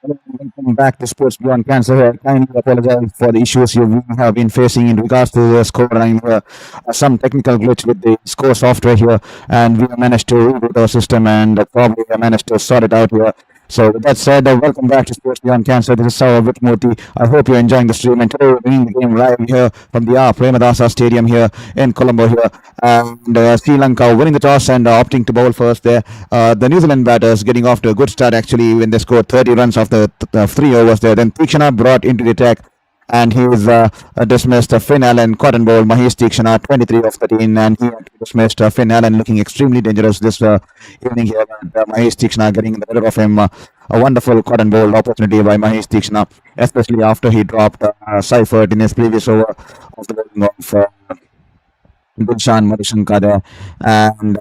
Welcome back to Sports Beyond Cancer. I kindly apologize for the issues you have been facing in regards to the scoring. Some technical glitch with the score software here, and we have managed to reboot our system and probably have managed to sort it out here. So, with that said, welcome back to Sports Beyond Cancer. This is Saurav Vitmurthy. I hope you're enjoying the stream. And today we're bringing the game live here from the Premadasa Stadium here in Colombo here. And Sri Lanka winning the toss and opting to bowl first there. The New Zealand batters getting off to a good start actually when they scored 30 runs after 3 overs there. Then Tikshana brought into the attack and he was dismissed. Finn Allen caught and bowled Mahesh Tikshana 23 of 13 and he dismissed. Finn Allen looking extremely dangerous this evening here. Mahesh Tikshana getting in the middle of him. A wonderful caught and bowled opportunity by Mahesh Tikshana, especially after he dropped Seifert in his previous over of the bowling of Dasun Shanaka there. And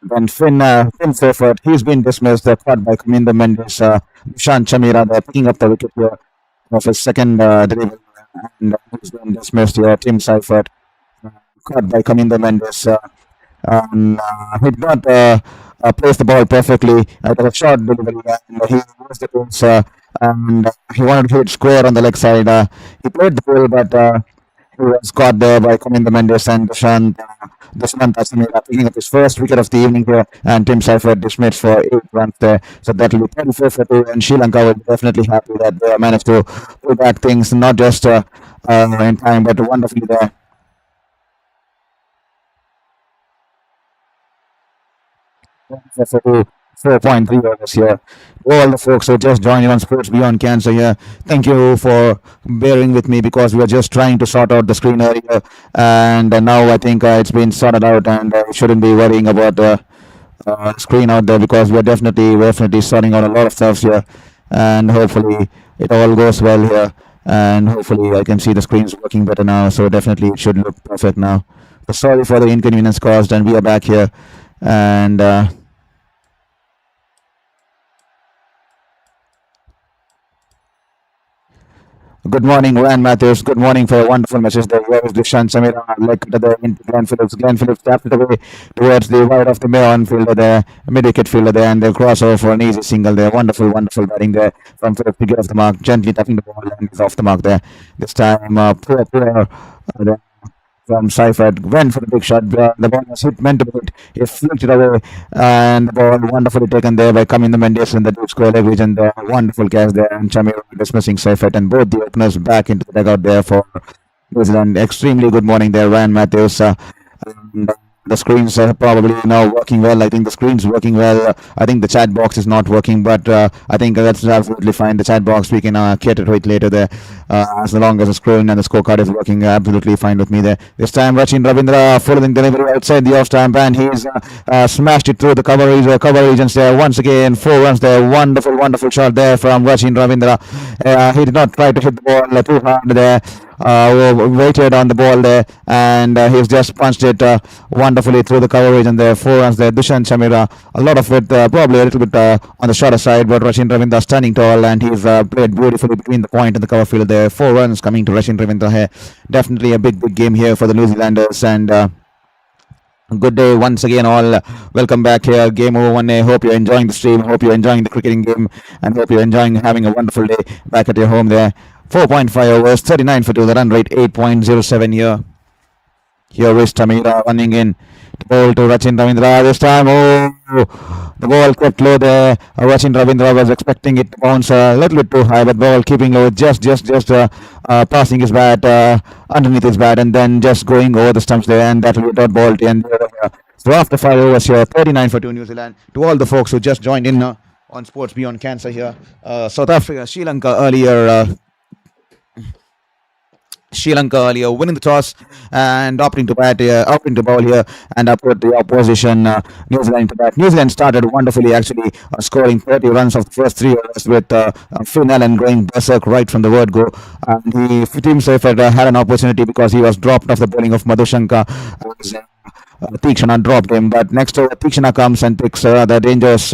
then Finn Seifert, he's been dismissed, caught by Kaminda Mendes. Dushan Chamira there picking up the wicket here of his second delivery, and he's been dismissed here. Tim Seifert, caught by Kaminda Mendes. He did not place the ball perfectly. It was a short delivery, and he used the pace, and he wanted to hit square on the leg side. He played the ball, but he was caught there by Kaminda Mendes and Dasun Shanaka picking up his first wicket of the evening here, and Tim Seifert dismissed for 8 runs there. So that will be 34 for 2, and Sri Lanka will be definitely happy that they managed to pull back things, not just in time, but wonderfully there. For 4.3 overs here. All the folks who just joined on Sports Beyond Cancer here, thank you for bearing with me because we were just trying to sort out the screen earlier, and now I think it's been sorted out, and we shouldn't be worrying about the screen out there because we're definitely sorting out a lot of stuff here, and hopefully it all goes well here, and hopefully I can see the screens working better now. So definitely it should look perfect now. So sorry for the inconvenience caused, and we are back here, and good morning, Ryan Matthews. Good morning for a wonderful message there. Where is Dushan Samira? Like to the into Glenn Phillips. Glenn Phillips tapped it away towards the wide of the on fielder there, mid wicket fielder there, and the crossover for an easy single there. Wonderful batting there from Phillips to get off the mark, gently tapping the ball, and he's off the mark there. This time, poor from Seifert went for the big shot. The ball was hit, meant to be hit. He flicked it away, and the ball wonderfully taken there by Kaminda Mendes in the deep square leg region there. Wonderful catch there, and Chamir dismissing Seifert, and both the openers back into the dugout there for New Zealand. Extremely good morning there, Ryan Matthews. And the screens are probably now working well. I think the screen's working well. I think the chat box is not working, but I think that's absolutely fine. The chat box, we can cater to it later there. As long as the screen and the scorecard is working, absolutely fine with me there. This time, Rachin Ravindra following delivery outside the off-stamp, and he's smashed it through the cover regions there. Once again, 4 runs there. Wonderful shot there from Rachin Ravindra. He did not try to hit the ball too hard there. Waited on the ball there, and he's just punched it wonderfully through the cover region there. 4 runs there. Dushan Chamira, a lot of it probably a little bit on the shorter side, but Rachin Ravindra standing tall, and he's played beautifully between the point and the cover field there. 4 runs coming to Rachin Ravindra here. Definitely a big game here for the New Zealanders, and good day once again all. Welcome back here. Game over 1A. Hope you're enjoying the stream. Hope you're enjoying the cricketing game, and hope you're enjoying having a wonderful day back at your home there. 4.5 overs, 39 for 2, the run rate 8.07 here. Here is Tamira running in to bowl to Rachin Ravindra. This time, the ball kept low there. Rachin Ravindra was expecting it to bounce a little bit too high, but ball keeping low, just passing his bat underneath his bat, and then just going over the stumps there, and that will be a dot ball to end over here. So after 5 overs here, 39 for 2 New Zealand. To all the folks who just joined in on Sports Beyond Cancer here, South Africa, Sri Lanka earlier winning the toss and opting to bowl here, and put the opposition New Zealand to bat. New Zealand started wonderfully actually, scoring 30 runs of the first 3 overs with Finn Allen going berserk right from the word go. And Tim Seifert had an opportunity because he was dropped off the bowling of Madhushanka. Tikshana dropped him. But next over, Tikshana comes and picks the dangerous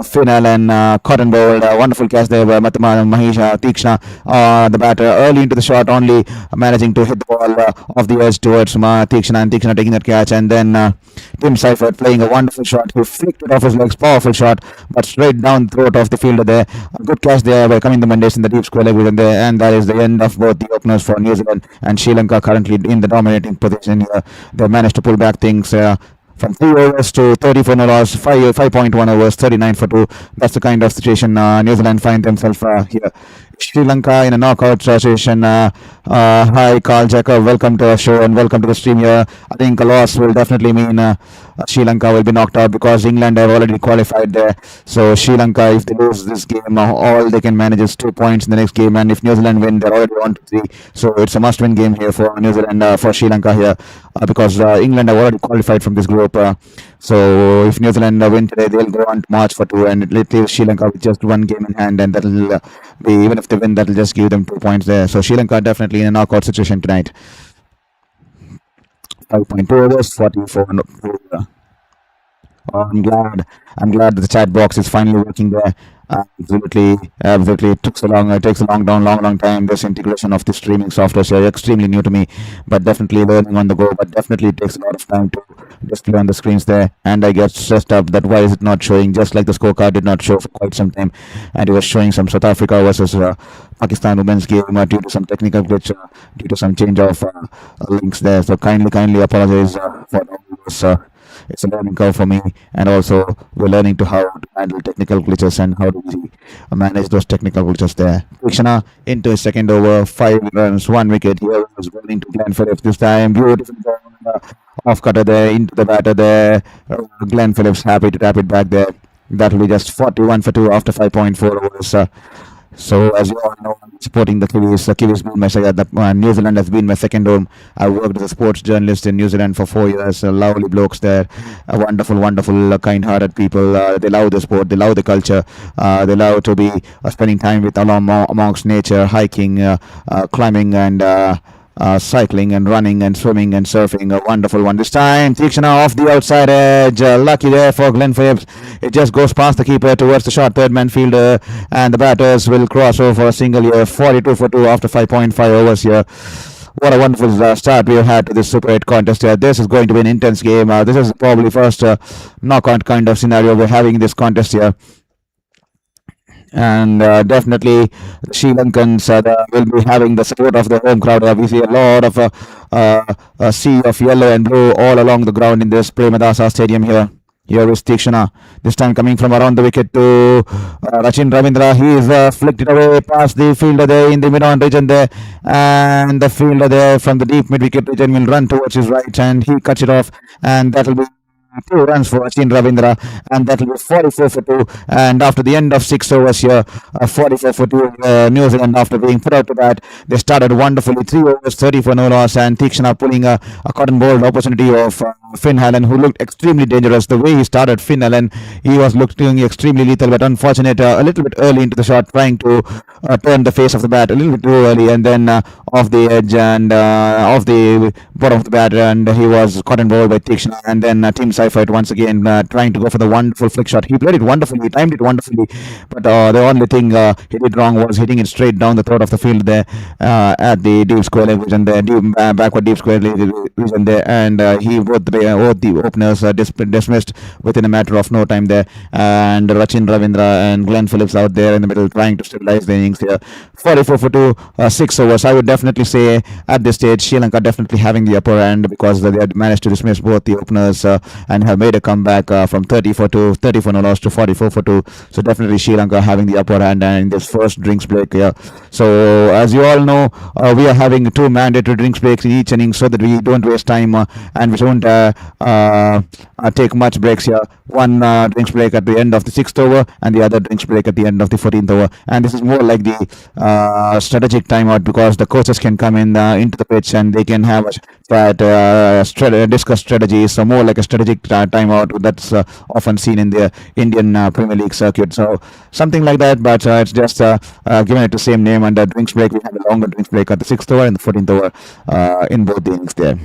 Final and cotton ball. Wonderful catch there by Matama Mahesh Tikshana, the batter, early into the shot, only managing to hit the ball off the edge towards Tikshana, and Tikshana taking that catch. And then Tim Seifert playing a wonderful shot. He flicked it off his legs, powerful shot, but straight down the throat of the fielder there. A good catch there by coming the Mendes in the deep square leg within there. And that is the end of both the openers for New Zealand and Sri Lanka, currently in the dominating position here. They managed to pull back things from 3 overs to 34 no loss, 5.1 overs, 39 for 2. That's the kind of situation New Zealand find themselves here. Sri Lanka in a knockout situation. Hi, Carl Jacob. Welcome to our show and welcome to the stream here. I think a loss will definitely mean Sri Lanka will be knocked out because England have already qualified there. So Sri Lanka, if they lose this game, all they can manage is 2 points in the next game. And if New Zealand win, they're already 1-3. So it's a must-win game here for New Zealand, for Sri Lanka here, because England have already qualified from this group. So if New Zealand win today, they'll go on to March for 2, and it leaves Sri Lanka with just 1 game in hand, and that'll be, even if they win, that'll just give them 2 points there. So Sri Lanka definitely in a knockout situation tonight. 5.2 overs, 44 no. I'm glad that the chat box is finally working there. Absolutely. It takes a long time. This integration of the streaming software is extremely new to me, but definitely learning on the go. But definitely it takes a lot of time to display on the screens there, and I get stressed up that why is it not showing? Just like the scorecard did not show for quite some time, and it was showing some South Africa versus Pakistan women's game due to some technical glitch, due to some change of links there. So kindly apologize for this. It's a learning curve for me, and also we're learning to how to handle technical glitches and how do we manage those technical glitches there. Tikshana into his second over, 5 runs, 1 wicket. Here was bowling to Glenn Phillips this time. Beautiful off cutter there into the batter there. Glenn Phillips happy to tap it back there. That will be just 41 for 2 after 5.4 overs. So as you all know, I'm supporting the Kiwis. The Kiwis being my New Zealand has been my second home. I worked as a sports journalist in New Zealand for 4 years. Lovely blokes there, wonderful, kind-hearted people. They love the sport, they love the culture. They love to be spending time with amongst nature, hiking, climbing, and cycling and running and swimming and surfing. A wonderful one this time. Tikshana off the outside edge. Lucky there for Glenn Phillips. It just goes past the keeper towards the short third man fielder, and the batters will cross over for a single here. 42 for 2 after 5.5 overs here. What a wonderful start we have had to this Super 8 contest here. This is going to be an intense game. This is probably first knockout kind of scenario we're having in this contest here. And definitely the Sri Lankans will be having the support of the home crowd. We see a lot of a sea of yellow and blue all along the ground in this Premadasa Stadium here. Here is Tikshana, this time coming from around the wicket to Rachin Ravindra. He's flicked it away past the fielder there in the mid-on region there, and the fielder there from the deep mid-wicket region will run towards his right, and he cuts it off, and that will be 2 runs for Rachin Ravindra, and that will be 44 for 2. And after the end of 6 overs here, 44 for 2, New Zealand, after being put out to bat, they started wonderfully. 3 overs, 30 for no loss, and Tikshana pulling a cotton ball opportunity of Finn Allen, who looked extremely dangerous. The way he started, Finn Allen, he was looking extremely lethal, but unfortunate, a little bit early into the shot, trying to turn the face of the bat a little bit too early, and then off the edge and off the bottom of the bat, and he was cotton ball by Tikshana, and then Tim Seifert once again trying to go for the wonderful flick shot. He played it wonderfully, he timed it wonderfully, but the only thing he did wrong was hitting it straight down the throat of the field there at the deep square leg region there, backward deep square leg region there, and he both the openers dismissed within a matter of no time there, and Rachin Ravindra and Glenn Phillips out there in the middle trying to stabilize the innings here. 44 for 2, 6 overs. I would definitely say at this stage Sri Lanka definitely having the upper hand, because they had managed to dismiss both the openers and have made a comeback from 30 for no loss to 44 for 2. So definitely Sri Lanka having the upper hand and in this first drinks break here. So as you all know, we are having 2 mandatory drinks breaks in each inning so that we don't waste time and we don't take much breaks here. One drinks break at the end of the 6th over and the other drinks break at the end of the 14th over. And this is more like the strategic timeout, because the coaches can come in into the pitch and they can have discuss strategies. So more like a strategic timeout that's often seen in the Indian Premier League circuit. So something like that, but it's just given it the same name. And the drinks break, we have a longer drinks break at the 6th over and the 14th over in both the innings there.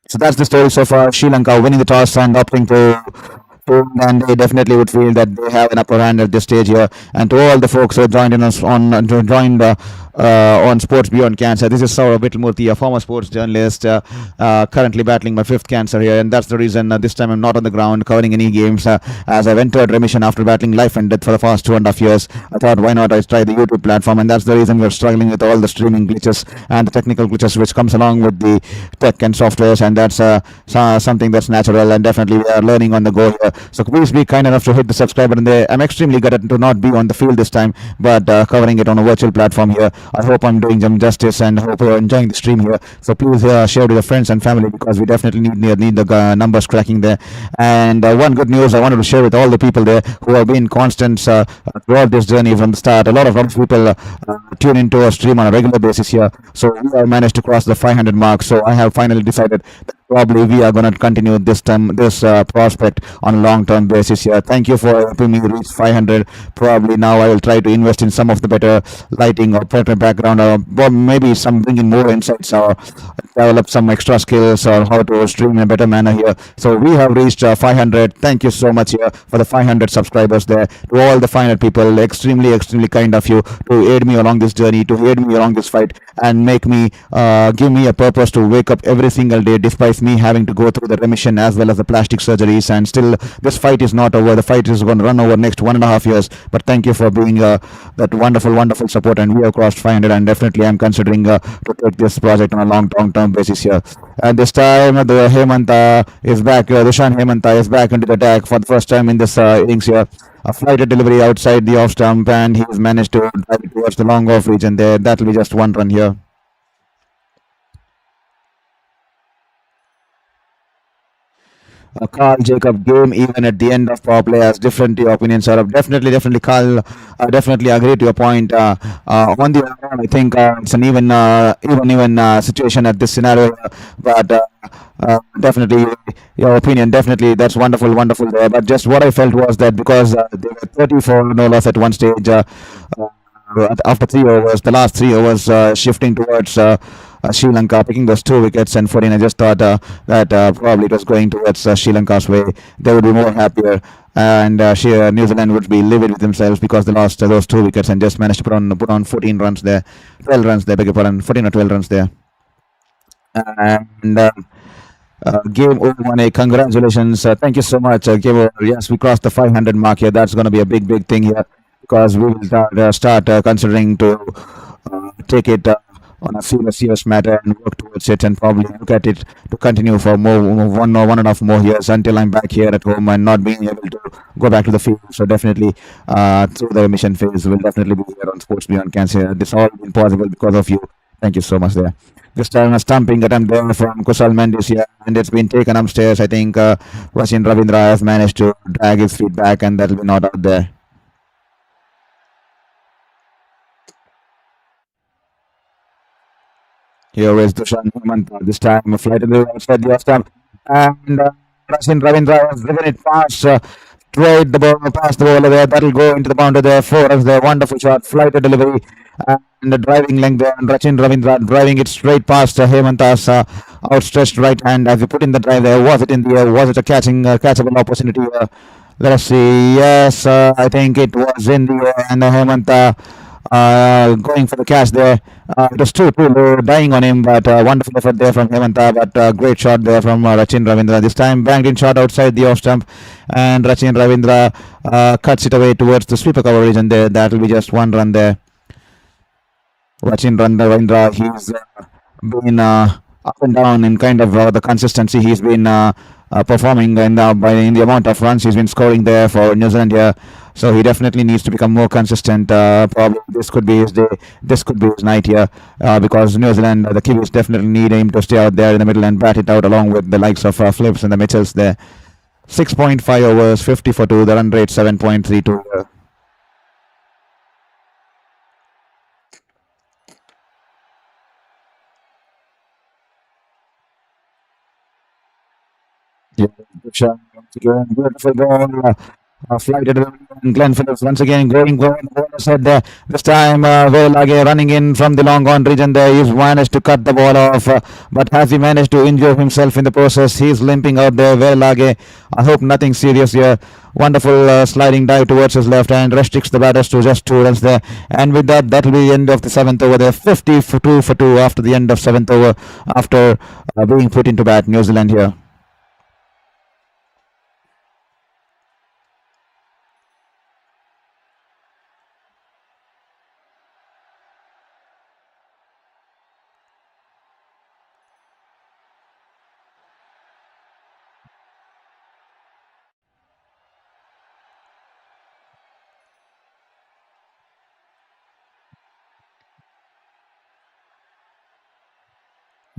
So that's the story so far. Sri Lanka winning the toss and opting to, and they definitely would feel that they have an upper hand at this stage here. And to all the folks who joined in us on Sports Beyond Cancer, this is Saurabh Vittalmurthy, a former sports journalist, currently battling my fifth cancer here, and that's the reason this time I'm not on the ground covering any games, as I've entered remission after battling life and death for the past 2.5 years. I thought, why not I try the YouTube platform, and that's the reason we're struggling with all the streaming glitches and the technical glitches which comes along with the tech and softwares, and that's something that's natural, and definitely we are learning on the go here. So please be kind enough to hit the subscribe button there. I'm extremely gutted to not be on the field this time, but covering it on a virtual platform here. I hope I'm doing them justice and hope you're enjoying the stream here. So please share with your friends and family, because we definitely need the numbers cracking there. And one good news I wanted to share with all the people there who have been constant throughout this journey from the start. A lot of people tune into our stream on a regular basis here. So we have managed to cross the 500 mark. So I have finally decided that probably we are going to continue this prospect on a long term basis here. Thank you for helping me reach 500. Probably now I will try to invest in some of the better lighting or better background, or maybe some bring in more insights, or develop some extra skills or how to stream in a better manner here. So we have reached 500. Thank you so much here for the 500 subscribers there. To all the 500 people, extremely kind of you to aid me along this journey, to aid me along this fight, and make me give me a purpose to wake up every single day, despite me having to go through the remission as well as the plastic surgeries. And still, this fight is not over. The fight is going to run over next 1.5 years. But thank you for being that wonderful support. And we have crossed 500, and definitely I'm considering to take this project on a long term basis here. And this time, the Hemanta is back. Dushan Hemanta is back into the attack for the first time in this innings here. A flighted delivery outside the off stump, and he's managed to drive it towards the long off region there. That will be just one run here. Carl Jacob game even at the end of power play has different opinions. Sir, definitely, Carl. Definitely agree to your point. On the other hand, I think it's an even situation at this scenario, but definitely your opinion. Definitely, that's wonderful there. But just what I felt was that because they were 34 no loss at one stage. After 3 overs, the last 3 overs shifting towards Sri Lanka, picking those 2 wickets and 14. I just thought that probably it was going towards Sri Lanka's way. They would be more happier, and New Zealand would be livid with themselves because they lost those 2 wickets and just managed to put on 14 runs there, 12 runs there, beg your pardon, 14 or 12 runs there. And game over, Mane. Congratulations. Thank you so much. Game over. Yes, we crossed the 500 mark here. That's going to be a big thing here, because we will start considering to take it on a serious matter and work towards it, and probably look at it to continue for one or 1.5 more years until I'm back here at home and not being able to go back to the field. So definitely through the remission phase, we'll definitely be here on Sports Beyond Cancer. This all been possible because of you. Thank you so much there. This time a stumping attempt there from Kusal Mendes here, and it's been taken upstairs. I think Rachin Ravindra has managed to drag his feet back, and that'll be not out there. Here is Dushan Hemanta. This time a flight to the outside the off stump, and Rachin Ravindra has driven it past. Straight the ball past the bowler there. That'll go into the boundary there. 4 runs there. Wonderful shot. Flighted delivery and the driving length there. And Rachin Ravindra driving it straight past Hemanta's outstretched right hand as he put in the drive there. Was it in the air? Was it a catchable opportunity? Let us see. Yes, I think it was in the air, and Hemanta going for the catch there. It was too low, dying on him, but wonderful effort there from Hemanta. But great shot there from Rachin Ravindra. This time banged in shot outside the off stump, and Rachin Ravindra cuts it away towards the sweeper cover region there. That will be just one run there. Rachin Ravindra, he's been up and down in kind of the consistency he's been performing, and in the amount of runs he's been scoring there for New Zealand here. So he definitely needs to become more consistent. Probably this could be his day. This could be his night here, because New Zealand, the Kiwis definitely need him to stay out there in the middle and bat it out along with the likes of Phillips and the Mitchells there. 6.5 overs, 50 for 2. The run rate 7.32. Yeah, good shot once again. Beautiful ball. Flighted and Glenn Phillips once again going the ball said there. This time Velage running in from the long on region there. He's managed to cut the ball off, but has he managed to injure himself in the process? He's limping out there. Velage, I hope nothing serious here. Wonderful sliding dive towards his left hand restricts the batters to just 2 runs there. And with that, that'll be the end of the seventh over there. 50 for two after the end of seventh over after being put into bat. New Zealand here.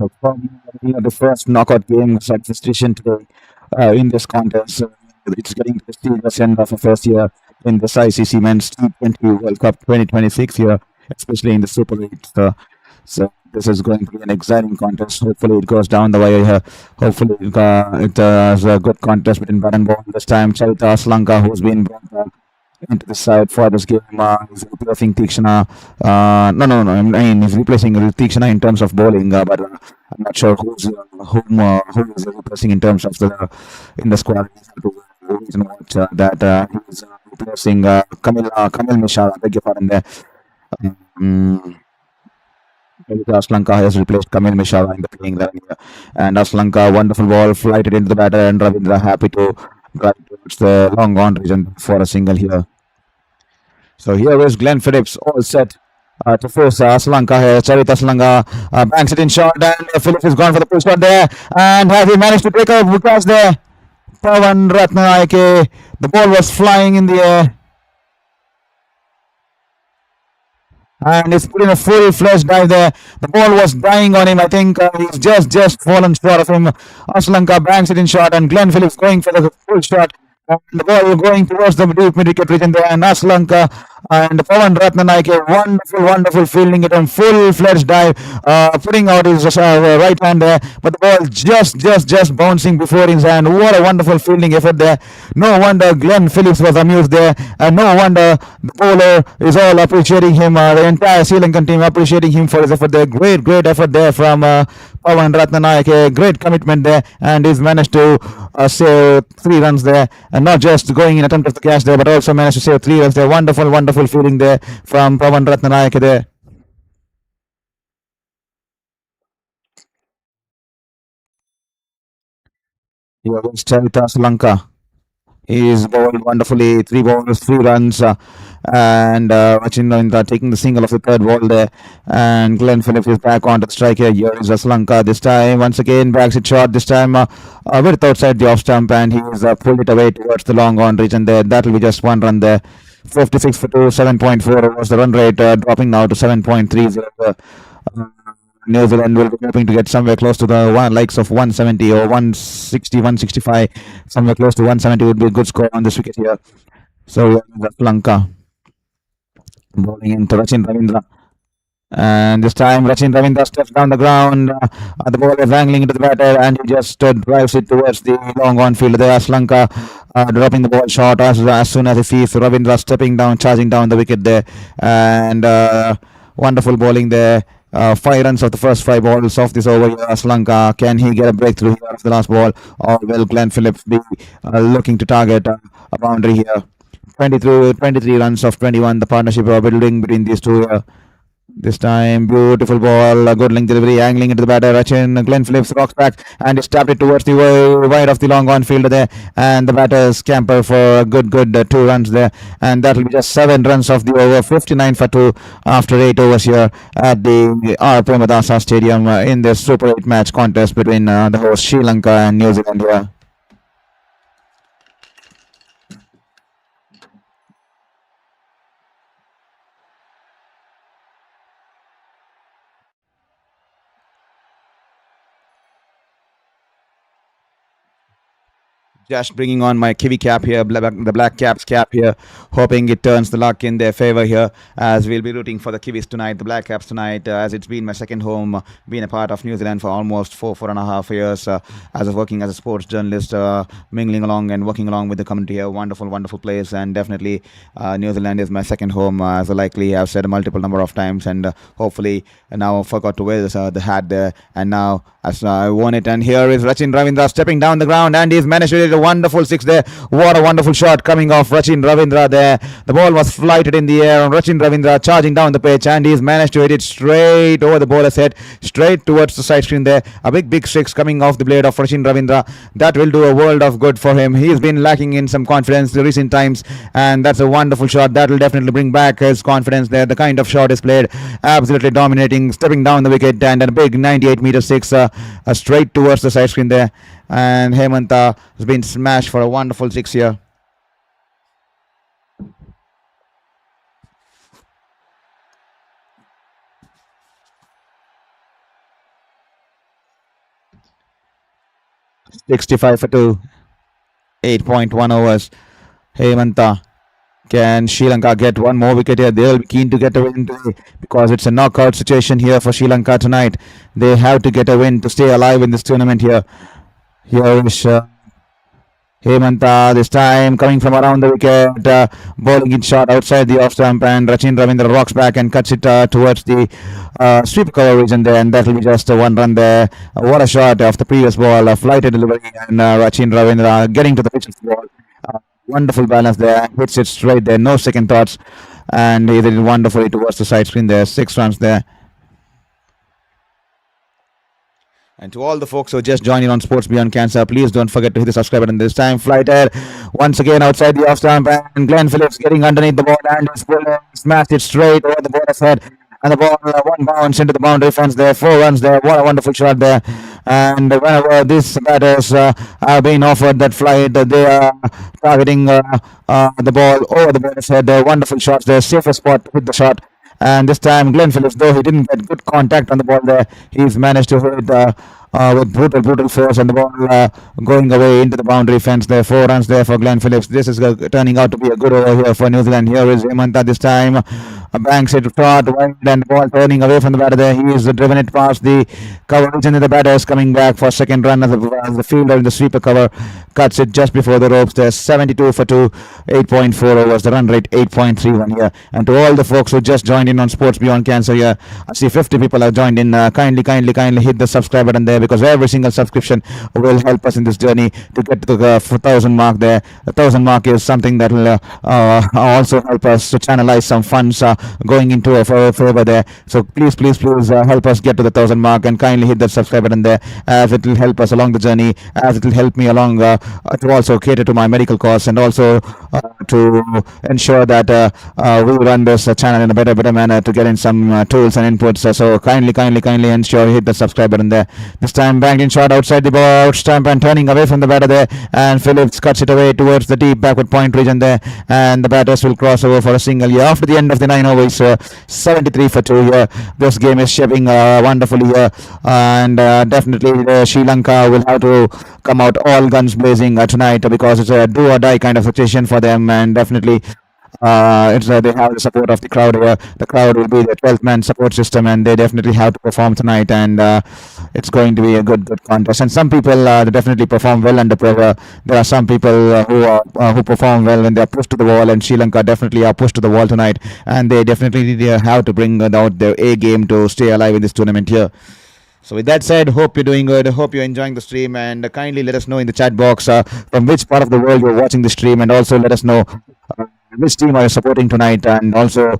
So from the first knockout game at the station today in this contest, it's getting to the serious end of the first year in this ICC Men's T20 World Cup 2026 here, especially in the Super 8. So this is going to be an exciting contest. Hopefully it goes down the way here. Hopefully it is a good contest between bat and ball this time. Charita Slanka, who's been brought into the side for this game, is replacing Tikshana. No. I mean, he's replacing Tikshana in terms of bowling, but I'm not sure who is replacing in terms of the in the squad. Who is not that he's replacing Kamil Mishra. I beg your pardon there. Um, Aslanka has replaced Kamil Mishra in the playing 11 here. And Aslanka, wonderful ball, flighted into the batter, and Ravindra happy to drive towards the long on region for a single here. So here is Glenn Phillips, all set to force Aslanka here. Charita Aslanka banks it in short, and Phillips is gone for the pull shot there. And has he managed to take a wicket there? Pavan Ratnayake, the ball was flying in the air. And he's put in a full-fledged dive there. The ball was dying on him. I think he's just fallen short of him. Aslanka banks it in short, and Glenn Phillips going for the full shot. And the ball going towards the deep mid-wicket region there, and Aslanka and Pavan Ratnanayake, wonderful fielding it on full-fledged dive, putting out his right hand there, but the ball just bouncing before his hand. What a wonderful fielding effort there. No wonder Glenn Phillips was amused there, and no wonder the bowler is all appreciating him. The entire Sri Lankan team appreciating him for his effort there. Great effort there from Pavan Ratnanayake. Great commitment there, and he's managed to save 3 runs there, and not just going in attempt of the catch there, but also managed to save 3 runs there. Wonderful fielding there from Pavan Ratnanayake there. Here is Charita Sri Lanka. He's bowled wonderfully, 3 balls, 3 runs, and Machinda taking the single of the third ball there. And Glenn Phillips is back onto the strike here. Here is Sri Lanka this time. Once again, backs it short. This time, with outside the off stump, and he's pulled it away towards the long on region there. That will be just 1 run there. 56 for 2, 7.4 was the run rate, dropping now to 7.30. New Zealand will be hoping to get somewhere close to the likes of 170 or 160, 165. Somewhere close to 170 would be a good score on this wicket here. So, Sri Lanka bowling into Rachin Ravindra. And this time, Rachin Ravindra steps down the ground. The ball is angling into the batter, and he just drives it towards the long on field there. Sri Lanka dropping the ball short as soon as he sees Ravindra stepping down, charging down the wicket there. And wonderful bowling there. 5 runs of the first 5 balls of this over here. Sri Lanka, can he get a breakthrough here of the last ball, or will Glenn Phillips be looking to target a boundary here? 23 runs of 21, the partnership building between these two here. This time, beautiful ball, a good length delivery, angling into the batter. Rachin, Glenn Phillips rocks back and is tapped it towards the wide of the long on fielder there. And the batter scamper for a good 2 runs there. And that will be just 7 runs of the over, 59 for 2 after 8 overs here at the Premadasa Stadium in the Super 8 match contest between the host Sri Lanka and New Zealand here. Just bringing on my Kiwi cap here, the Black Caps cap here, hoping it turns the luck in their favor here, as we'll be rooting for the Kiwis tonight, the Black Caps tonight, as it's been my second home, being a part of New Zealand for almost 4.5 years, as of working as a sports journalist, mingling along and working along with the community here. Wonderful, wonderful place, and definitely New Zealand is my second home, as I likely have said a multiple number of times, and hopefully now I forgot to wear the hat there, and now as I won it, and here is Rachin Ravindra stepping down the ground, and he's managed to hit a wonderful six there. What a wonderful shot coming off Rachin Ravindra there. The ball was flighted in the air, and Rachin Ravindra charging down the pitch, and he's managed to hit it straight over the bowler's head, straight towards the side screen there. A big six coming off the blade of Rachin Ravindra. That will do a world of good for him. He's been lacking in some confidence in recent times, and that's a wonderful shot. That will definitely bring back his confidence there. The kind of shot is played, absolutely dominating, stepping down the wicket, and a big 98-meter six straight towards the side screen there. And Hemanta has been smashed for a wonderful six here. $65 for 2, 8.1 overs. Hemanta, can Sri Lanka get one more wicket here? They'll be keen to get a win today, because it's a knockout situation here for Sri Lanka tonight. They have to get a win to stay alive in this tournament here. Here is Hemanta this time coming from around the wicket, bowling it shot outside the off stump, and Rachin Ravindra rocks back and cuts it towards the sweep cover region there, and that will be just one run there. What a shot of the previous ball, a flighted delivery, and Rachin Ravindra getting to the pitch of the ball. Wonderful balance there, hits it straight there, no second thoughts, and he did it wonderfully towards the side screen there. 6 runs there. And to all the folks who just joined in on Sports Beyond Cancer, please don't forget to hit the subscribe button this time. Flighted once again outside the off stump, and Glenn Phillips getting underneath the ball, and he's smashed it straight over the bowler's head. And the ball one bounce into the boundary fence there. 4 runs there. What a wonderful shot there. And whenever these batters are being offered that flight, they are targeting the ball over the bowler's head. Wonderful shots there. Safest spot to hit the shot. And this time, Glenn Phillips, though he didn't get good contact on the ball there, he's managed to hit with brutal force, and the ball going away into the boundary fence there. 4 runs there for Glenn Phillips. This is turning out to be a good over here for New Zealand. Here is Hemanta this time. Banks it short wide, and the ball turning away from the batter there. He is driven it past the coverage, and the batter is coming back for second run as the fielder in the sweeper cover cuts it just before the ropes there. 72 for 2, 8.4 overs. The run rate 8.31 here. And to all the folks who just joined in on Sports Beyond Cancer here, I see 50 people have joined in. Kindly hit the subscribe button there, because every single subscription will help us in this journey to get to the 1,000 mark there. The 1,000 mark is something that will also help us to channelize some funds going into a favor there. So please help us get to the 1,000 mark, and kindly hit that subscribe button there, as it will help us along the journey, as it will help me along to also cater to my medical costs, and also to ensure that we run this channel in a better manner to get in some tools and inputs. So kindly ensure you hit the subscribe button there. This time banged in shot outside the ball stump, and turning away from the batter there, and Phillips cuts it away towards the deep backward point region there, and the batters will cross over for a single here after the end of the 9 overs. 73 for 2 here. This game is shaping wonderfully here, and definitely Sri Lanka will have to come out all guns blazing tonight, because it's a do or die kind of situation for them, and definitely they have the support of the crowd here. The crowd will be the 12th man support system, and they definitely have to perform tonight, and it's going to be a good contest. And some people definitely perform well under pressure. There are some people who perform well when they are pushed to the wall, and Sri Lanka definitely are pushed to the wall tonight, and they definitely have to bring out their A game to stay alive in this tournament here. So with that said, hope you're doing good, hope you're enjoying the stream, and kindly let us know in the chat box from which part of the world you're watching the stream, and also let us know which team are you supporting tonight, and also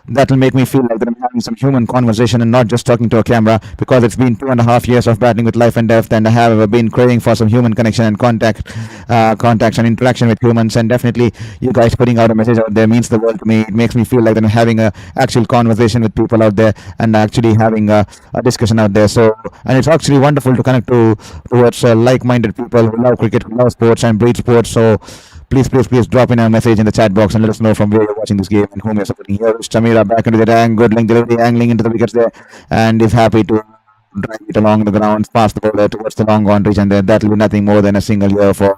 that will make me feel like that I'm having some human conversation and not just talking to a camera, because it's been 2.5 years of battling with life and death, and I have been craving for some human connection and contacts and interaction with humans, and definitely you guys putting out a message out there means the world to me. It makes me feel like that I'm having a actual conversation with people out there, and actually having a discussion out there. So, and it's actually wonderful to connect towards like-minded people who love cricket, who love sports and breed sports. So please drop in a message in the chat box and let us know from where you're watching this game and whom you're supporting. Here is Chamira back into the tank, good length delivery, angling into the wickets there, and is happy to drive it along the ground past the bowler towards the long on region there. That will be nothing more than a single here for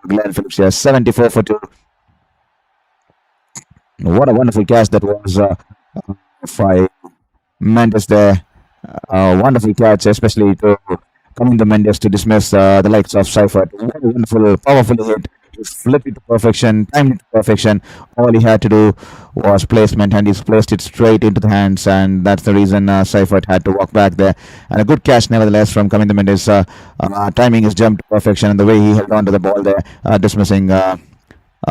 Glenn Phillips here. 74 for 2. What a wonderful catch that was by Mendes there. Wonderful catch, especially to coming the Mendes to dismiss the likes of Seifert. What a wonderful, powerful hit. He flipped it to perfection, timed it to perfection. All he had to do was placement, and he's placed it straight into the hands, and that's the reason Seifert had to walk back there. And a good catch, nevertheless, from coming the Mendes. Timing his jump to perfection, and the way he held on to the ball there, dismissing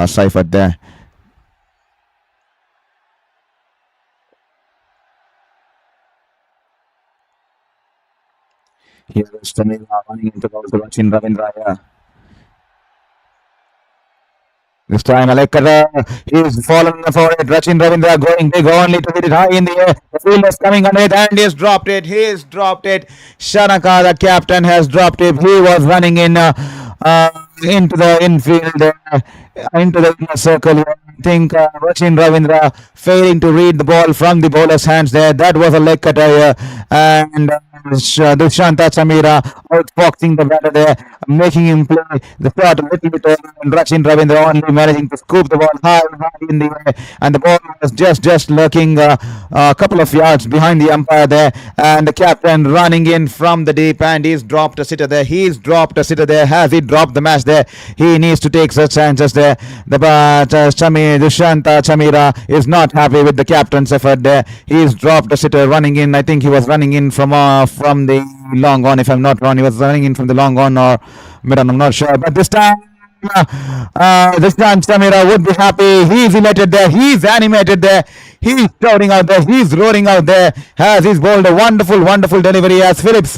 Seifert there. Here is Tamil running into the Rachin Ravindra here. This time, Alekara, he's fallen for it. Rachin Ravindra going big only to hit it high in the air. The fielder is coming on it, and he's dropped it. He's dropped it. Shanaka, the captain, has dropped it. He was running in into the infield, into the inner circle. I think Rachin Ravindra failing to read the ball from the bowler's hands there. That was a leg cutter here. And Dushanta Chamira outboxing the batter there, making him play the shot a little bit early, and Rachin Ravindra only managing to scoop the ball high in the air, and the ball was just lurking a couple of yards behind the umpire there, and the captain running in from the deep, and he's dropped a sitter there. Has he dropped the match there? He needs to take such chances there. The Dushanta Chamira is not happy with the captain's effort there. He's dropped a sitter running in. I think he was running in from the long on, if I'm not wrong. He was running in from the long on or mid on, I'm not sure. But this time Chamira would be happy. He's elated there. He's animated there. He's shouting out there. He's roaring out there. Has he's bowled a wonderful delivery as Phillips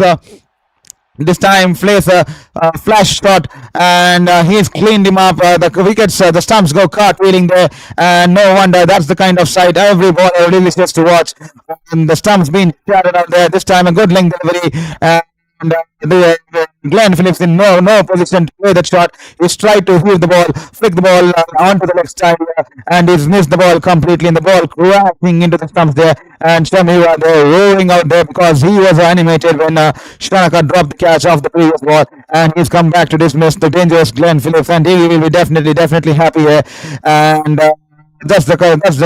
this time plays a flash shot, and he's cleaned him up. The wickets, the stumps go cartwheeling there, and no wonder. That's the kind of sight every bowler really gets to watch. And the stumps being shattered out there. This time a good length delivery, and Glenn Phillips in no position to play that shot. He's tried to heave the ball, flick the ball onto the left side, and he's missed the ball completely, and the ball crashing into the stumps there. And Shamira there roaring out there because he was animated when Shanaka dropped the catch off the previous ball, and he's come back to dismiss the dangerous Glenn Phillips, and he will be definitely happy here. And that's the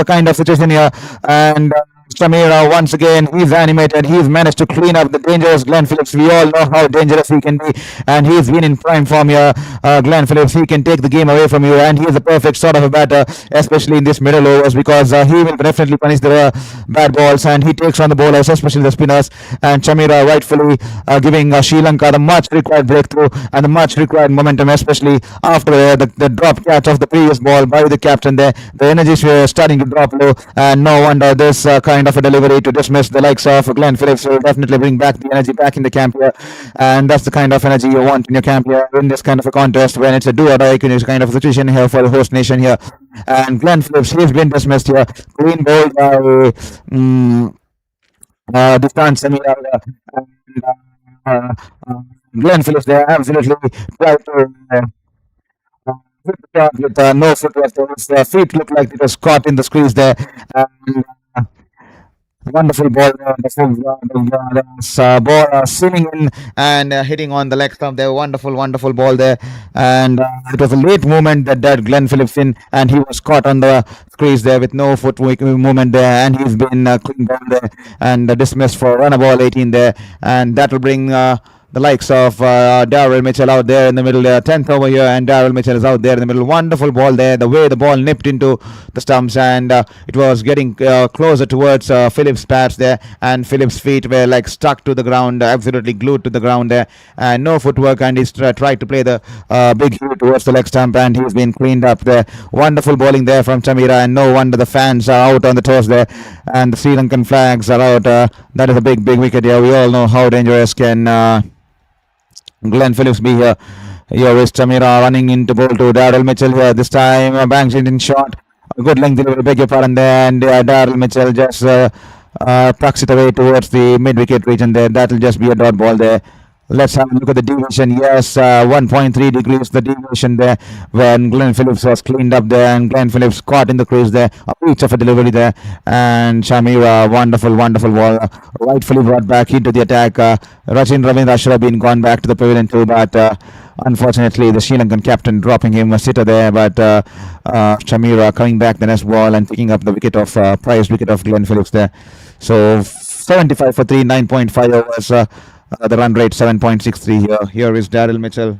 kind of situation here. And Shamira once again, he's animated. He's managed to clean up the dangerous Glenn Phillips. We all know how dangerous he can be, and he's been in prime form here. Glenn Phillips, he can take the game away from you, and he's a perfect sort of a batter, especially in this middle overs, because he will definitely punish the bad balls, and he takes on the bowlers, especially the spinners. And Shamira rightfully giving Sri Lanka the much required breakthrough and the much required momentum, especially after the drop catch of the previous ball by the captain there. The energies were starting to drop low, and no wonder this kind of a delivery to dismiss the likes of Glenn Phillips will definitely bring back the energy back in the camp here, and that's the kind of energy you want in your camp here in this kind of a contest when it's a do or die kind of a situation here for the host nation here. And Glenn Phillips, he's been dismissed here, clean bowled by Dasun Shanaka, and Glenn Phillips there absolutely tried to with no footwork. His feet looked like it was caught in the squeeze there. And wonderful ball, ball swinging in and hitting on the leg stump there. Wonderful ball there, and it was a late movement that Glenn Phillips in, and he was caught on the squeeze there with no foot movement there, and he's been clean ball there and dismissed for run ball 18 there, and that will bring the likes of Daryl Mitchell out there in the middle there. 10th over here, and Daryl Mitchell is out there in the middle. Wonderful ball there. The way the ball nipped into the stumps, and it was getting closer towards Phillips' pads there, and Phillips' feet were like stuck to the ground, absolutely glued to the ground there, and no footwork, and he's tried to play the big hit towards the leg stump, and he's been cleaned up there. Wonderful bowling there from Chamira, and no wonder the fans are out on the toes there, and the Sri Lankan flags are out. That is a big wicket here. We all know how dangerous can Glenn Phillips be here. Here is Chamira running into bowl to Daryl Mitchell here. This time bangs it in short. A good length delivery, beg your pardon there. And Daryl Mitchell just tucks it away towards the mid-wicket region there. That will just be a dot ball there. Let's have a look at the deviation. Yes, 1.3 degrees the deviation there when Glenn Phillips was cleaned up there, and Glenn Phillips caught in the crease there. A reach of a delivery there, and Shamira, wonderful ball, rightfully brought back into the attack. Rachin Ravindra should have been gone back to the pavilion too, but Unfortunately, the Sri Lankan captain dropping him a sitter there, but Shamira coming back the next ball and picking up the wicket of prized wicket of Glenn Phillips there. So 75 for 3, 9.5 overs. The run rate 7.63 here. Here is Daryl Mitchell.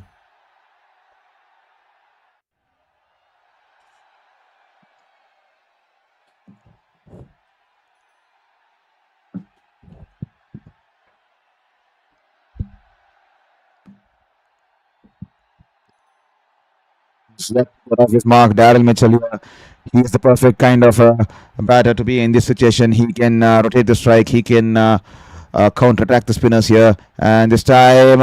Left off his mark, Daryl Mitchell. He is the perfect kind of batter to be in this situation. He can rotate the strike. He can counter-attack the spinners here. And this time,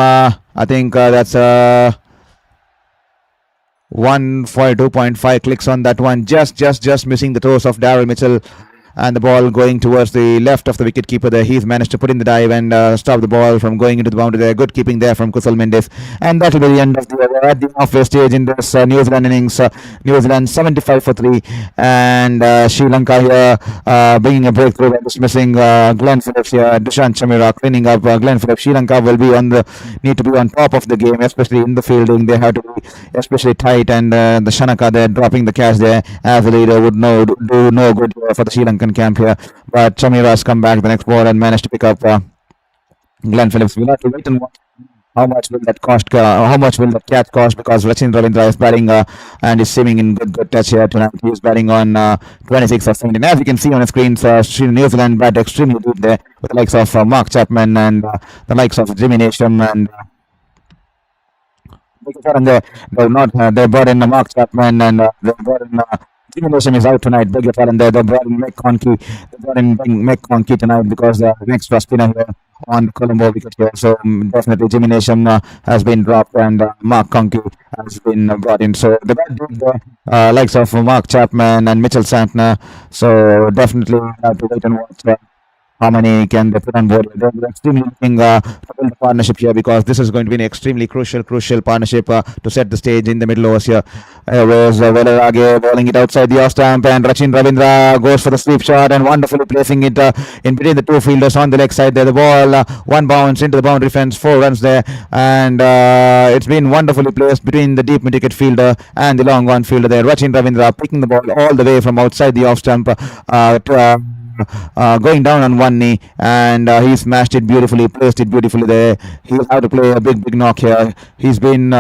I think that's 142.5 clicks on that one. Just missing the toes of Daryl Mitchell. And the ball going towards the left of the wicketkeeper there. He's managed to put in the dive and stop the ball from going into the boundary there. Good keeping there from Kusal Mendes. And that will be the end of the over at the halfway stage in this New Zealand innings. New Zealand 75 for 3. And Sri Lanka here bringing a breakthrough by dismissing Glenn Phillips here. Dasun Shanaka cleaning up Glenn Phillips. Sri Lanka will be need to be on top of the game, especially in the fielding. They have to be especially tight. And the Shanaka there dropping the catch there as the leader would do no good for the Sri Lankan camp here, but Chamira has come back the next ball and managed to pick up Glenn Phillips. We'll have to wait and watch how much will that cost, how much will that catch cost, because Rachin Ravindra is batting and is seeming in good touch here tonight. He is batting on 26 or 17. As you can see on the screens, New Zealand bat extremely deep there with the likes of Mark Chapman and the likes of Jimmy Nation and they brought in Mark Chapman and they brought in Jimmy Nation is out tonight. Beg your pardon there. They brought in McConkey tonight because the next spinner here on the Colombo wicket here. So definitely Jimmy Nation has been dropped and Mark Conkey has been brought in. So the likes of Mark Chapman and Mitchell Santner. So definitely have to wait and watch how many can they put on board. They're extremely looking to build a partnership here because this is going to be an extremely crucial partnership to set the stage in the middle overs here. Whereas Velarage bowling it outside the off stump and Rachin Ravindra goes for the sweep shot and wonderfully placing it in between the two fielders on the leg side there. The ball one bounce into the boundary fence, 4 runs there, and it's been wonderfully placed between the deep mid-wicket fielder and the long on fielder there. Rachin Ravindra picking the ball all the way from outside the off stump to going down on one knee, and he smashed it beautifully, placed it beautifully there. He'll have to play a big knock here. He's been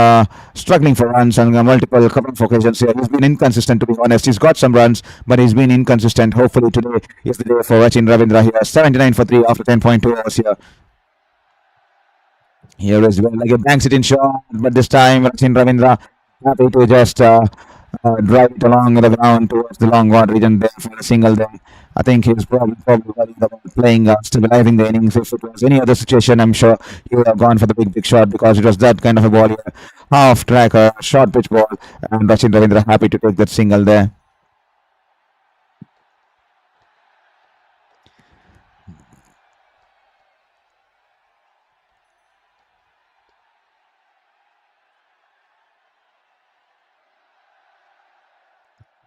struggling for runs on multiple couple of occasions here. He's been inconsistent, to be honest. He's got some runs, but he's been inconsistent. Hopefully today is the day for Rachin Ravindra here. 79 for 3 after 10.2 overs here. Here is like a banks it in shot, but this time Rachin Ravindra happy to just drive it along the ground towards the long on region there for a single there. I think he was probably worried about playing, stabilizing the innings. If it was any other situation, I'm sure he would have gone for the big shot because it was that kind of a ball here. Half track, a short pitch ball, and Rachin Ravindra happy to take that single there.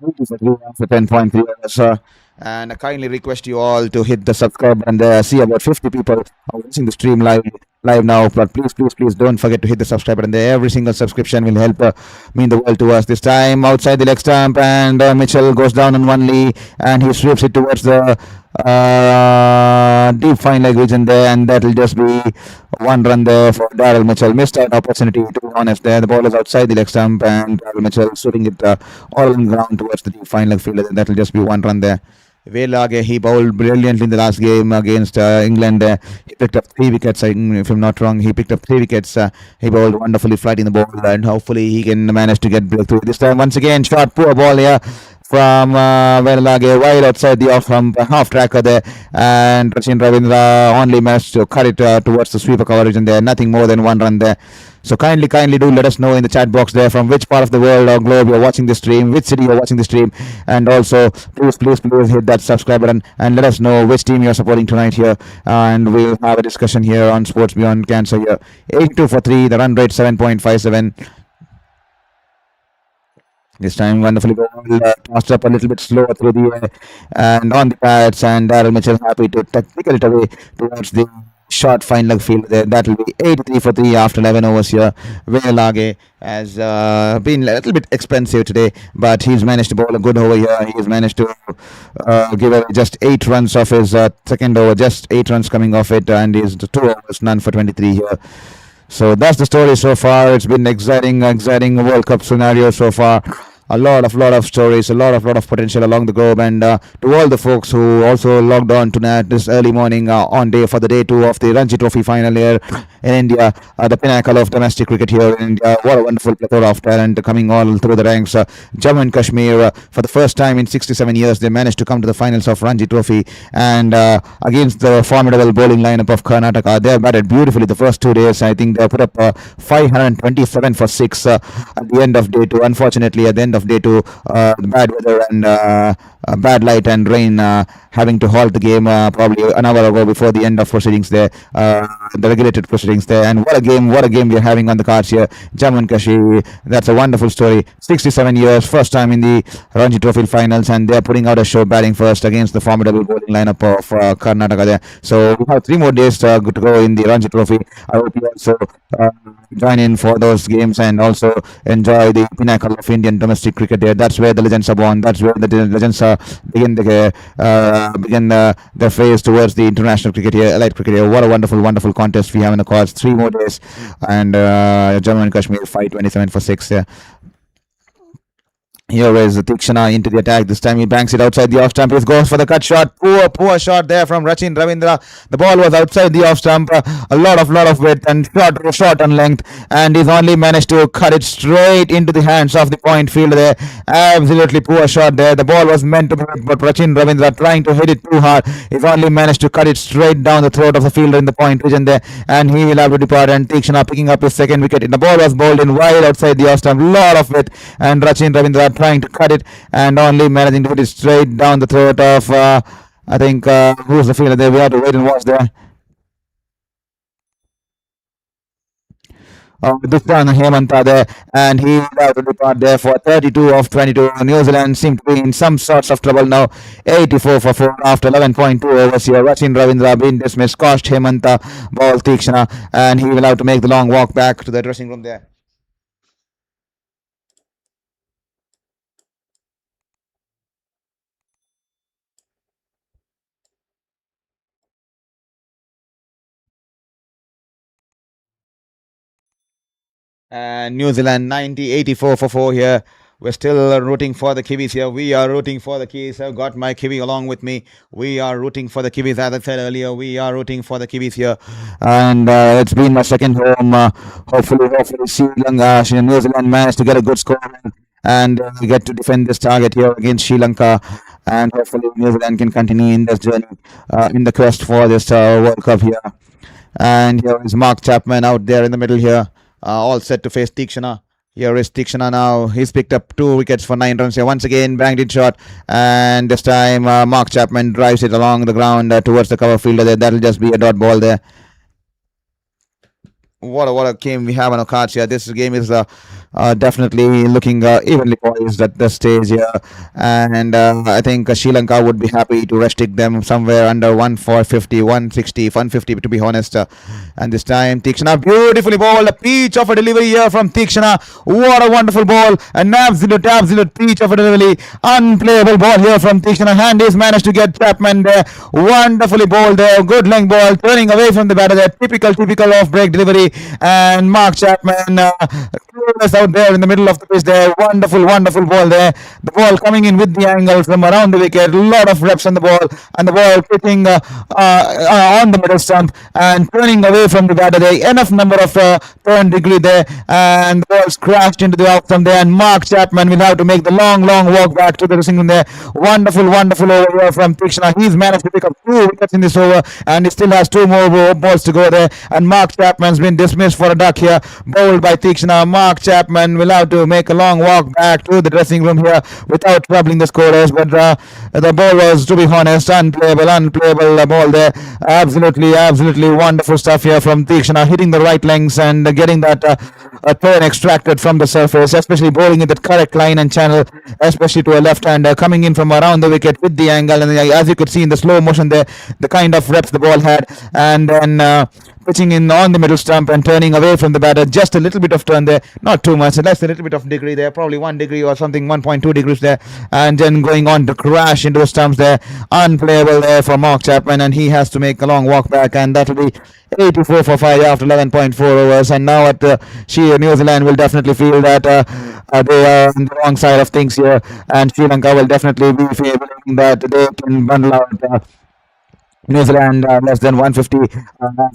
For 10.3 hours, and I kindly request you all to hit the subscribe and see about 50 people are watching the stream live now. But please don't forget to hit the subscribe button there. Every single subscription will help mean the world to us. This time outside the leg stump, and Mitchell goes down on one knee and he sweeps it towards the deep fine leg region there, and that will just be 1 run there for Daryl Mitchell. Missed an opportunity, to be honest there. The ball is outside the leg stump and Daryl Mitchell shooting it all on the ground towards the deep fine leg fielder. That will just be 1 run there. Velarage, he bowled brilliantly in the last game against England. He picked up 3 wickets, if I'm not wrong. He picked up 3 wickets. He bowled wonderfully, flighting the ball, and hopefully he can manage to get breakthrough. This time, once again, short, poor ball here from Velarage, wide outside the off half tracker there, and Rachin Ravindra only managed to cut it towards the sweeper coverage, and there nothing more than 1 run there. So kindly do let us know in the chat box there from which part of the world or globe you're watching the stream, which city you're watching the stream, and also please hit that subscribe button and let us know which team you're supporting tonight here, and we'll have a discussion here on Sports Beyond Cancer here. 82 for 3, the run rate 7.57. This time wonderfully tossed up a little bit slower through the air and on the pads, and Daryl Mitchell happy to tackle it away towards the short fine leg field there. That will be 83 for 3 after 11 overs here. Lage has been a little bit expensive today, but he's managed to bowl a good over here. He's managed to give away just 8 runs off his second over, just 8 runs coming off it, and he's 2 overs, none for 23 here. So that's the story so far. It's been exciting World Cup scenario so far. A lot of stories, a lot of potential along the globe, and to all the folks who also logged on tonight this early morning on day for the day 2 of the Ranji Trophy final here in India, the pinnacle of domestic cricket here in India. What a wonderful plethora of talent coming all through the ranks. Jammu and Kashmir, for the first time in 67 years, they managed to come to the finals of Ranji Trophy, and against the formidable bowling lineup of Karnataka, they batted beautifully the first 2 days. I think they put up 527 for 6 at the end of day 2. Unfortunately, at the end of day 2, the bad weather and bad light and rain having to halt the game probably an hour ago before the end of proceedings there, the regulated proceedings there. And what a game we're having on the cards here. Jammu and Kashmir, that's a wonderful story. 67 years, first time in the Ranji Trophy finals, and they're putting out a show batting first against the formidable bowling lineup of Karnataka there. So we have 3 more days to go in the Ranji Trophy. I hope you also join in for those games and also enjoy the pinnacle of Indian domestic cricket there. That's where the legends are born. That's where the legends begin their phase towards the international cricket here, elite cricket here. What a wonderful contest we have in the cards. 3 more days, and Jammu and Kashmir 527 for 6 there. Here is Tikshana into the attack. This time he banks it outside the off stump. He goes for the cut shot. Poor shot there from Rachin Ravindra. The ball was outside the off stump. A lot of width and short on length. And he's only managed to cut it straight into the hands of the point fielder there. Absolutely poor shot there. The ball was meant to be, but Rachin Ravindra trying to hit it too hard. He's only managed to cut it straight down the throat of the fielder in the point region there. And he will have to depart. And Tikshana picking up his second wicket. The ball was bowled in wide outside the off stump. Lot of width. And Rachin Ravindra trying to cut it and only managing to hit it straight down the throat of I think who's the fielder there. We have to wait and watch there. This time Hemanta there, and he will have to depart there for 32 of 22. New Zealand seem to be in some sorts of trouble now. 84 for 4 after 11.2 overs here. Rachin Ravindra being dismissed, cost Hemanta ball Tikshana, and he will have to make the long walk back to the dressing room there. And New Zealand 84 for 4 here. We're still rooting for the Kiwis here. We are rooting for the Kiwis. I've got my Kiwi along with me. We are rooting for the Kiwis. As I said earlier, we are rooting for the Kiwis here. And it's been my second home. Hopefully, Sri Lanka, New Zealand managed to get a good score and get to defend this target here against Sri Lanka. And hopefully, New Zealand can continue in this journey, in the quest for this World Cup here. And here is Mark Chapman out there in the middle here. All set to face Tikshana. Here is Tikshana now. He's picked up 2 wickets for 9 runs here. Once again, banged it shot. And this time, Mark Chapman drives it along the ground towards the cover fielder there. That'll just be a dot ball there. What a game we have on our cards here. This game is definitely looking evenly poised at this stage here, and I think Sri Lanka would be happy to restrict them somewhere under 150, 160, 150 to be honest. And this time Tikshana beautifully bowled, a peach of a delivery here from Tikshana. What a wonderful ball, an absolute peach of a delivery. Unplayable ball here from Tikshana. Handy's managed to get Chapman there. Wonderfully bowled there, good length ball, turning away from the batter there. Typical off break delivery, and Mark Chapman out there in the middle of the pitch there. Wonderful ball there. The ball coming in with the angle from around the wicket. A lot of reps on the ball, and the ball pitching on the middle stump and turning away from the batter there. Enough number of turn degree there, and the ball's crashed into the off stump there. And Mark Chapman will have to make the long walk back to the dressing room there. Wonderful over here from Tikshana. He's managed to pick up 2 wickets in this over, and he still has 2 more balls to go there. And Mark Chapman's been dismissed for a duck here. Bowled by Tikshana. Mark Chapman will have to make a long walk back to the dressing room here without troubling the scorers. But the ball was, to be honest, unplayable ball there. Absolutely wonderful stuff here from Tikshana, hitting the right lengths and getting that turn extracted from the surface, especially bowling in that correct line and channel, especially to a left-hander coming in from around the wicket with the angle. And as you could see in the slow motion there, the kind of reps the ball had, and then pitching in on the middle stump and turning away from the batter, just a little bit of turn there, not too much, less a little bit of degree there, probably 1 degree or something, 1.2 degrees there, and then going on to crash into the stumps there. Unplayable there for Mark Chapman, and he has to make a long walk back, and that will be 84 for 5 after 11.4 overs. And now at New Zealand will definitely feel that they are on the wrong side of things here, and Sri Lanka will definitely be favoring that they can bundle out New Zealand less than 150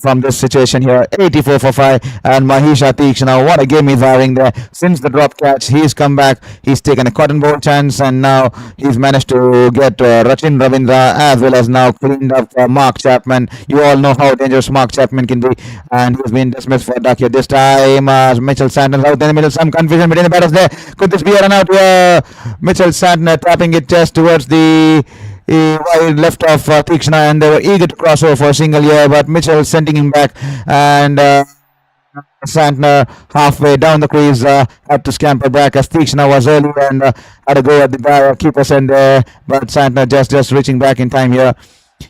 from this situation here. 84 for 5, and Mahisha Tikshana, what a game he's having there. Since the drop catch, he's come back, he's taken a cotton ball chance, and now he's managed to get Rachin Ravindra as well as now cleaned up Mark Chapman. You all know how dangerous Mark Chapman can be, and he's been dismissed for duck here. This time Mitchell Santner out in the middle, some confusion between the batters there. Could this be a run out here? Mitchell Santner tapping it just towards the wide left of Tikshana, and they were eager to cross over for a single here, but Mitchell sending him back, and Santner halfway down the crease had to scamper back as Tikshana was early and had a go at the keeper's end there, but Santner just reaching back in time here.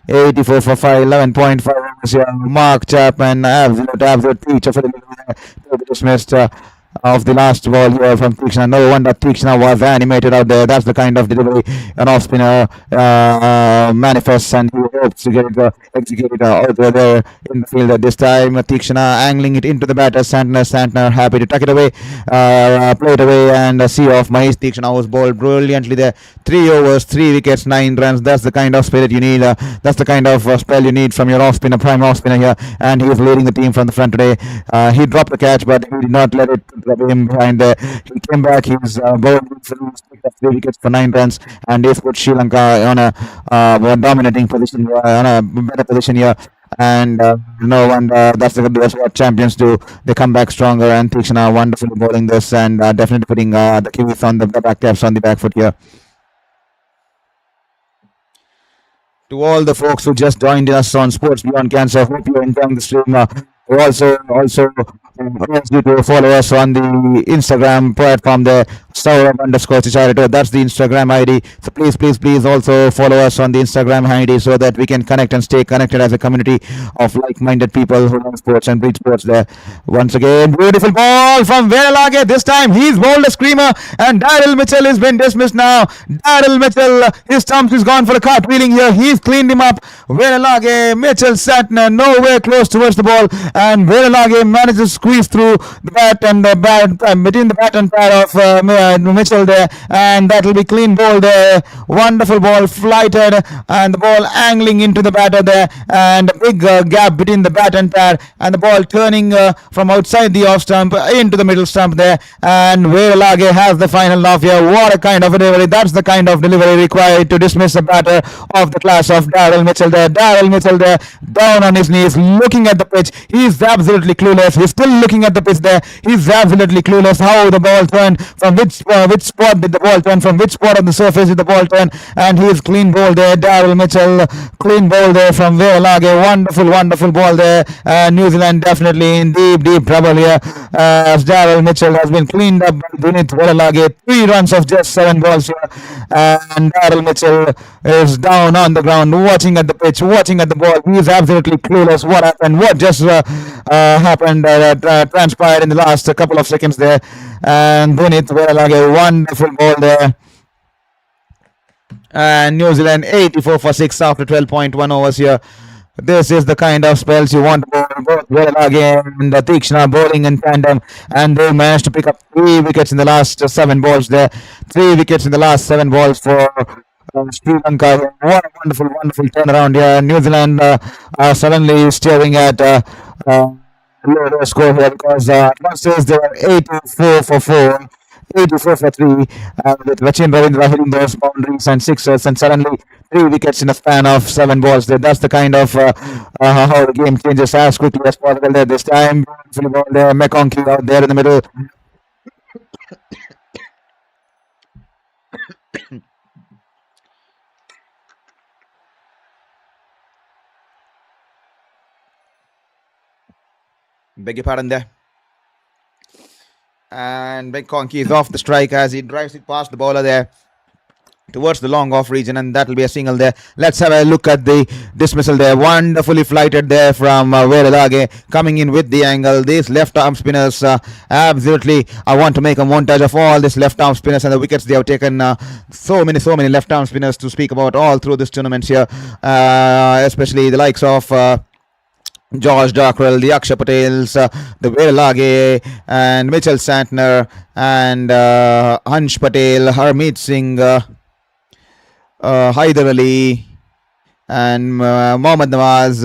84 for 5, 11.5 overs here. Mark Chapman, absolute teacher for the to be dismissed of the last ball here from Tikshana. No wonder Tikshana was animated out there. That's the kind of delivery an off-spinner manifests, and he hopes to get it executed out there in the field at this time. Tikshana angling it into the batter. Santner happy to tuck it away, play it away, and see off Mahesh Tikshana, was bowled brilliantly there. 3 overs, 3 wickets, 9 runs. That's the kind of spirit you need. That's the kind of spell you need from your off-spinner, prime off-spinner here, and he is leading the team from the front today. He dropped the catch, but he did not let it him behind there. He came back, he's bowled 3 wickets for 9 runs, and he's put Sri Lanka on a more dominating position here, on a better position here. And no wonder, that's what champions do. They come back stronger, and Tikshana wonderfully bowling this, and definitely putting the Kiwis on the back caps on the back foot here. To all the folks who just joined us on Sports Beyond Cancer, hope you're enjoying the stream. We also urge you to follow us on the Instagram platform there, Saurabh_Chicharito. That's the Instagram ID. So please also follow us on the Instagram ID so that we can connect and stay connected as a community of like-minded people who love sports and breed sports there. Once again, beautiful ball from Veralage. This time he's bowled a screamer, and Daryl Mitchell has been dismissed now. Daryl Mitchell, his stumps is gone for a cartwheeling here. He's cleaned him up. Veralage, Mitchell Santner nowhere close towards the ball, and Veralage manages to squeeze through the bat and the between the bat and pad of Mitchell there, and that will be clean ball there. Wonderful ball, flighted, and the ball angling into the batter there, and a big gap between the bat and pad, and the ball turning from outside the off stump into the middle stump there, and Veralage has the final off here. What a kind of a delivery. That's the kind of delivery required to dismiss a batter of the class of Daryl Mitchell there. Daryl Mitchell there, down on his knees, looking at the pitch. He's absolutely clueless. He's still looking at the pitch there. He's absolutely clueless how the ball turned, from which spot did the ball turn, from which spot on the surface did the ball turn, and he's clean ball there. Daryl Mitchell, clean ball there from Veralage. Wonderful ball there. New Zealand definitely in deep trouble here, as Daryl Mitchell has been cleaned up by Dunith Veralage. 3 runs of just 7 balls here, and Daryl Mitchell is down on the ground, watching at the pitch, watching at the ball. He's absolutely clueless. What happened? What just happened? Transpired in the last couple of seconds there, and Dunith Veralage, wonderful ball there. And New Zealand 84 for 6 after 12.1 overs here. This is the kind of spells you want to bowl. Both Veralage and Tikshana bowling in tandem, and they managed to pick up 3 wickets in the last 7 balls there. 3 wickets in the last 7 balls for Sri Lanka. What a wonderful turnaround here. New Zealand are suddenly staring at low score here, because at one stage they were 84 for 4. 84 for 3, with Rachin Ravindra hitting those boundaries and sixers, and suddenly 3 wickets in a span of 7 balls. That's the kind of how the game changes as quickly as possible there. This time, beautifully ball there, McConkey out there in the middle. Beg your pardon there. And McConkey is off the strike as he drives it past the bowler there towards the long off region, and that will be a single there. Let's have a look at the dismissal there. Wonderfully flighted there from Veralage, coming in with the angle. These left arm spinners, absolutely, I want to make a montage of all these left arm spinners and the wickets they have taken. So many left arm spinners to speak about all through this tournament here, especially the likes of George Dockrell, the Akshay Patels, the Veralage, and Mitchell Santner, and Hansh Patel, Harmeet Singh, Haider Ali, and Mohammad Nawaz,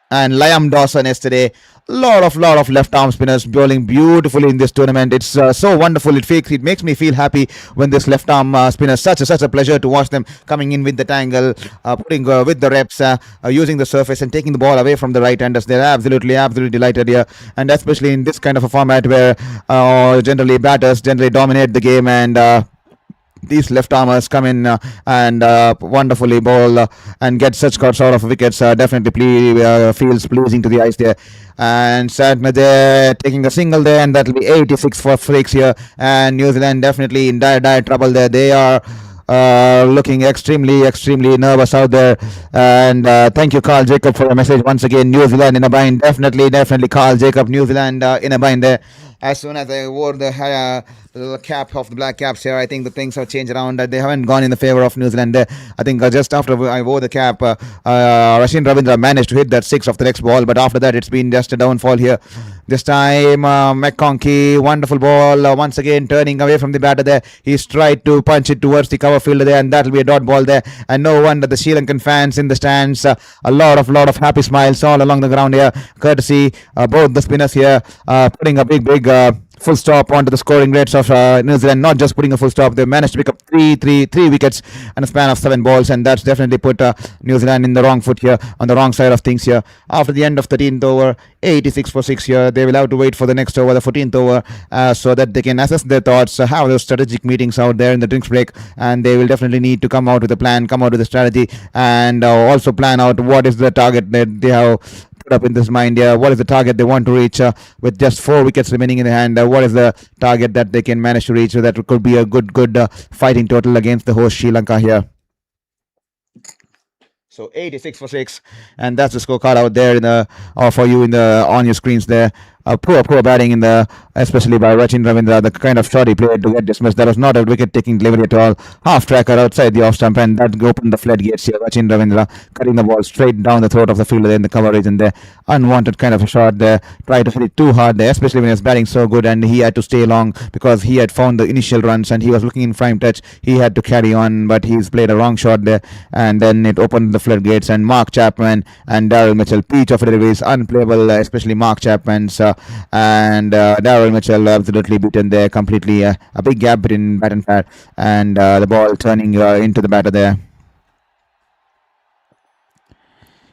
and Liam Dawson yesterday. Lot of left arm spinners bowling beautifully in this tournament. It's so wonderful. It makes me feel happy when this left arm spinners, such a pleasure to watch them coming in with the tangle, putting with the reps, using the surface and taking the ball away from the right handers. They're absolutely delighted here, and especially in this kind of a format where generally batters dominate the game, and these left armers come in and wonderfully bowl and get such sort of wickets. Definitely feels pleasing to the eyes there. And Santner there taking a single there, and that will be 86 for 6 here. And New Zealand definitely in dire trouble there. They are looking extremely nervous out there. And thank you, Carl Jacob, for your message once again. New Zealand in a bind. Definitely, Carl Jacob. New Zealand in a bind there. As soon as I wore the cap of the black caps here, I think the things have changed around. They haven't gone in the favor of New Zealand there. I think just after I wore the cap, Rachin Ravindra managed to hit that 6 of the next ball, but after that it's been just a downfall here. This time McConkey, wonderful ball, once again turning away from the batter there. He's tried to punch it towards the cover fielder there, and that'll be a dot ball there. And no wonder the Sri Lankan fans in the stands, a lot of happy smiles all along the ground here, courtesy both the spinners here putting a big full stop onto the scoring rates of New Zealand. Not just putting a full stop, they managed to pick up three wickets in a span of 7 balls, and that's definitely put New Zealand in the wrong foot here, on the wrong side of things here. After the end of 13th over, 86 for 6 here. They will have to wait for the next over, the 14th over, so that they can assess their thoughts, have those strategic meetings out there in the drinks break, and they will definitely need to come out with a plan, come out with a strategy, and also plan out what is the target that they have put up in this mind here. What is the target they want to reach with just 4 wickets remaining in the hand? What is the target that they can manage to reach? So that could be a good fighting total against the host Sri Lanka here. So 86 for 6, and that's the scorecard out there in the for you in the on your screens there. Poor batting in the, especially by Rachin Ravindra. The kind of shot he played to get dismissed, that was not a wicket-taking delivery at all. Half tracker outside the off stump, and that opened the floodgates here. Rachin Ravindra cutting the ball straight down the throat of the fielder in the coverage, and the unwanted kind of a shot there. Tried to hit it too hard there, especially when he was batting so good, and he had to stay long because he had found the initial runs and he was looking in prime touch. He had to carry on, but he's played a wrong shot there, and then it opened the floodgates. And Mark Chapman and Daryl Mitchell, peach of deliveries, unplayable, especially Mark Chapman's. And Daryl Mitchell absolutely beaten there completely. A big gap between bat and pad, and the ball turning into the batter there.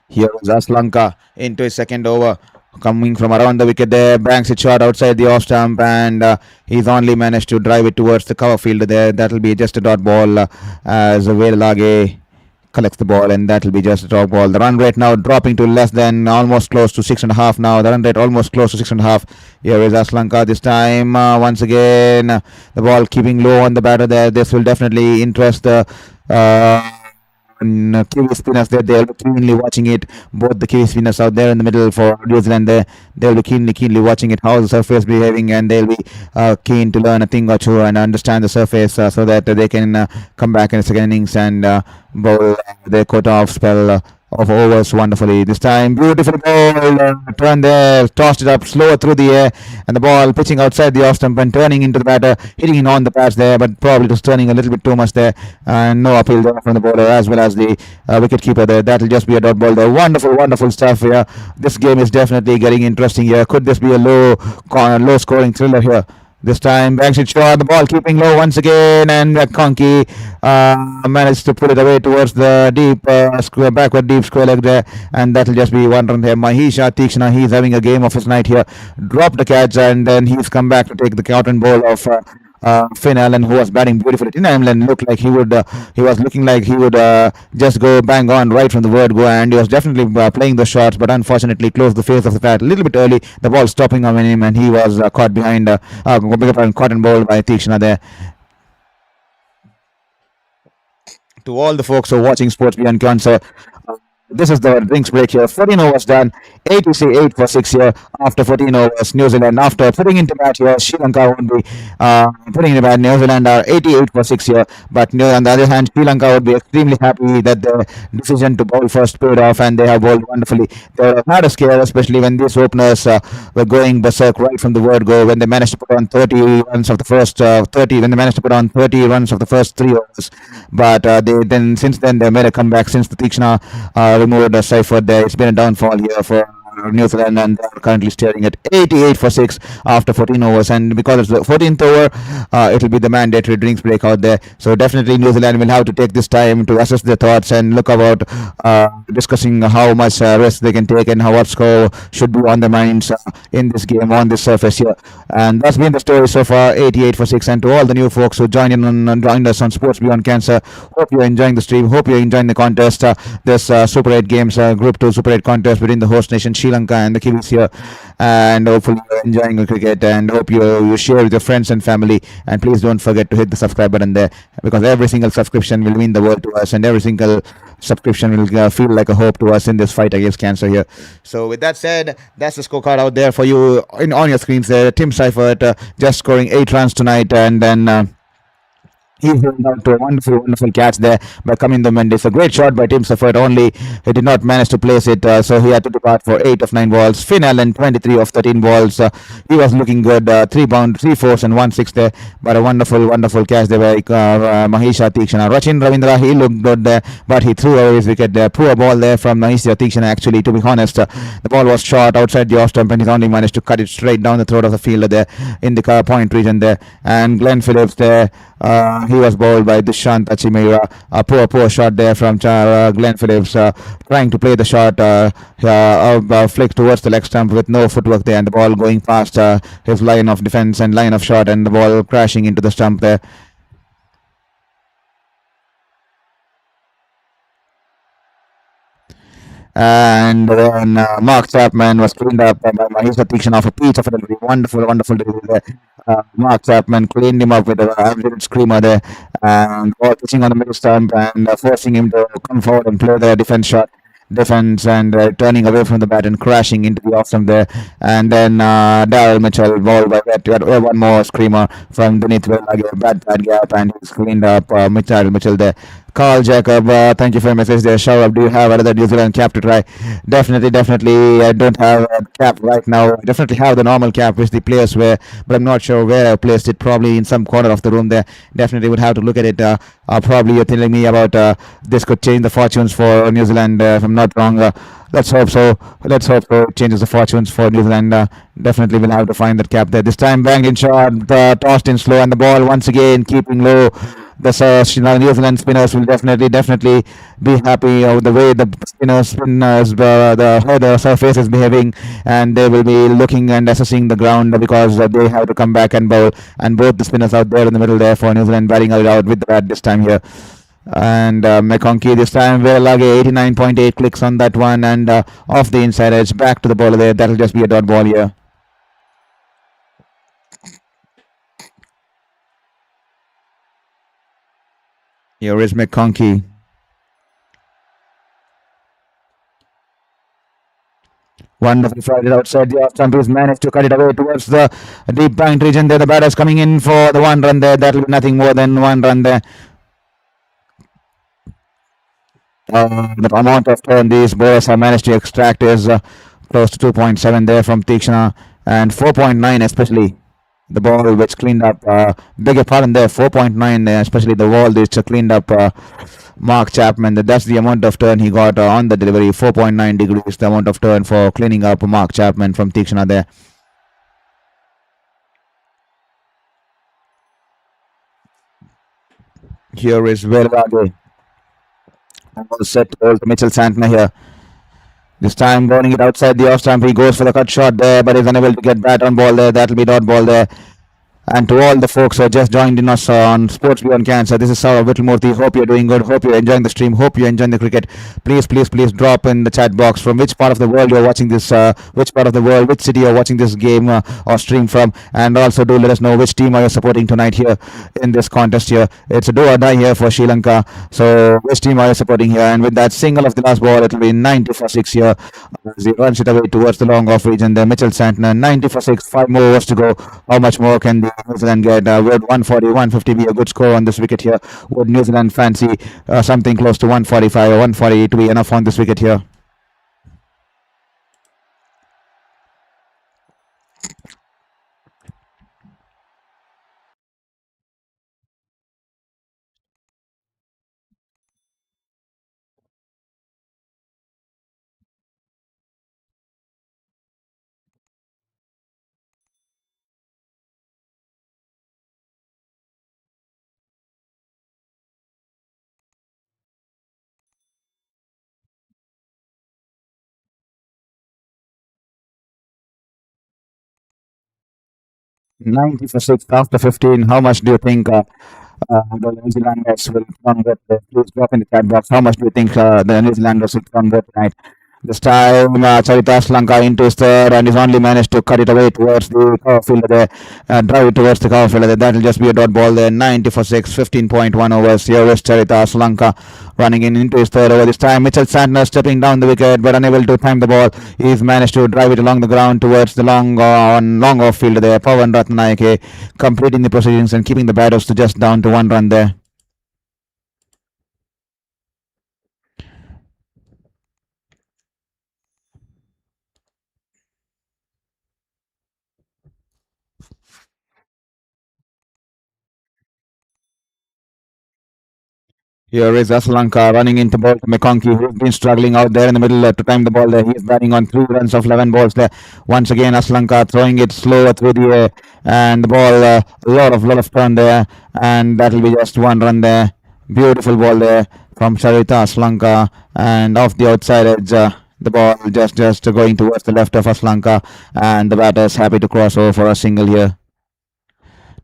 Here is Sri Lanka into his second over, coming from around the wicket there, banks it short outside the off stump, and he's only managed to drive it towards the cover fielder there. That'll be just a dot ball as Veralage collects the ball, and that will be just a dot ball. The run rate now dropping to less than, almost close to 6.5 now. The run rate almost close to 6.5. Here is Sri Lanka this time. Once again, the ball keeping low on the batter there. This will definitely interest the Kiwi spinners there. They'll be keenly watching it. Both the Kiwi spinners out there in the middle for New Zealand there, they'll be keenly watching it, how the surface behaving, and they'll be keen to learn a thing or two and understand the surface so that they can come back in the second innings and bowl their quota of spell of overs wonderfully. This time, beautiful ball, turn there, tossed it up slower through the air, and the ball pitching outside the off stump and turning into the batter, hitting in on the pads there, but probably just turning a little bit too much there, and no appeal there from the bowler as well as the wicket keeper there. That'll just be a dot ball there. Wonderful stuff here. This game is definitely getting interesting here. Could this be a low scoring thriller here? This time, banks it short, the ball keeping low once again, and Conky managed to put it away towards the deep square, backward deep square leg there, and that'll just be one run there. Mahisha Tikshana, he's having a game of his night here. Dropped the catch, and then he's come back to take the cotton ball of Finn Allen, who was batting beautifully. Finn Allen looked like he was looking like he would just go bang on right from the word go, and he was definitely playing the shots, but unfortunately closed the face of the bat a little bit early. The ball stopping on him, and he was caught behind, cotton ball by Tikshana there. To all the folks who are watching Sports Beyond Cancer, this is the drinks break here. 14 overs done. 8 for 6 here after 14 overs. New Zealand, after putting into bat here, Sri Lanka won't be putting into bat. New Zealand are 88 for 6 here. But on the other hand, Sri Lanka would be extremely happy that the decision to bowl first paid off, and they have bowled wonderfully. They would have had a scare, especially when these openers were going berserk right from the word go, when they managed to put on 30 runs of the first 30, when they managed to put on 30 runs of the first 3 overs. But since then, they made a comeback since the Tikshana removed Seifert there. It's been a downfall here for New Zealand, and they're currently staring at 88 for 6 after 14 overs. And because it's the 14th over, it'll be the mandatory drinks break out there. So definitely New Zealand will have to take this time to assess their thoughts and look about discussing how much rest they can take and what score should be on their minds in this game on this surface here. And that's been the story so far, 88 for 6. And to all the new folks who joined us on Sports Beyond Cancer, hope you're enjoying the stream, hope you're enjoying the contest. This Super 8 games, Group 2 Super 8 contest between the host nation Sri Lanka and the Kiwis here, and hopefully you're enjoying the cricket, and hope you share with your friends and family. And please don't forget to hit the subscribe button there, because every single subscription will mean the world to us, and every single subscription will feel like a hope to us in this fight against cancer here. So with that said, that's the scorecard out there for you on your screens there. Tim Seifert just scoring 8 runs tonight, and then he held out to a wonderful catch there by Kamindu Mendes. A great shot by Tim Seifert, only he did not manage to place it, so he had to depart for 8 of 9 balls. Finn Allen, 23 of 13 balls. He was looking good, 3 fours and 1 6 there, but a wonderful catch there by Mahisha Tikshana. Rachin Ravindra, he looked good there, but he threw away his wicket there. Poor ball there from Mahisha Tikshana, actually, to be honest. The ball was short outside the off stump, and he only managed to cut it straight down the throat of the fielder there in the point region there. And Glenn Phillips there, he was bowled by Dushyant Achimera. A poor shot there from Glenn Phillips, trying to play the shot, flick towards the leg stump with no footwork there, and the ball going past his line of defense and line of shot, and the ball crashing into the stump there. And then Mark Chapman was cleaned up by Mahisha Tikshana off a piece of a delivery. Wonderful delivery there. Mark Chapman cleaned him up with a absolute screamer there, and ball pitching on the middle stump, and forcing him to come forward and play the defense, and turning away from the bat and crashing into the off stump there. And then Daryl Mitchell bowled by that. One more screamer from Denith Vellage, bad gap, and he's cleaned up Mitchell there. Carl Jacob, thank you for your message there. Shout out, do you have another New Zealand cap to try? Definitely. I don't have a cap right now. I definitely have the normal cap which the players wear, but I'm not sure where I placed it. Probably in some corner of the room there. Definitely would have to look at it. Probably you're telling me about this could change the fortunes for New Zealand, if I'm not wrong. Let's hope so. It changes the fortunes for New Zealand. Definitely will have to find that cap there. This time banging shot, tossed in slow, and the ball once again keeping low. The New Zealand spinners will definitely be happy of the way the the surface is behaving, and they will be looking and assessing the ground, because they have to come back and bowl. And both the spinners out there in the middle there for New Zealand batting out with the bat this time here. And McConkey this time, Vellage 89.8 clicks on that one, and off the inside edge, back to the bowler there. That'll just be a dot ball here. Here is McConkey. Wonderfully fried it outside the off stump. He's managed to cut it away towards the deep point region there. The batter's coming in for the 1 run there. That'll be nothing more than 1 run there. The amount of turn these bowlers have managed to extract is close to 2.7 there from Tikshana, and 4.9 especially. The ball which cleaned up, beg your pardon there, 4.9 there, especially the ball which cleaned up Mark Chapman. That's the amount of turn he got on the delivery. 4.9 degrees, the amount of turn for cleaning up Mark Chapman from Tikshana there. Here is Velrage. All set to Mitchell Santner here. This time burning it outside the off stump. He goes for the cut shot there, but is unable to get that on ball there. That'll be dot ball there. And to all the folks who have just joined in us on Sports Beyond Cancer, this is Saurav Whittlemurthy. Hope you're doing good. Hope you're enjoying the stream. Hope you're enjoying the cricket. Please drop in the chat box from which part of the world you're watching this, which part of the world, which city you're watching this game or stream from. And also do let us know which team are you supporting tonight here in this contest here. It's a do or die here for Sri Lanka. So which team are you supporting here? And with that single of the last ball, it'll be 90 for 6 here. As he runs it away towards the long off region there. Mitchell Santner, 90 for 6, 5 more overs to go. How much more can the New Zealand get? Would 140, 150 be a good score on this wicket here? Would New Zealand fancy something close to 145 or 140 to be enough on this wicket here? Ninety for 6 after 15. How much do you think the New Zealanders will convert? Please drop in the chat box. How much do you think the New Zealanders will convert tonight? This time, Charita Slanka into his third and he's only managed to cut it away towards the cover fielder there, drive it towards the cover fielder there. That'll just be a dot ball there. 90 for 6, 15.1 overs. Here is Charita Slanka running in into his third over. This time, Mitchell Santner stepping down the wicket but unable to time the ball. He's managed to drive it along the ground towards the long off fielder there. Pawan Ratnayake completing the proceedings and keeping the batters to just down to 1 run there. Here is Sri Lanka running into ball to McConkey, who's been struggling out there in the middle to time the ball there. He's batting on 3 runs of 11 balls there. Once again, Sri Lanka throwing it slower through the air, and the ball a lot of turn there, and that'll be just 1 run there. Beautiful ball there from Charita Sri Lanka, and off the outside edge. The ball just going towards the left of Sri Lanka, and the batters happy to cross over for a single here.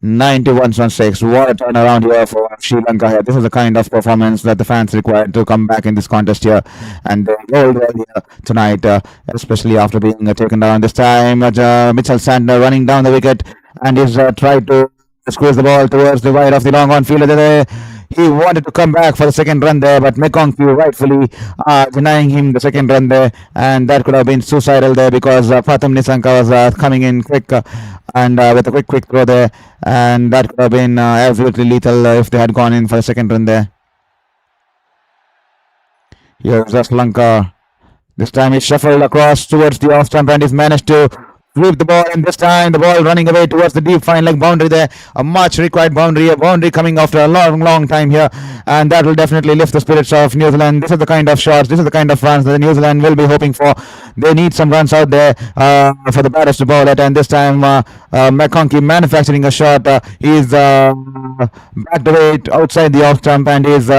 91 on 6. What a turnaround here for Sri Lanka here. This is the kind of performance that the fans required to come back in this contest here. And they rolled well here tonight, especially after being taken down this time. Mitchell Santner running down the wicket and he's tried to squeeze the ball towards the wide of the long on fielder. He wanted to come back for the second run there, but McConkey rightfully denying him the second run there, and that could have been suicidal there because Pratham Nissanka was coming in quick and with a quick throw there, and that could have been absolutely lethal if they had gone in for the second run there. Here's Sri Lanka. This time he shuffled across towards the off stump and he's managed to sweep the ball, and this time the ball running away towards the deep fine leg boundary there. A much required boundary, a boundary coming after a long time here, and that will definitely lift the spirits of New Zealand. This is the kind of shots, this is the kind of runs that New Zealand will be hoping for. They need some runs out there for the batters to bowl at, and this time McConkey manufacturing a shot. He's backed away outside the off stump, and he's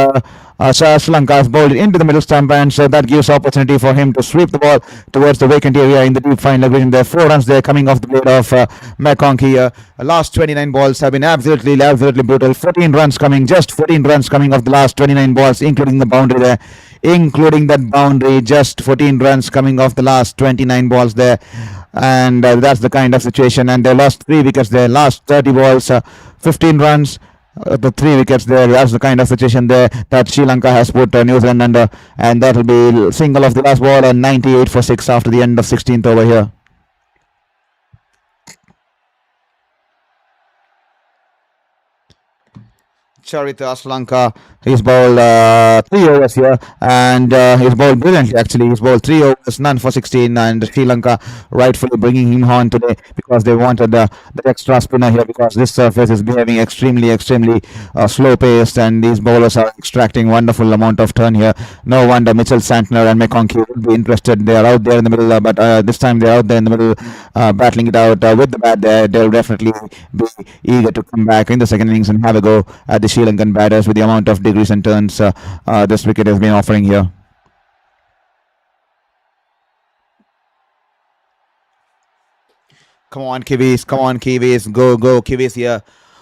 Sri Lanka has bowled into the middle stump, and so that gives opportunity for him to sweep the ball towards the vacant area in the deep fine leg region. There 4 runs there coming off the blade of McConkey. Last 29 balls have been absolutely brutal. 14 runs coming, just 14 runs coming off the last 29 balls, including the boundary there. Including that boundary, just 14 runs coming off the last 29 balls there. And that's the kind of situation. And they lost 3 wickets there. Last 30 balls, 15 runs. The 3 wickets there. That's the kind of situation there that Sri Lanka has put New Zealand under, and that will be single of the last ball and 98 for 6 after the end of 16th over here. Charita Sri Lanka, he's bowled 3 overs here, and he's bowled brilliantly actually. He's bowled 3 overs, none for 16, and Sri Lanka rightfully bringing him on today because they wanted the extra spinner here, because this surface is behaving extremely slow paced, and these bowlers are extracting wonderful amount of turn here. No wonder Mitchell Santner and McConkey will be interested. They are out there in the middle, but this time they're out there in the middle battling it out with the bat there. They'll definitely be eager to come back in the second innings and have a go at the Sri Sri Lankan batters with the amount of degrees and turns this wicket has been offering here. Come on, Kiwis. Come on, Kiwis. Go, go, Kiwis here.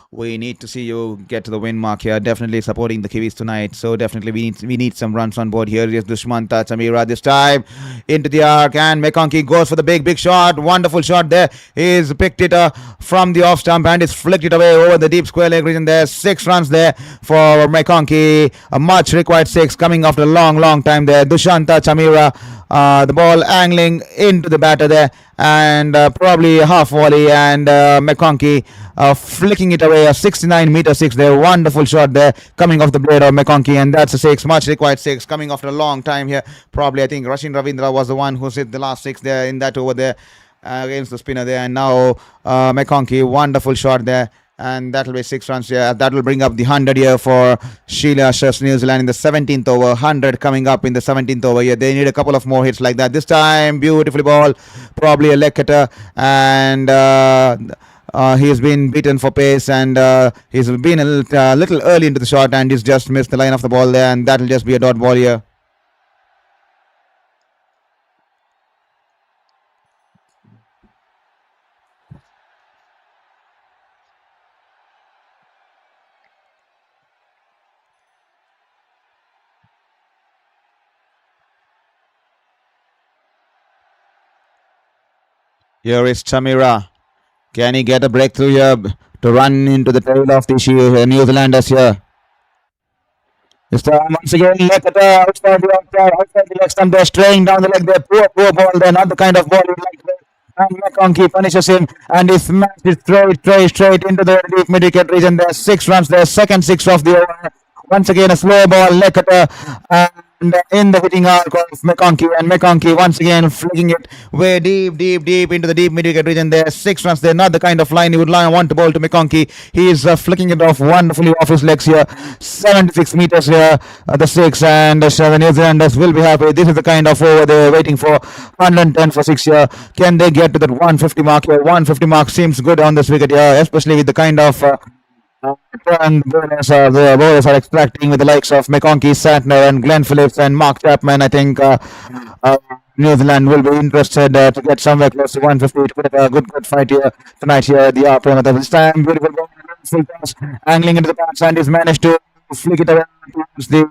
We need to see you get to the win mark here. Definitely supporting the Kiwis tonight. So definitely we need some runs on board here. Here's Dushmanta Chamira this time into the arc, and McConkey goes for the big shot. Wonderful shot there. He's picked it from the off stump and he's flicked it away over the deep square leg region there. 6 runs there for McConkey. A much required 6 coming after a long time there. Dushmanta Chamira. The ball angling into the batter there, and probably a half volley, and McConkey flicking it away, a 69-meter 6 there. Wonderful shot there coming off the blade of McConkey, and that's a 6, much required 6 coming after a long time here. Probably I think Rashin Ravindra was the one who hit the last 6 there in that over there against the spinner there, and now McConkey, wonderful shot there. And that will be 6 runs here. That will bring up the 100 here for Sheila Shahs, New Zealand in the 17th over. 100 coming up in the 17th over here. They need a couple of more hits like that. This time, beautifully ball. Probably a leg cutter. And he's been beaten for pace. And he's been a little early into the shot. And he's just missed the line of the ball there. And that will just be a dot ball here. Here is Chamira. Can he get a breakthrough here to run into the tail of the New Zealanders here? This time once again, look at outside the leg stump. They're straying down the leg there. Poor ball. They're not the kind of ball you like. And McConkey punishes him, and he smashed it straight into the deep mid-wicket region. There's 6 runs there. Second 6 of the over. Once again, a slow ball, leg cutter, and in the hitting arc of McConkey, and McConkey once again flicking it way deep into the deep mid-wicket region. There 6 runs. They're not the kind of line you would want to bowl to McConkey. He is flicking it off wonderfully off his legs here. 76 meters here, the 6, and the New Zealanders will be happy. This is the kind of over they're waiting for. 110 for 6 here. Can they get to that 150 mark here? 150 mark seems good on this wicket here, especially with the kind of and the bowlers are extracting with the likes of McConkey, Santner, and Glenn Phillips and Mark Chapman. I think New Zealand will be interested to get somewhere close to 150 to put a good fight here tonight here at the Premadasa. This time, beautiful ball, full toss, angling into the pass, and he's managed to flick it around towards the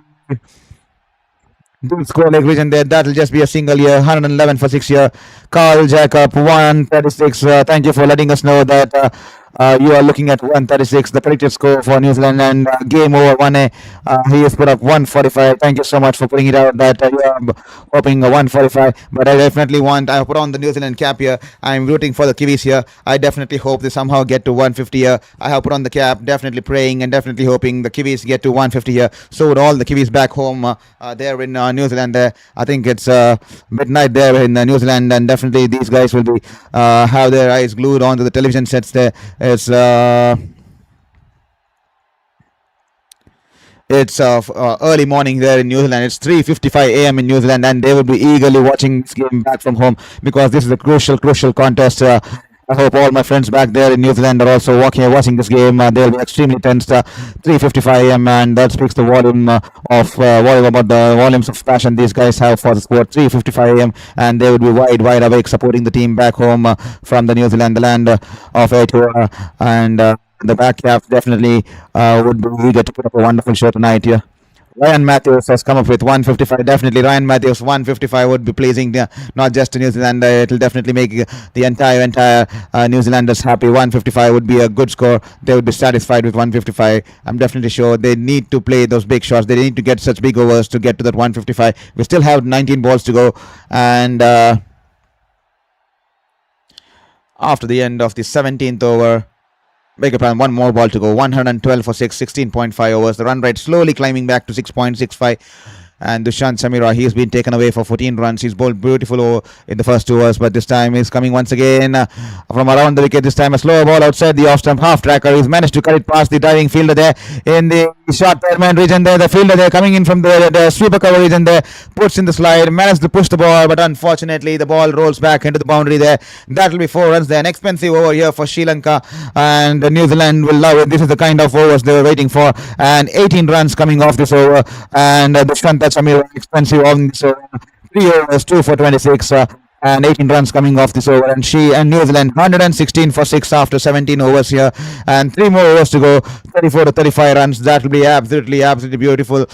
score leg region there. That'll just be a single here. 111 for 6 here. Carl Jacob 136. Thank you for letting us know that you are looking at 136, the predicted score for New Zealand, and game over 1A. He has put up 145. Thank you so much for putting it out that you are hoping 145. But I definitely I put on the New Zealand cap here. I'm rooting for the Kiwis here. I definitely hope they somehow get to 150 here. I have put on the cap, definitely praying and definitely hoping the Kiwis get to 150 here. So would all the Kiwis back home there in New Zealand there. I think it's midnight there in New Zealand, and definitely these guys will be have their eyes glued onto the television sets there. It's early morning there in New Zealand. It's 3:55 a.m. in New Zealand, and they will be eagerly watching this game back from home because this is a crucial contest. I hope all my friends back there in New Zealand are also watching this game. They'll be extremely tense. 3:55 a.m. and that speaks the volume about the volumes of passion these guys have for the sport. 3:55 a.m. and they would be wide awake supporting the team back home from the New Zealand, the land of Aotearoa, and the back half definitely would be eager to put up a wonderful show tonight here. Ryan Matthews has come up with 155. Definitely, Ryan Matthews 155 would be pleasing, not just to New Zealand. It will definitely make the entire New Zealanders happy. 155 would be a good score. They would be satisfied with 155. I'm definitely sure they need to play those big shots. They need to get such big overs to get to that 155. We still have 19 balls to go, and after the end of the 17th over, one more ball to go. 112 for 6, 16.5 overs. The run rate slowly climbing back to 6.65. And Dasun Shanaka, he has been taken away for 14 runs. He's bowled beautiful in the first 2 overs, but this time he's coming once again from around the wicket. This time a slow ball outside the off stump half tracker. He's managed to cut it past the diving fielder there in the Short third man region there. The fielder there coming in from the sweeper cover region there. Puts in the slide. Managed to push the ball, but unfortunately the ball rolls back into the boundary there. That will be 4 runs there. An expensive over here for Sri Lanka, and New Zealand will love it. This is the kind of overs they were waiting for. And 18 runs coming off this over. And Dushkanta Chamir expensive on this over. 3 overs, 2 for 26. And 18 runs coming off this over, and New Zealand 116 for 6 after 17 overs here, and 3 more overs to go, 34 to 35 runs. That will be absolutely beautiful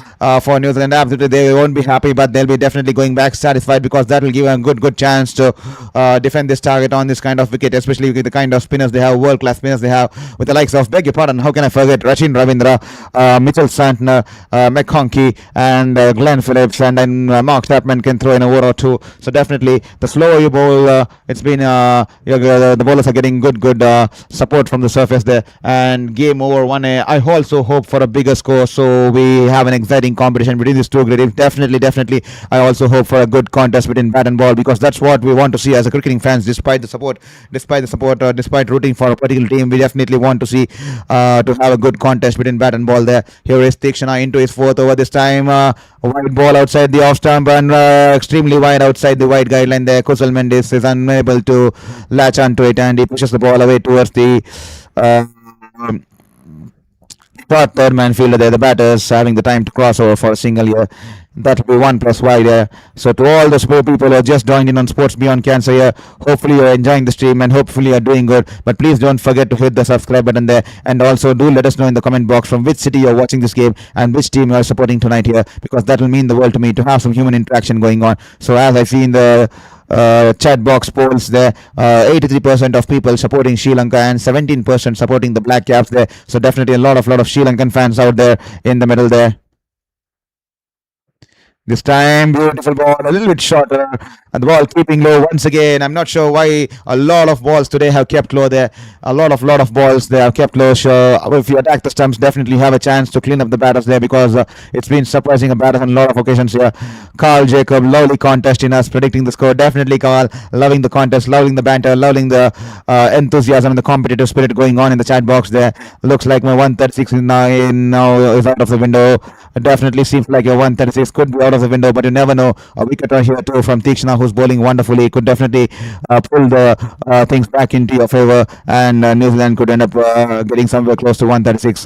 for New Zealand. Absolutely, they won't be happy, but they'll be definitely going back satisfied, because that will give a good chance to defend this target on this kind of wicket, especially with the kind of spinners they have, world-class spinners they have, with the likes of, beg your pardon, how can I forget, Rachin Ravindra, Mitchell Santner, McConkey, and Glenn Phillips, and then Mark Chapman can throw in a over or two. So definitely the slower you bowl, it's been the bowlers are getting good support from the surface there, and game over 1A. I also hope for a bigger score, so we have an exciting competition between these two great teams. Definitely I also hope for a good contest between bat and ball, because that's what we want to see as a cricketing fans. Despite rooting for a particular team, we definitely want to see to have a good contest between bat and ball there. Here is Tikshana into his 4th over this time. Wide ball outside the off stump, and extremely wide outside the wide guideline there. Kusal Mendes is unable to latch onto it, and he pushes the ball away towards the third man fielder there. The batters having the time to cross over for a single here. That will be 1+ wide here. So to all the people who have just joined in on Sports Beyond Cancer here, hopefully you're enjoying the stream and hopefully you're doing good. But please don't forget to hit the subscribe button there, and also do let us know in the comment box from which city you're watching this game and which team you're supporting tonight here, because that will mean the world to me to have some human interaction going on. So as I see in the chat box polls there, 83% of people supporting Sri Lanka and 17% supporting the Black Caps there. So definitely a lot of Sri Lankan fans out there in the middle there. This time, beautiful ball, a little bit shorter, and the ball keeping low once again. I'm not sure why a lot of balls today have kept low there. A lot of balls they have kept low. So if you attack the stumps, definitely have a chance to clean up the batters there, because it's been surprising a batter on a lot of occasions here. Carl Jacob, lovely contest in us, predicting the score. Definitely Carl, loving the contest, loving the banter, loving the enthusiasm and the competitive spirit going on in the chat box there. Looks like my 136 now is out of the window. It definitely seems like your 136 could be out of the window, but you never know. A wicket here too from Tikshana, who's bowling wonderfully, could definitely pull the things back into your favor, and New Zealand could end up getting somewhere close to 136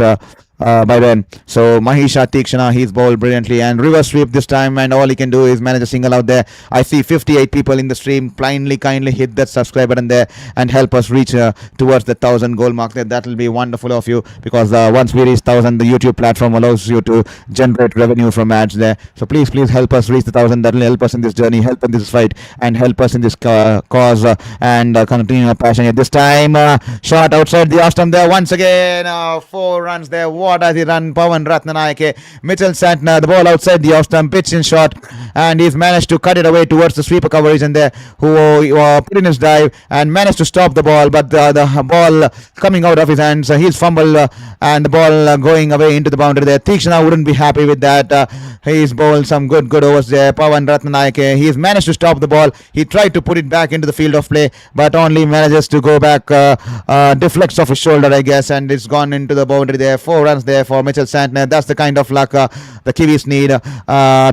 by then. So Mahisha Tikshana, he's bowled brilliantly, and reverse sweep this time, and all he can do is manage a single out there. I see 58 people in the stream. Kindly hit that subscribe button there and help us reach towards the 1,000 goal mark there. That will be wonderful of you, because once we reach 1,000, the YouTube platform allows you to generate revenue from ads there. So please help us reach the 1,000. That will help us in this journey, help in this fight, and help us in this cause, and continue our passion here. This time shot outside the off stump there once again. 4 runs there. What has he run? Pawan Ratnanayake, Mitchell Santner, the ball outside the off stump, pitch in shot, and he's managed to cut it away towards the sweeper coverage, and there who put in his dive and managed to stop the ball, but the ball coming out of his hands, he's fumbled, and the ball going away into the boundary there. Tikshana wouldn't be happy with that. He's bowled some good overs there. Pawan Ratnanayake, he's managed to stop the ball. He tried to put it back into the field of play, but only manages to go back, deflects off his shoulder, I guess, and it's gone into the boundary there. 4 runs there for Mitchell Santner. That's the kind of luck the Kiwis need to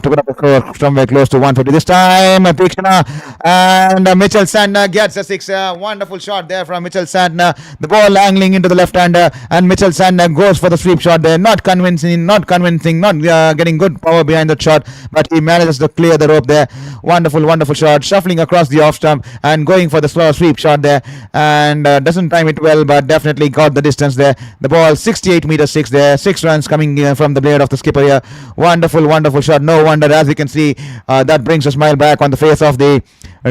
put up a score somewhere close to 150. This time, Tikshana, and Mitchell Santner gets a 6. Wonderful shot there from Mitchell Santner. The ball angling into the left-hander, and Mitchell Santner goes for the sweep shot there. Not convincing, not getting good power behind that shot, but he manages to clear the rope there. Wonderful shot, shuffling across the off stump and going for the slow sweep shot there, and doesn't time it well, but definitely got the distance there. The ball 68 meters 6 there. 6 runs coming from the blade of the skipper here. Wonderful shot. No wonder, as you can see, that brings a smile back on the face of the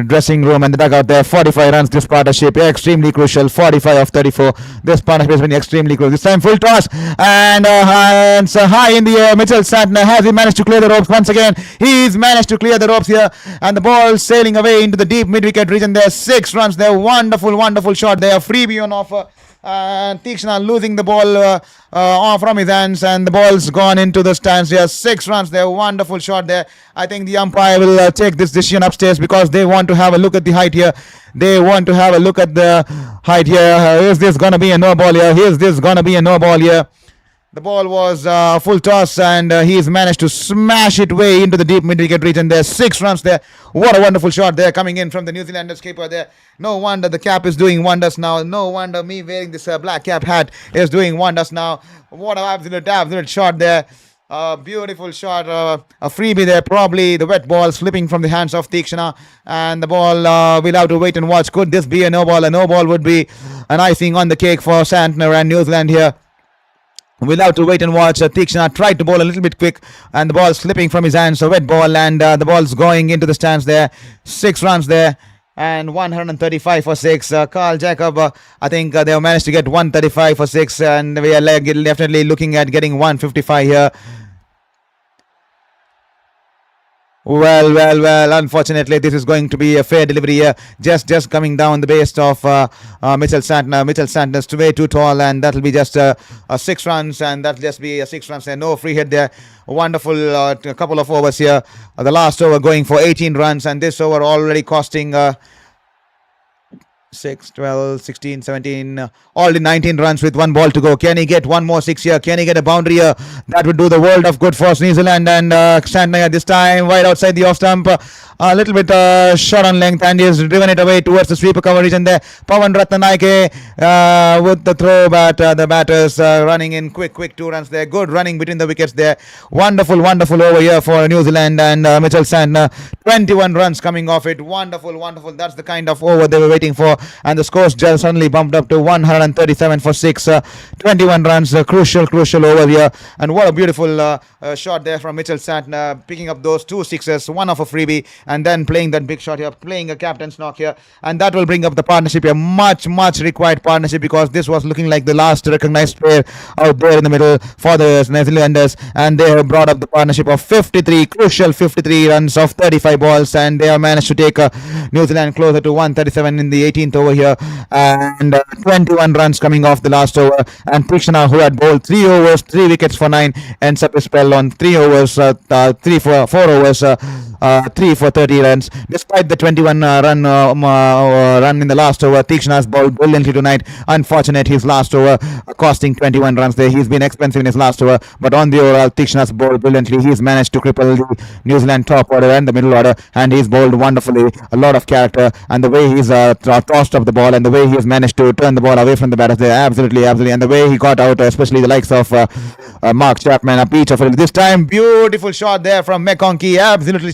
dressing room and the dugout there. 45 runs this partnership, extremely crucial. 45 of 34. This partnership has been extremely close. This time full toss, and hands high in the air. Mitchell Santner, has he managed to clear the ropes once again? He's managed to clear the ropes here, and the ball sailing away into the deep mid-wicket region there. 6 runs there. Wonderful shot there. Freebie on offer. Tikshana losing the ball from his hands, and the ball's gone into the stands here. 6 runs there. Wonderful shot there. I think the umpire will take this decision upstairs, because they want to have a look at the height here. They want to have a look at the height here. Is this gonna be a no ball here? Is this gonna be a no ball here? The ball was full toss, and he's managed to smash it way into the deep mid-wicket region there. 6 runs there. What a wonderful shot there coming in from the New Zealanders keeper there. No wonder the cap is doing wonders now. No wonder me wearing this black cap hat is doing wonders now. What an absolute shot there. Beautiful shot, a freebie there, probably the wet ball slipping from the hands of Tikshana, and the ball, we'll have to wait and watch. Could this be a no ball? A no ball would be an icing on the cake for Santner and New Zealand here. We'll have to wait and watch. Tikshana tried to bowl a little bit quick, and the ball slipping from his hands. A wet ball, and the ball's going into the stands there. 6 runs there, and 135 for 6. Carl Jacob, I think they have managed to get 135 for 6, and we are definitely looking at getting 155 here. Well. Unfortunately, this is going to be a fair delivery here. Just coming down the base of Mitchell Santner. Mitchell Santner's way too tall, and that'll be just 6 runs, and that'll just be 6 runs. And no free hit there. Wonderful couple of overs here. The last over going for 18 runs, and this over already costing 6, 12, 16, 17, all the 19 runs with 1 ball to go. Can he get one more 6 here? Can he get a boundary here? That would do the world of good for New Zealand. And Santner this time wide outside the off stump. A little bit short on length, and he's driven it away towards the sweeper cover region there. Pawan Ratnanaike with the throw, but the batters running in quick 2 runs there. Good running between the wickets there. Wonderful over here for New Zealand and Mitchell Santner. 21 runs coming off it. Wonderful. That's the kind of over they were waiting for, and the scores just suddenly bumped up to 137 for 6. 21 runs, crucial over here. And what a beautiful shot there from Mitchell Santner, picking up those 2 sixes, one off a freebie, and then playing that big shot here, playing a captain's knock here, and that will bring up the partnership here. Much required partnership, because this was looking like the last recognized player out there in the middle for the New Zealanders, and they have brought up the partnership of 53, crucial 53 runs of 35 balls, and they have managed to take New Zealand closer to 137 in the 18th over here, and 21 runs coming off the last over. And Tikshana, who had bowled 3 overs, 3 wickets for 9, ends up his spell on 3 overs, 3 for 4 overs, 3 for 30 runs. Despite the 21 run in the last over, Tikshana has bowled brilliantly tonight. Unfortunate, his last over costing 21 runs there. He's been expensive in his last over, but on the overall, Tikshana has bowled brilliantly. He's managed to cripple the New Zealand top order and the middle order, and he's bowled wonderfully. A lot of character, and the way he's tossed up the ball, and the way he has managed to turn the ball away from the batters there, absolutely, and the way he got out, especially the likes of Mark Chapman, a peach of it. This time, beautiful shot there from McConkey, absolutely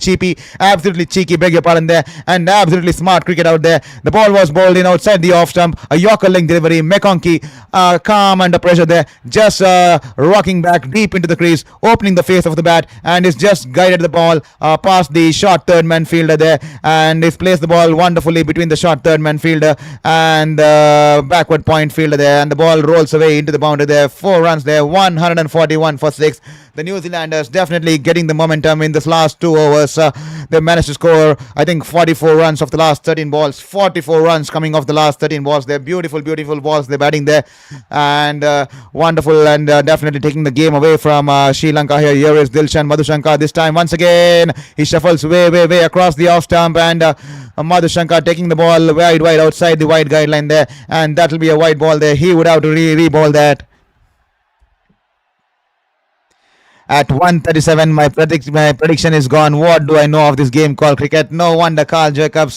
cheeky, beg your pardon there, and absolutely smart cricket out there. The ball was bowled in outside the off stump, a Yorker length delivery. McConkey calm under pressure there, just rocking back deep into the crease, opening the face of the bat, and he's just guided the ball past the short third man fielder there, and he's placed the ball wonderfully between the short third man fielder and the backward point fielder there, and the ball rolls away into the boundary there. 4 runs there, 141 for 6. The New Zealanders definitely getting the momentum in this last 2 overs. They managed to score, I think, 44 runs of the last 13 balls. 44 runs coming off the last 13 balls. They're beautiful balls they're batting there, and wonderful, and definitely taking the game away from Sri Lanka here. Here is Dilshan Madhushankar. This time, once again, he shuffles way across the off stump, and Madhushankar taking the ball wide outside the wide guideline there, and that will be a wide ball there. He would have to re-ball that. At 137, my prediction is gone. What do I know of this game called cricket? No wonder Carl Jacob.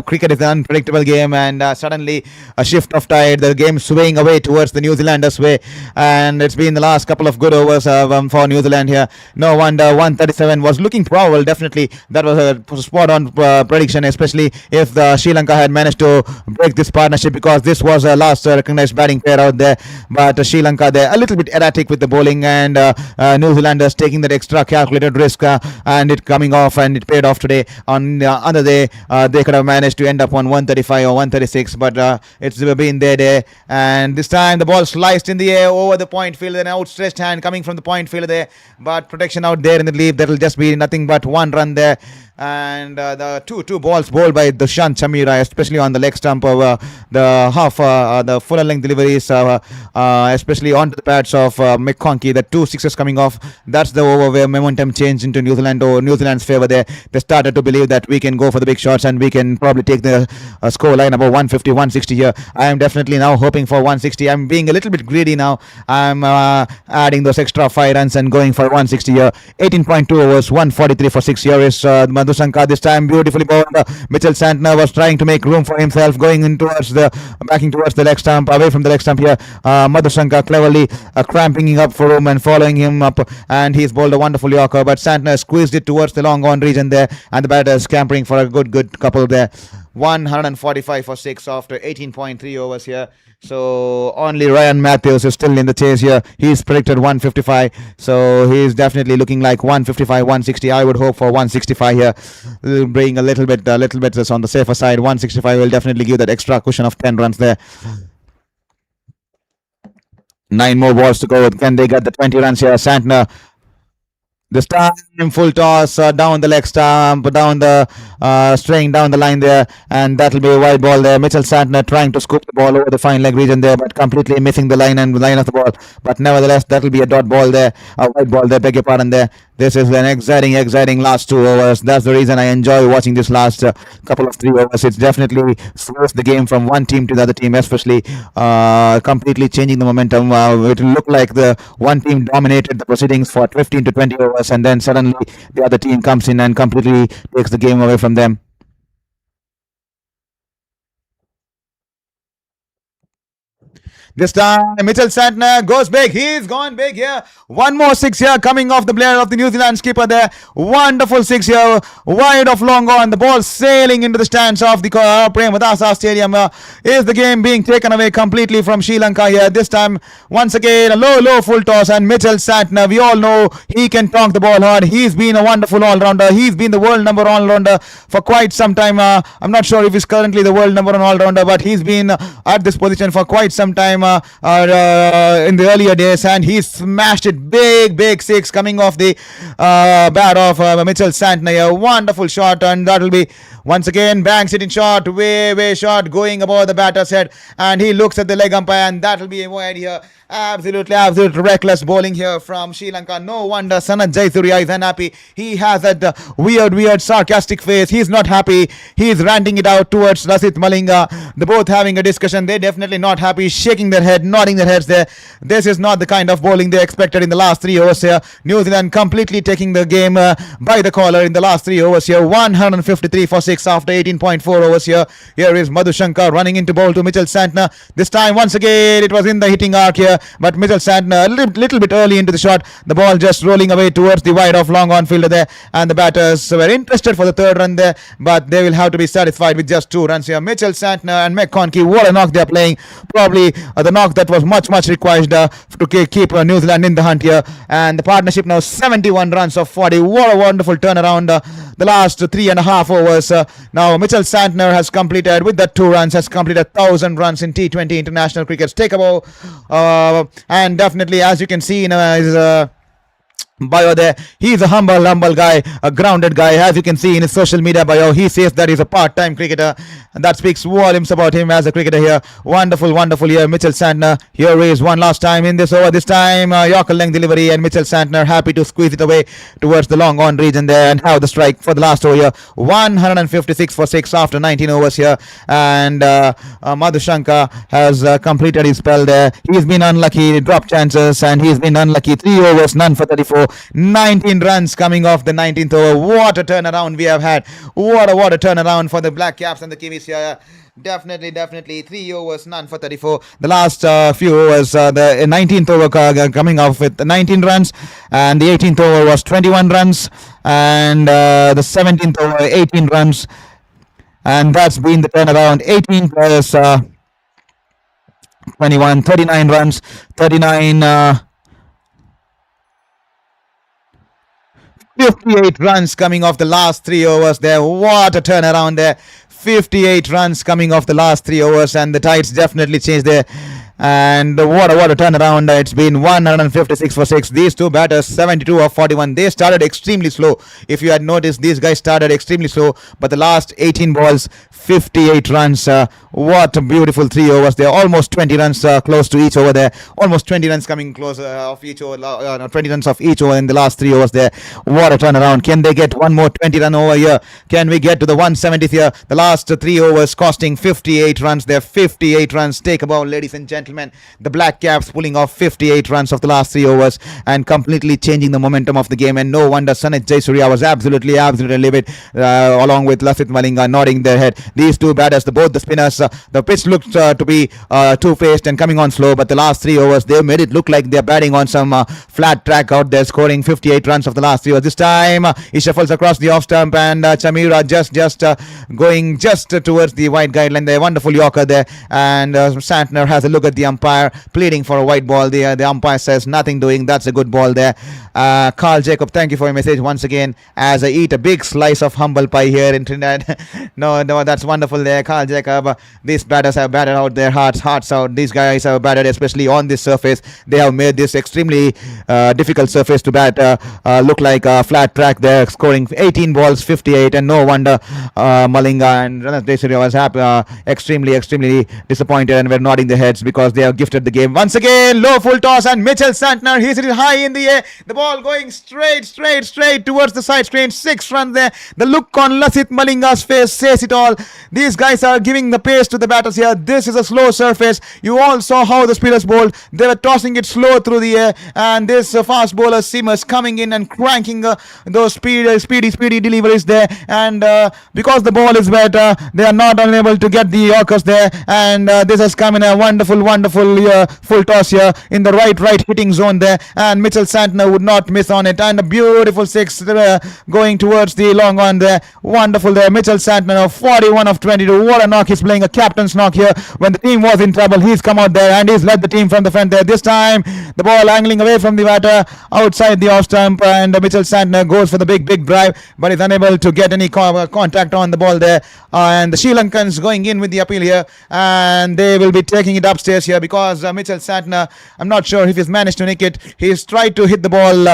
Cricket is an unpredictable game, and suddenly a shift of tide. The game swaying away towards the New Zealanders' way, and it's been the last couple of good overs for New Zealand here. No wonder 137 was looking probable. Definitely, that was a spot-on prediction, especially if Sri Lanka had managed to break this partnership, because this was a last recognized batting pair out there. But Sri Lanka, they're a little bit erratic with the bowling, and New Zealanders taking that extra calculated risk, and it coming off, and it paid off today. On the other day, they could have managed to end up on 135 or 136, but it's been their day. And this time the ball sliced in the air over the point fielder, an outstretched hand coming from the point fielder there, but protection out there in the lead. That will just be nothing but 1 run there. and the two balls bowled by Dasun Shanaka, especially on the leg stump of the fuller length deliveries, especially onto the pads of McConkey. The two sixes coming off. That's the over where momentum changed into New Zealand or New Zealand's favour there. They started to believe that we can go for the big shots and we can probably take the score line about 150, 160 here. I am definitely now hoping for 160. I'm being a little bit greedy now. I'm adding those extra 5 runs and going for 160 here. 18.2 overs, 143 for 6 here is Madhu Shankar. This time beautifully bowled. Mitchell Santner was trying to make room for himself, going in towards backing towards the leg stump, away from the leg stump here. Madhu Shankar cleverly cramping up for room and following him up, and he's bowled a wonderful Yorker, but Santner squeezed it towards the long on region there, and the batter scampering for a good couple there. 145 for 6 after 18.3 overs here. So only Ryan Matthews is still in the chase here. He's predicted 155, so he's definitely looking like 155, 160. I would hope for 165 here. We'll bring a little bit just on the safer side. 165 will definitely give that extra cushion of 10 runs there. 9 more balls to go. Can they get the 20 runs here? Santner. This time, full toss down the leg stump, down the straying down the line there, and that'll be a wide ball there. Mitchell Santner trying to scoop the ball over the fine leg region there, but completely missing the line of the ball. But nevertheless, that'll be a dot ball there, a wide ball there. Beg your pardon there. This is an exciting last 2 overs. That's the reason I enjoy watching this last couple of 3 overs. It's definitely slows the game from one team to the other team, especially completely changing the momentum. It will look like the one team dominated the proceedings for 15 to 20 overs, and then suddenly the other team comes in and completely takes the game away from them. This time, Mitchell Santner goes big. He's gone big here. One more 6 here coming off the blade of the New Zealand skipper there. Wonderful 6 here. Wide of long on. The ball sailing into the stands of the Premadasa Stadium. Is the game being taken away completely from Sri Lanka here. This time, once again, a low full toss. And Mitchell Santner, we all know he can talk the ball hard. He's been a wonderful all-rounder. He's been the world number one all-rounder for quite some time. I'm not sure if he's currently the world number one all-rounder, but he's been at this position for quite some time. In the earlier days, and he smashed it big 6 coming off the bat of Mitchell Santner. A wonderful shot, and that will be once again bangs it in short, way short, going above the batter's head, and he looks at the leg umpire, and that will be a wide here. Absolute reckless bowling here from Sri Lanka. No wonder Sanat Jayasuriya is unhappy. He has that weird sarcastic face. He's not happy. He's ranting it out towards Lasith Malinga. They're both having a discussion. They're definitely not happy, shaking their head, nodding their heads there. This is not the kind of bowling they expected in the last 3 overs here. New Zealand completely taking the game by the collar in the last 3 overs here. 153 for 6 after 18.4 overs here. Here is Madhu Shankar running into bowl to Mitchell Santner. This time once again it was in the hitting arc here, but Mitchell Santner a little bit early into the shot. The ball just rolling away towards the wide off long on fielder there, and the batters were interested for the 3rd run there, but they will have to be satisfied with just 2 runs here. Mitchell Santner and McConkey, what a knock they are playing. Probably the knock that was much required to keep New Zealand in the hunt here, and the partnership now 71 runs of 40. What a wonderful turnaround. The last 3.5 overs. Now Mitchell Santner has completed with that 2 runs, has completed 1,000 runs in T20 international cricket. Take a bow, and definitely, as you can see in his bio there, he's a humble guy, a grounded guy. As you can see in his social media bio, he says that he's a part-time cricketer, and that speaks volumes about him as a cricketer here. Wonderful here, Mitchell Santner. Here is one last time in this over. This time Yorker length delivery, and Mitchell Santner happy to squeeze it away towards the long on region there and have the strike for the last over here. 156 for 6 after 19 overs here, and Madhu Shankar has completed his spell there. He's been unlucky, dropped chances, and he's been unlucky. 3 overs, none for 34. 19 runs coming off the 19th over. What a turnaround we have had. What a turnaround for the Black Caps and the Kiwis here. Definitely 3 overs, none for 34. The last few overs, the 19th over coming off with 19 runs, and the 18th over was 21 runs, and the 17th over 18 runs, and that's been the turnaround. 18 plus 21, 39 runs, 58 runs coming off the last 3 overs there. What a turnaround there. 58 runs coming off the last 3 overs, and the tides definitely changed there. And what a turnaround. It's been 156 for 6. These two batters, 72 of 41. They started extremely slow. If you had noticed, these guys started extremely slow. But the last 18 balls, 58 runs. What a beautiful 3 overs there. Almost 20 runs close to each over there. Almost 20 runs coming close of each over. 20 runs of each over in the last 3 overs there. What a turnaround. Can they get one more 20 run over here? Can we get to the 170th here? The last 3 overs costing 58 runs there. 58 runs. Take a bow, ladies and gentlemen. The Black Caps pulling off 58 runs of the last 3 overs and completely changing the momentum of the game. And no wonder Sanit Jayasuriya was absolutely livid, along with Lasith Malinga nodding their head. These two batters, both the spinners, the pitch looked to be two-faced and coming on slow, but the last 3 overs, they made it look like they're batting on some flat track out there, scoring 58 runs of the last 3 overs. This time, he shuffles across the off stump, and Chamira just going just towards the wide guideline. The wonderful Yorker there, and Santner has a look at the umpire, pleading for a white ball. The umpire says nothing doing. That's a good ball there. Carl Jacob, thank you for your message once again. As I eat a big slice of humble pie here in Trinidad. no, that's wonderful there, Carl Jacob. These batters have batted out their hearts out. These guys have batted, especially on this surface. They have made this extremely difficult surface to bat look like a flat track there, scoring 18 balls, 58, and no wonder Malinga and Ranat Desuri was happy, extremely disappointed, and were nodding their heads because they have gifted the game. Once again, low full toss, and Mitchell Santner, he's high in the air. The ball going straight towards the side screen. 6 runs there. The look on Lasith Malinga's face says it all. These guys are giving the pace to the batters here. This is a slow surface. You all saw how the spinners bowled. They were tossing it slow through the air, and this fast bowler Seamers coming in and cranking those speedy deliveries there. And because the ball is wet, they are not unable to get the Yorkers there. And this has come in a wonderful full toss here in the right hitting zone there. And Mitchell Santner would not miss on it. And a beautiful 6 going towards the long on there. Wonderful there. Mitchell Santner, 41 of 22. What a knock. He's playing a captain's knock here. When the team was in trouble, he's come out there and he's led the team from the front there. This time, the ball angling away from the batter outside the off stump, and Mitchell Santner goes for the big drive, but is unable to get any contact on the ball there. And the Sri Lankans going in with the appeal here, and they will be taking it upstairs here because Mitchell Santner, I'm not sure if he's managed to nick it. He's tried to hit the ball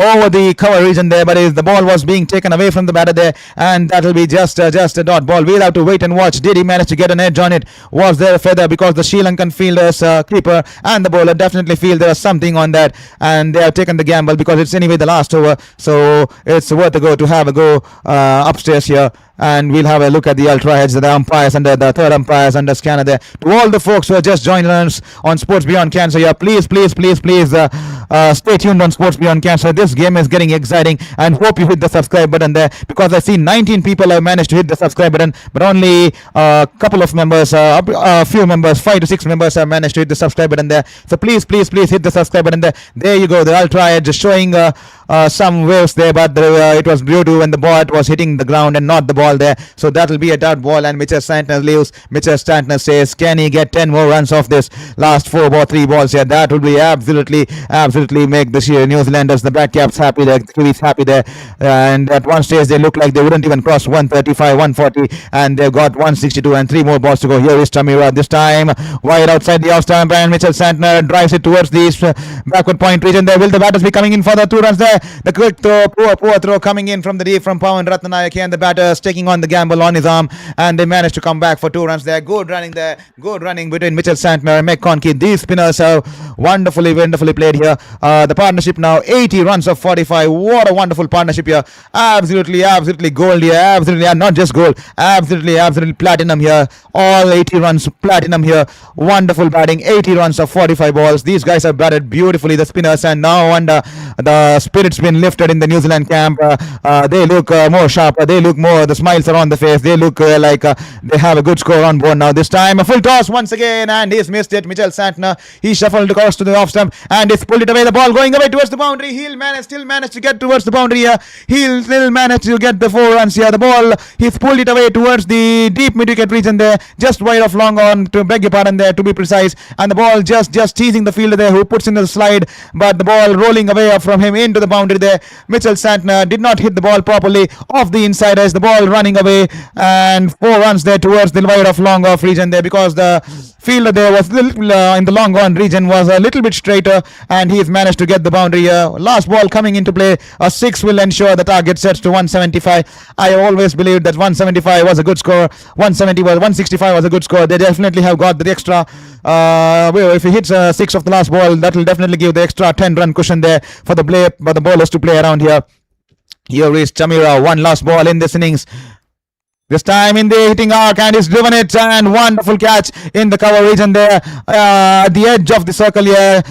over the cover region there, but the ball was being taken away from the batter there, and that will be just a dot ball. We'll have to wait and watch. Did he manage to get an edge on it? Was there a feather? Because the Sri Lankan fielder's keeper and the bowler definitely feel there was something on that, and they have taken the gamble because it's anyway the last over, so it's worth a go to have a go upstairs here. And we'll have a look at the ultra heads, the umpires and the third umpires under scanner there. To all the folks who are just joining us on Sports Beyond Cancer here, please stay tuned on Sports Beyond Cancer. This game is getting exciting, and hope you hit the subscribe button there, because I see 19 people have managed to hit the subscribe button, but only a couple of members, a few members, 5 to 6 members have managed to hit the subscribe button there. So please hit the subscribe button there. There you go, the ultra edge showing some waves there, but it was due to when the ball was hitting the ground and not the ball there. So that will be a dot ball, and Mitchell Santner leaves. Mitchell Santner says, can he get 10 more runs off this last 3 balls here? That will be absolutely make the New Zealanders, the Black Caps, happy there, the Kiwis happy there. And at one stage they looked like they wouldn't even cross 135, 140, and they've got 162 and 3 more balls to go. Here is Chamira, this time wide outside the off stump, and Mitchell Santner drives it towards the backward point region there. Will the batters be coming in for the 2 runs there? The quick throw, poor throw coming in from the deep from Pawan Ratnanayak, and the batters taking on the gamble on his arm, and they managed to come back for 2 runs there. Good running between Mitchell Santner and McConkey. These spinners have wonderfully played here. The partnership now 80 runs of 45. What a wonderful partnership here. Absolutely gold here. Absolutely, not just gold. Absolutely platinum here. All 80 runs platinum here. Wonderful batting. 80 runs of 45 balls. These guys have batted beautifully, the spinners, and now under the spirit's been lifted in the New Zealand camp. They look more sharper. They look more. The smiles are on the face. They look like they have a good score on board now. This time a full toss once again, and he's missed it. Mitchell Santner, he shuffled across to the off stump, and he's pulled it away. The ball going away towards the boundary. He'll still manage to get towards the boundary here. He'll still manage to get the 4 runs here. The ball, he's pulled it away towards the deep mid-wicket region there, just wide of long on, to beg your pardon there, to be precise. And the ball just teasing the fielder there, who puts in the slide, but the ball rolling away from him into the boundary. boundary there. Mitchell Santner did not hit the ball properly off the inside as the ball running away, and 4 runs there towards the wide of long off region there, because the fielder there was little, in the long on region was a little bit straighter, and he's managed to get the boundary here. Last ball coming into play, a 6 will ensure the target sets to 175. I always believed that 175 was a good score. 165 was a good score. They definitely have got the extra. If he hits a 6 of the last ball, that will definitely give the extra 10-run cushion there for the bowlers to play around here. Here is Chamira, one last ball in this innings. This time in the hitting arc, and he's driven it, and wonderful catch in the cover region there. At the edge of the circle here,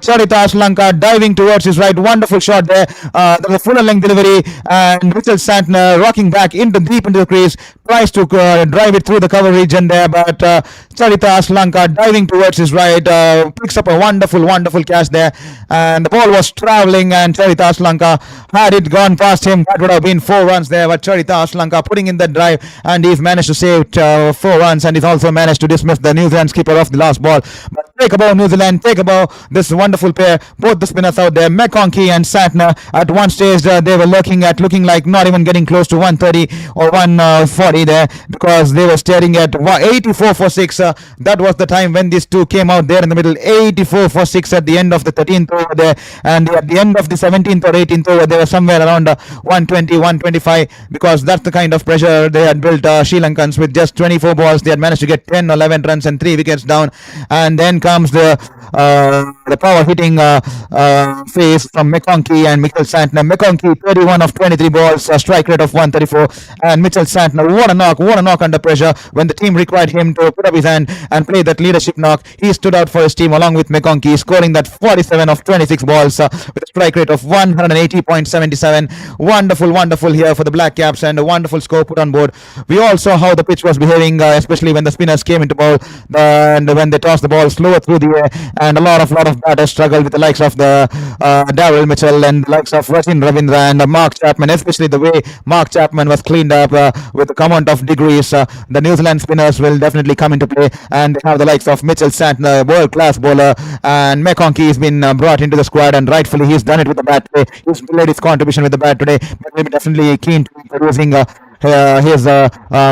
Charita Sri Lanka diving towards his right. Wonderful shot there. There was a fuller length delivery, and Mitchell Santner rocking back deep into the crease, tries to drive it through the cover region there, but Charita Sri Lanka diving towards his right, picks up a wonderful catch there, and the ball was travelling, and Charita Sri Lanka, had it gone past him, that would have been 4 runs there, but Charita Sri Lanka putting in that drive, and he's managed to save 4 runs, and he's also managed to dismiss the New Zealand skipper off the last ball. But take above New Zealand, take above this wonderful pair, both the spinners out there, McConkey and Santner. At one stage they were looking like not even getting close to 130 or 140 there, because they were staring at 84 for 6. That was the time when these two came out there in the middle. 84 for 6 at the end of the 13th over there, and at the end of the 17th or 18th over, they were somewhere around 120, 125, because that's the kind of pressure they had built. Sri Lankans, with just 24 balls, they had managed to get 10 or 11 runs and 3 wickets down. And then comes the power hitting phase from McConkey and Mitchell Santner. McConkey 31 of 23 balls, a strike rate of 134, and Mitchell Santner, what a knock under pressure when the team required him to put up his hand and play that leadership knock. He stood out for his team along with McConkey, scoring that 47 of 26 balls with a strike rate of 180.77. Wonderful here for the Black Caps, and a wonderful score put on board. We all saw how the pitch was behaving, especially when the spinners came into bowl, and when they tossed the ball slower through the air, and a lot of batters struggled with the likes of the Daryl Mitchell and the likes of Rachin Ravindra and Mark Chapman, especially the way Mark Chapman was cleaned up with the amount of degrees. The New Zealand spinners will definitely come into play, and they have the likes of Mitchell Santner, world-class bowler, and McConkey has been brought into the squad, and rightfully he's done it with the bat today. He's made his contribution with the bat today, but we'll be definitely keen to be producing his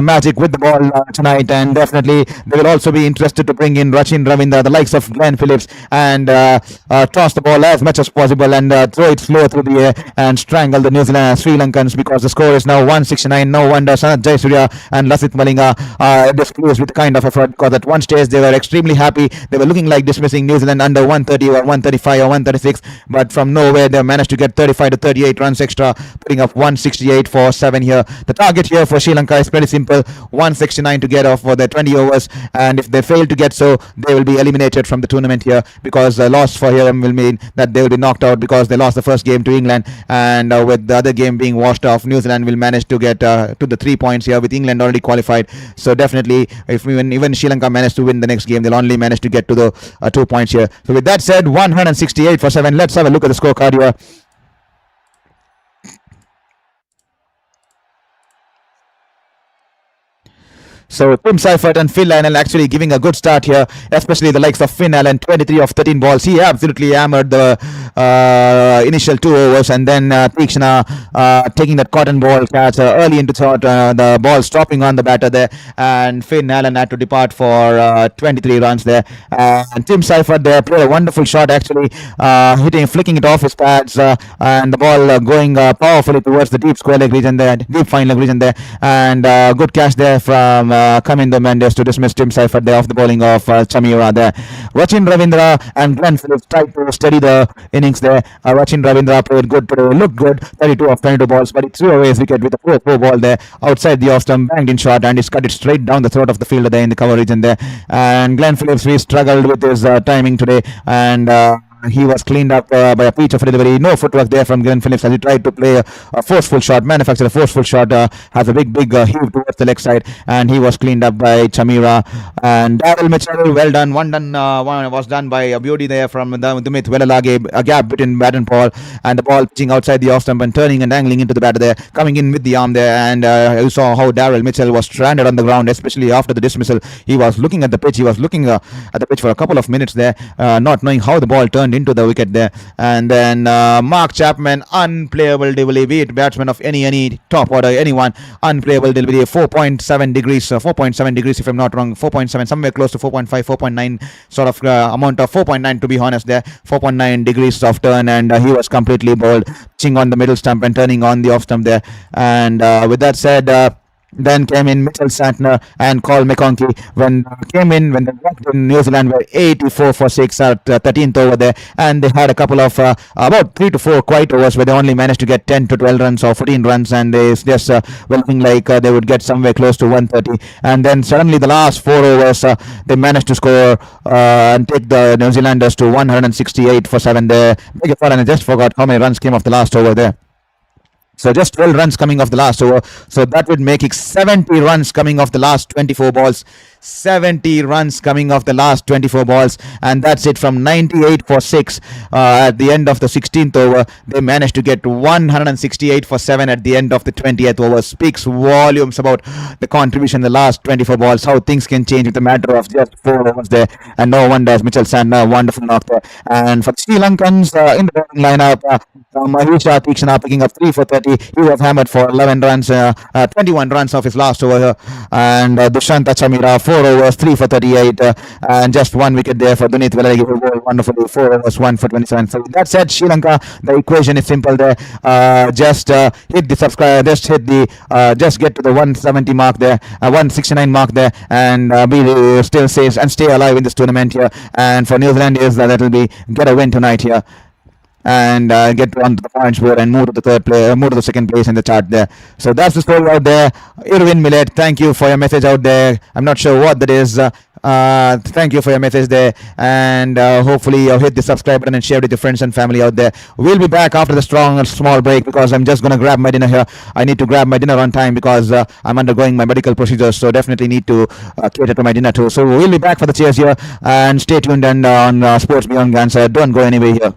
magic with the ball tonight, and definitely they will also be interested to bring in Rachin Ravindra, the likes of Glenn Phillips, and toss the ball as much as possible and throw it slow through the air and strangle the New Zealand Sri Lankans, because the score is now 169. No wonder Sanath Jayasuriya and Lasith Malinga are displeased with the kind of effort, because at one stage they were extremely happy. They were looking like dismissing New Zealand under 130 or 135 or 136, but from nowhere they managed to get 35 to 38 runs extra, putting up 168 for 7 here. The target here for Sri Lanka is pretty simple, 169 to get off for their 20 overs, and if they fail to get so, they will be eliminated from the tournament here, because the loss for them will mean that they will be knocked out, because they lost the first game to England, and with the other game being washed off, New Zealand will manage to get to the 3 points here, with England already qualified. So definitely, if even Sri Lanka manage to win the next game, they'll only manage to get to the 2 points here. So with that said, 168 for 7. Let's have a look at the scorecard here. So Tim Seifert and Phil Lionel actually giving a good start here, especially the likes of Finn Allen, 23 of 13 balls. He absolutely hammered the initial 2 overs, and then Tikshana taking that cotton ball catch early into third, the ball stopping on the batter there, and Finn Allen had to depart for 23 runs there. And Tim Seifert there played a wonderful shot, actually flicking it off his pads, and the ball going powerfully towards the deep square leg region there, deep fine leg region there, and good catch there from Kaminda Mendes to dismiss Tim Seifert there off the bowling of Chamira there. Rachin Ravindra and Glenn Phillips tried to steady the innings there. Rachin Ravindra played good today, looked good, 32 of 22 balls, but he threw away his wicket with a 4 ball there outside the off stump, banged in shot, and he's cut it straight down the throat of the fielder there in the cover region there. And Glenn Phillips, we struggled with his timing today, and he was cleaned up by a peach of a delivery. No footwork there from Glenn Phillips as he tried to play a forceful shot, manufacture a forceful shot, has a big heave towards the leg side, and he was cleaned up by Chamira. And Daryl Mitchell, well done. One was done by a beauty there from Dumit Wellalage, a gap between bat and ball, and the ball pitching outside the off stump and turning and angling into the batter there, coming in with the arm there. And you saw how Daryl Mitchell was stranded on the ground, especially after the dismissal. He was looking at the pitch. He was looking at the pitch for a couple of minutes there, not knowing how the ball turned turned into the wicket there. And then Mark Chapman, unplayable delivery, be it batsman of any top order, anyone, unplayable delivery, 4.7 degrees, 4.7 degrees if I'm not wrong, 4.7, somewhere close to 4.5, 4.9 sort of amount of 4.9 to be honest there, 4.9 degrees of turn, and he was completely bowled, pitching on the middle stump and turning on the off stump there. And with that said, then came in Mitchell Santner and Colin McConkey. When they walked in, New Zealand were 84 for 6 at 13th over there, and they had a couple of about 3 to 4 quiet overs where they only managed to get 10 to 12 runs or 14 runs, and they just were looking like they would get somewhere close to 130. And then suddenly the last 4 overs, they managed to score and take the New Zealanders to 168 for 7 there. Beg your pardon, I just forgot how many runs came off the last over there. So just 12 runs coming off the last over. So that would make it 70 runs coming off the last 24 balls. 70 runs coming off the last 24 balls. And that's it from 98 for 6 at the end of the 16th over. They managed to get 168 for 7 at the end of the 20th over. Speaks volumes about the contribution in the last 24 balls. How things can change with a matter of just 4 overs there. And no wonder as Mitchell Santner, wonderful knock there. And for the Sri Lankans in the batting lineup, Mahisha Tikshana picking up 3 for 30. He was hammered for 11 runs, 21 runs off his last over. And Dushanta Chamira, 4 overs, 3 for 38. And just 1 wicket there for Dunit Velarigi, who bowled wonderfully, 4 overs, 1 for 27. So that said, Sri Lanka, the equation is simple there. Just hit the subscribe, just get to the 170 mark there, 169 mark there, and be still safe and stay alive in this tournament here. And for New Zealand, that will be get a win tonight here and get on to the points board and move to the second place in the chart there. So that's the story out there. Irwin Millet, thank you for your message out there. I'm not sure what that is. Thank you for your message there, and hopefully you hit the subscribe button and share it with your friends and family out there. We'll be back after the small break because I'm just gonna grab my dinner here. I need to grab my dinner on time because I'm undergoing my medical procedures, so definitely need to cater to my dinner too. So we'll be back for the cheers here, and stay tuned and on Sports Beyond Cancer. Don't go anywhere here.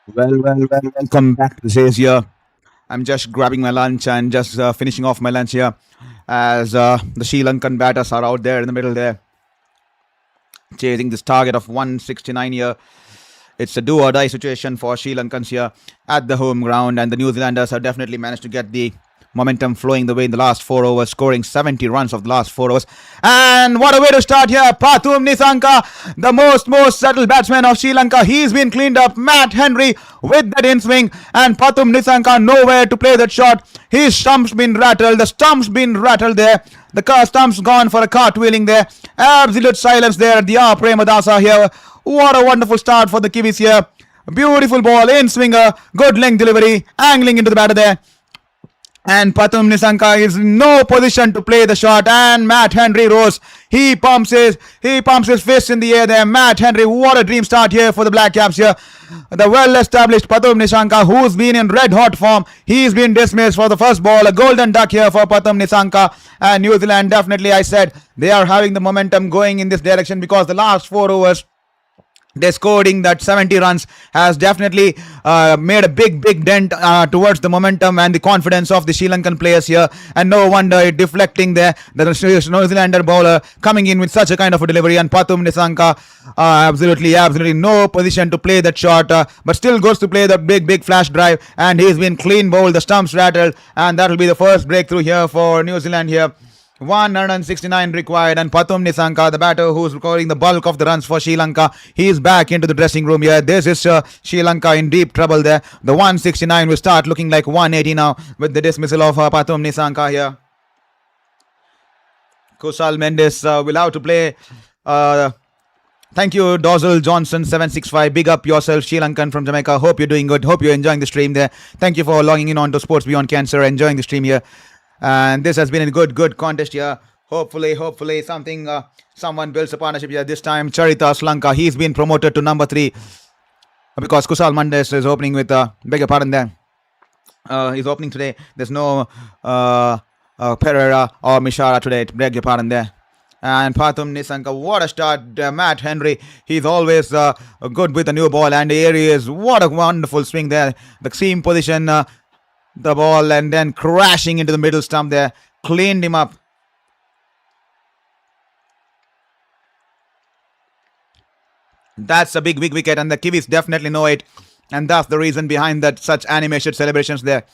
Welcome back to the stage here. I'm just grabbing my lunch and just finishing off my lunch here as the Sri Lankan batters are out there in the middle there chasing this target of 169 here. It's a do or die situation for Sri Lankans here at the home ground, and the New Zealanders have definitely managed to get the momentum flowing the way in the last 4 overs, scoring 70 runs of the last 4 overs. And what a way to start here. Pathum Nissanka, the most settled batsman of Sri Lanka. He's been cleaned up. Matt Henry with that in swing, and Pathum Nissanka nowhere to play that shot. His stump's been rattled. The stump's been rattled there. The car stump's gone for a cartwheeling there. Absolute silence there at the Premadasa here. What a wonderful start for the Kiwis here. Beautiful ball, in swinger, good length delivery, angling into the batter there. And Pathum Nissanka is in no position to play the shot, and Matt Henry rose. He pumps his fist in the air there. Matt Henry, what a dream start here for the Black Caps here. The well-established Pathum Nissanka, who's been in red-hot form, he's been dismissed for the first ball. A golden duck here for Pathum Nissanka. And New Zealand, definitely, I said, they are having the momentum going in this direction because the last 4 overs, they scoring that 70 runs has definitely made a big dent towards the momentum and the confidence of the Sri Lankan players here, and no wonder it deflecting there. The New Zealander bowler coming in with such a kind of a delivery, and Pathum Nissanka absolutely no position to play that shot, but still goes to play the big flash drive, and he's been clean bowled. The stumps rattled, and that will be the first breakthrough here for New Zealand here. 169 required, and Pathum Nissanka, the batter who's scoring the bulk of the runs for Sri Lanka, he's back into the dressing room here. This is Sri Lanka in deep trouble there. The 169 will start looking like 180 now with the dismissal of Pathum Nissanka here. Kusal Mendes will have to play. Thank you, Dozel Johnson 765. Big up yourself, Sri Lankan from Jamaica. Hope you're doing good. Hope you're enjoying the stream there. Thank you for logging in on to Sports Beyond Cancer, enjoying the stream here. And this has been a good contest here. Hopefully someone builds a partnership here. This time Charita Sri Lanka, he's been promoted to number 3 because Kusal Mendes is opening with beg your pardon there. He's opening today. There's no Pereira or Mishara today. Beg your pardon there. And Pathum Nissanka, what a start. Matt Henry, he's always good with a new ball, and the areas, what a wonderful swing there. The seam position, the ball, and then crashing into the middle stump there, cleaned him up. That's a big wicket, and the Kiwis definitely know it, and that's the reason behind that such animated celebrations there.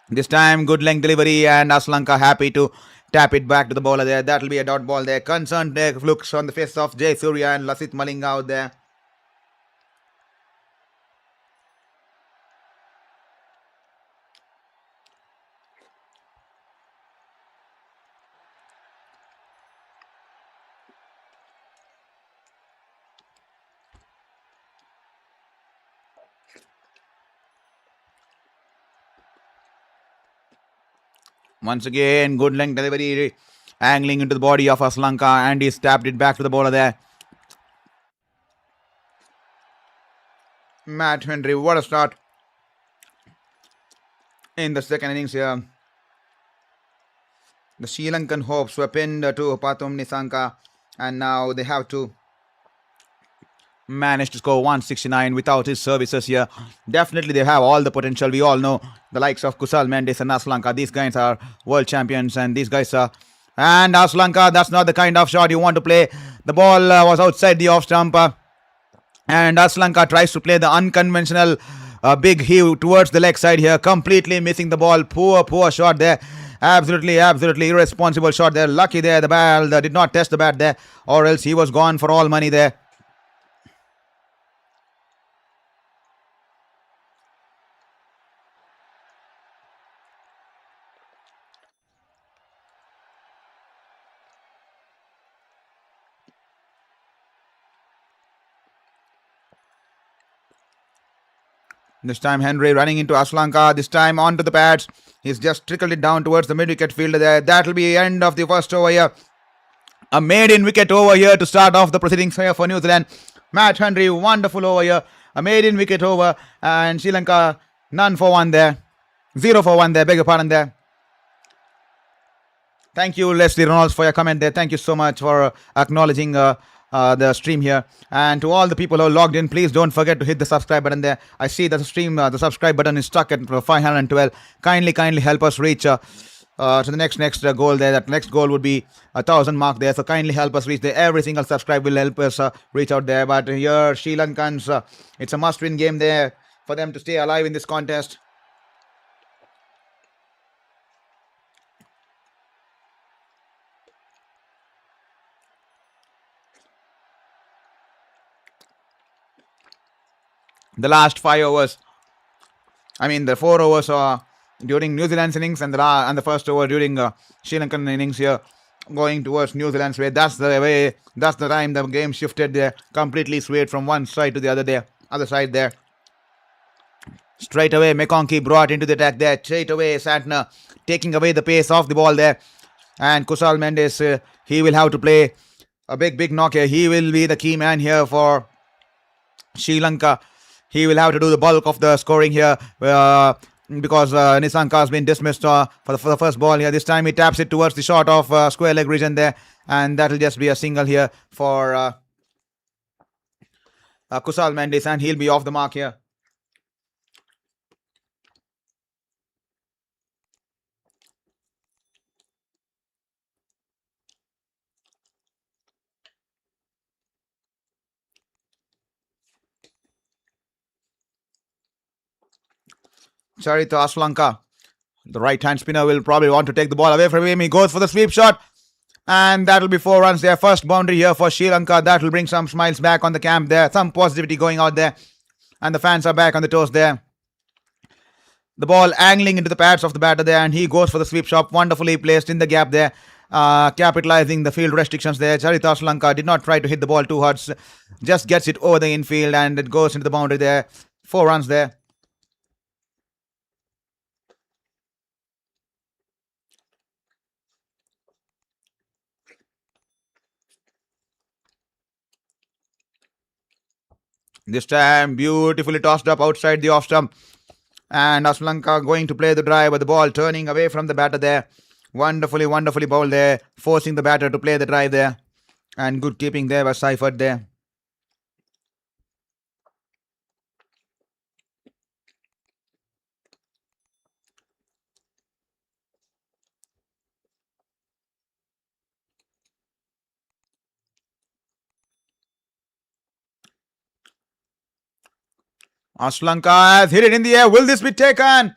This time good length delivery, and Sri Lanka happy to tap it back to the bowler there. That will be a dot ball there. Concerned looks on the face of Jay Surya and Lasith Malinga out there. Once again, good length delivery, angling into the body of Sri Lanka, and he's tapped it back to the bowler there. Matt Henry, what a start in the second innings here. The Sri Lankan hopes were pinned to Pathum Nissanka, and now they have to manage to score 169 without his services here. Definitely they have all the potential. We all know the likes of Kusal Mendes and Sri Lanka. These guys are world champions, and these guys are... And Sri Lanka, that's not the kind of shot you want to play. The ball was outside the off stump, and Sri Lanka tries to play the unconventional big heave towards the leg side here, completely missing the ball. Poor shot there. Absolutely irresponsible shot there. Lucky there, the ball did not test the bat there, or else he was gone for all money there. This time Henry running into Sri Lanka. This time onto the pads. He's just trickled it down towards the mid-wicket fielder there. That will be the end of the first over here. A maiden wicket over here to start off the proceedings here for New Zealand. Matt Henry, wonderful over here. A maiden wicket over, and Sri Lanka none for one there. 0 for 1 there. Beg your pardon there. Thank you, Leslie Reynolds, for your comment there. Thank you so much for acknowledging the stream here. And to all the people who are logged in, please don't forget to hit the subscribe button there. I see that the stream, the subscribe button is stuck at 512. Kindly help us reach to the next goal there. That next goal would be 1,000 mark there. So kindly help us reach there. Every single subscribe will help us reach out there. But here, Sri Lankans, it's a must-win game there for them to stay alive in this contest. The last 5 overs, I mean the 4 overs during New Zealand's innings and the first over during Sri Lankan innings here, going towards New Zealand's way. That's the way. That's the time the game shifted there, completely swayed from one side to the other there, other side there. Straight away, McConkey brought into the attack there. Straight away, Santner taking away the pace of the ball there. And Kusal Mendes, he will have to play a big knock here. He will be the key man here for Sri Lanka. He will have to do the bulk of the scoring here because Nisanka has been dismissed for the first ball here. This time he taps it towards the short of square leg region there. And that will just be a single here for Kusal Mendes, and he'll be off the mark here. Charita Aslanka, the right-hand spinner, will probably want to take the ball away from him. He goes for the sweep shot. And that will be 4 runs there. First boundary here for Sri Lanka. That will bring some smiles back on the camp there. Some positivity going out there. And the fans are back on the toes there. The ball angling into the pads of the batter there. And he goes for the sweep shot. Wonderfully placed in the gap there. Capitalizing the field restrictions there. Charita Sri Lanka did not try to hit the ball too hard. Just gets it over the infield and it goes into the boundary there. 4 runs there. This time beautifully tossed up outside the off stump. And Aslanka going to play the drive, but the ball turning away from the batter there. Wonderfully bowled there, forcing the batter to play the drive there. And good keeping there by Seifert there. Aslanka has hit it in the air. Will this be taken?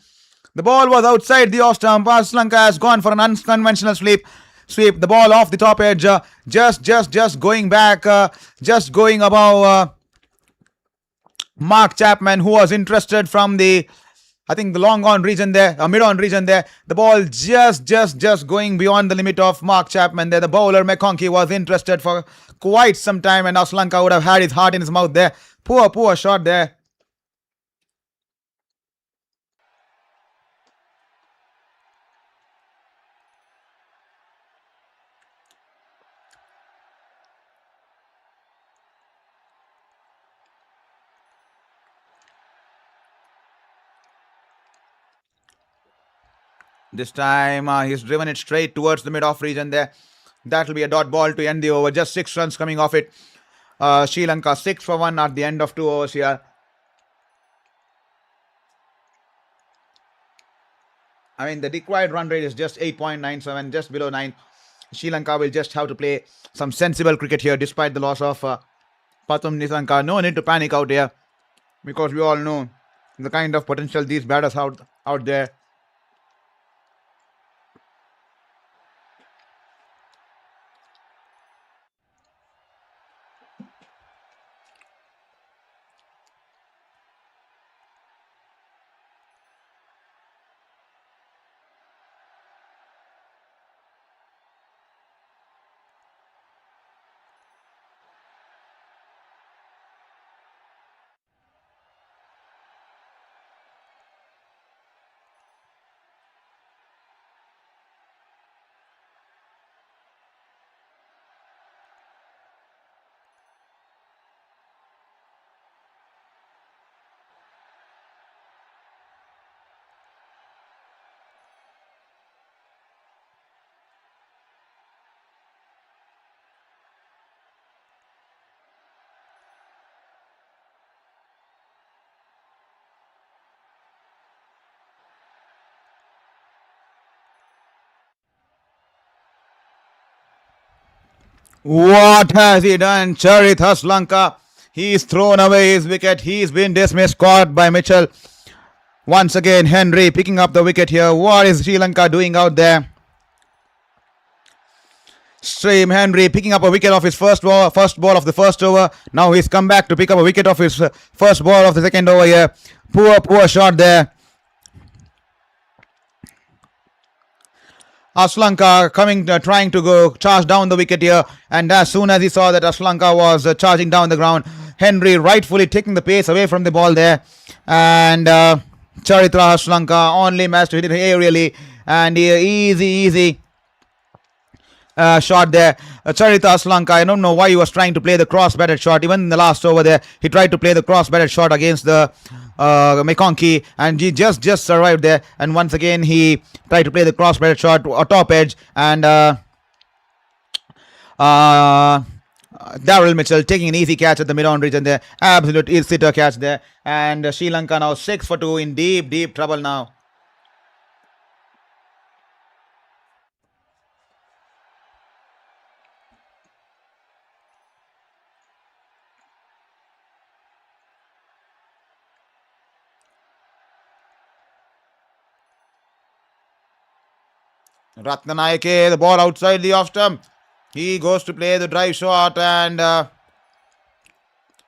The ball was outside the off stump. Aslanka has gone for an unconventional sweep. The ball off the top edge. Just going back. Just going above Mark Chapman, who was interested from the, I think, the long on region there, mid on region there. The ball just going beyond the limit of Mark Chapman there. The bowler McConkey was interested for quite some time, and Aslanka would have had his heart in his mouth there. Poor shot there. This time he's driven it straight towards the mid-off region there. That will be a dot ball to end the over. Just 6 runs coming off it. Sri Lanka 6 for 1 at the end of 2 overs here. I mean, the required run rate is just 8.97, just below 9. Sri Lanka will just have to play some sensible cricket here despite the loss of Pathum Nisanka. No need to panic out here because we all know the kind of potential these batters out there. What has he done? Charith Sri Lanka. He's thrown away his wicket. He's been dismissed, caught by Mitchell. Once again, Henry picking up the wicket here. What is Sri Lanka doing out there? Stream Henry picking up a wicket of his first ball of the first over. Now he's come back to pick up a wicket of his first ball of the second over here. Poor shot there. Sri Lanka trying to go charge down the wicket here, and as soon as he saw that Sri Lanka was charging down the ground, Henry rightfully taking the pace away from the ball there, and Charitra Sri Lanka only managed to hit it aerially, and easy shot there. Charita Sri Lanka, I don't know why he was trying to play the cross-batted shot. Even in the last over there, he tried to play the cross-batted shot against the McConkey, and he just survived there. And once again, he tried to play the cross-batted shot or top edge, and Daryl Mitchell taking an easy catch at the mid-on region there. Absolute sitter catch there. And Sri Lanka now 6 for 2 in deep trouble now. Ratnanayake, the ball outside the off stump. He goes to play the drive shot, and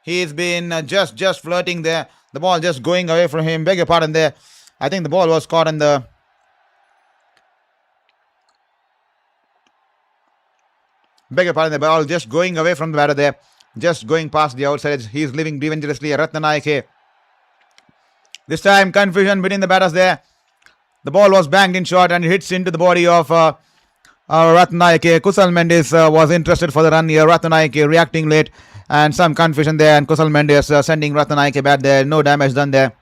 he's been just flirting there. The ball just going away from him. Beg your pardon there. I think the ball was caught in the... Beg your pardon, the ball just going away from the batter there. Just going past the outside edge. He's living dangerously. Ratnanayake. This time confusion between the batters there. The ball was banged in short and it hits into the body of Ratnayake. Kusal Mendes was interested for the run here. Ratnayake reacting late and some confusion there, and Kusal Mendes sending Ratnayake back there. No damage done there.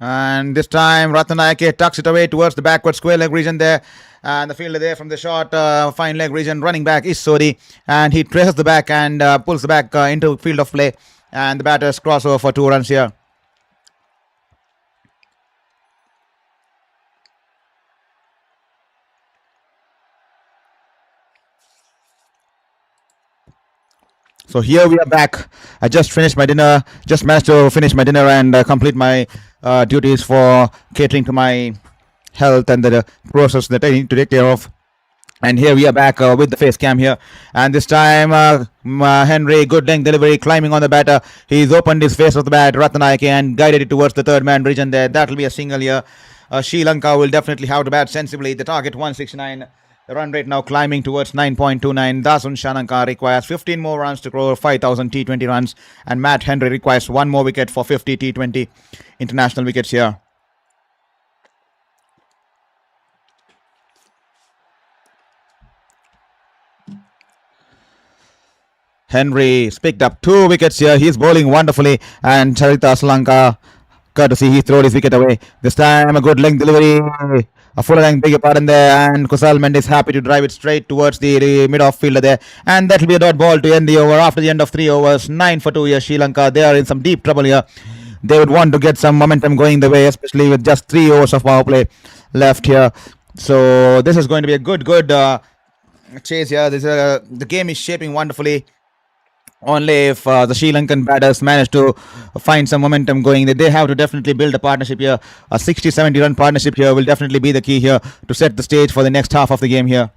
And this time Ratnayake tucks it away towards the backward square leg region there. And the fielder there from the short fine leg region, running back is Sodi. And he traces the back and pulls the back into field of play. And the batters cross over for 2 runs here. So here we are back. I just finished my dinner, just managed to finish my dinner and complete my duties for catering to my health and the process that I need to take care of. And here we are back with the face cam here. And this time, Henry, good length delivery, climbing on the batter. He's opened his face of the bat, Ratnayake, and guided it towards the third man region there. That will be a single here. Sri Lanka will definitely have to bat sensibly. The target 169. The run rate now climbing towards 9.29. Dasun Shanaka requires 15 more runs to score 5,000 T20 runs. And Matt Henry requires 1 more wicket for 50 T20 international wickets here. Henry's picked up 2 wickets here. He's bowling wonderfully. And Charita Sri Lanka, courtesy, he threw his wicket away. This time a good length delivery. A full length, beg your pardon there, and Kusal Mendes happy to drive it straight towards the mid-off fielder there. And that will be a dot ball to end the over after the end of 3 overs. 9 for 2 here, Sri Lanka. They are in some deep trouble here. They would want to get some momentum going the way, especially with just 3 overs of power play left here. So this is going to be a good chase here. The game is shaping wonderfully. Only if the Sri Lankan batters manage to find some momentum going, they have to definitely build a partnership here. A 60-70 run partnership here will definitely be the key here to set the stage for the next half of the game here.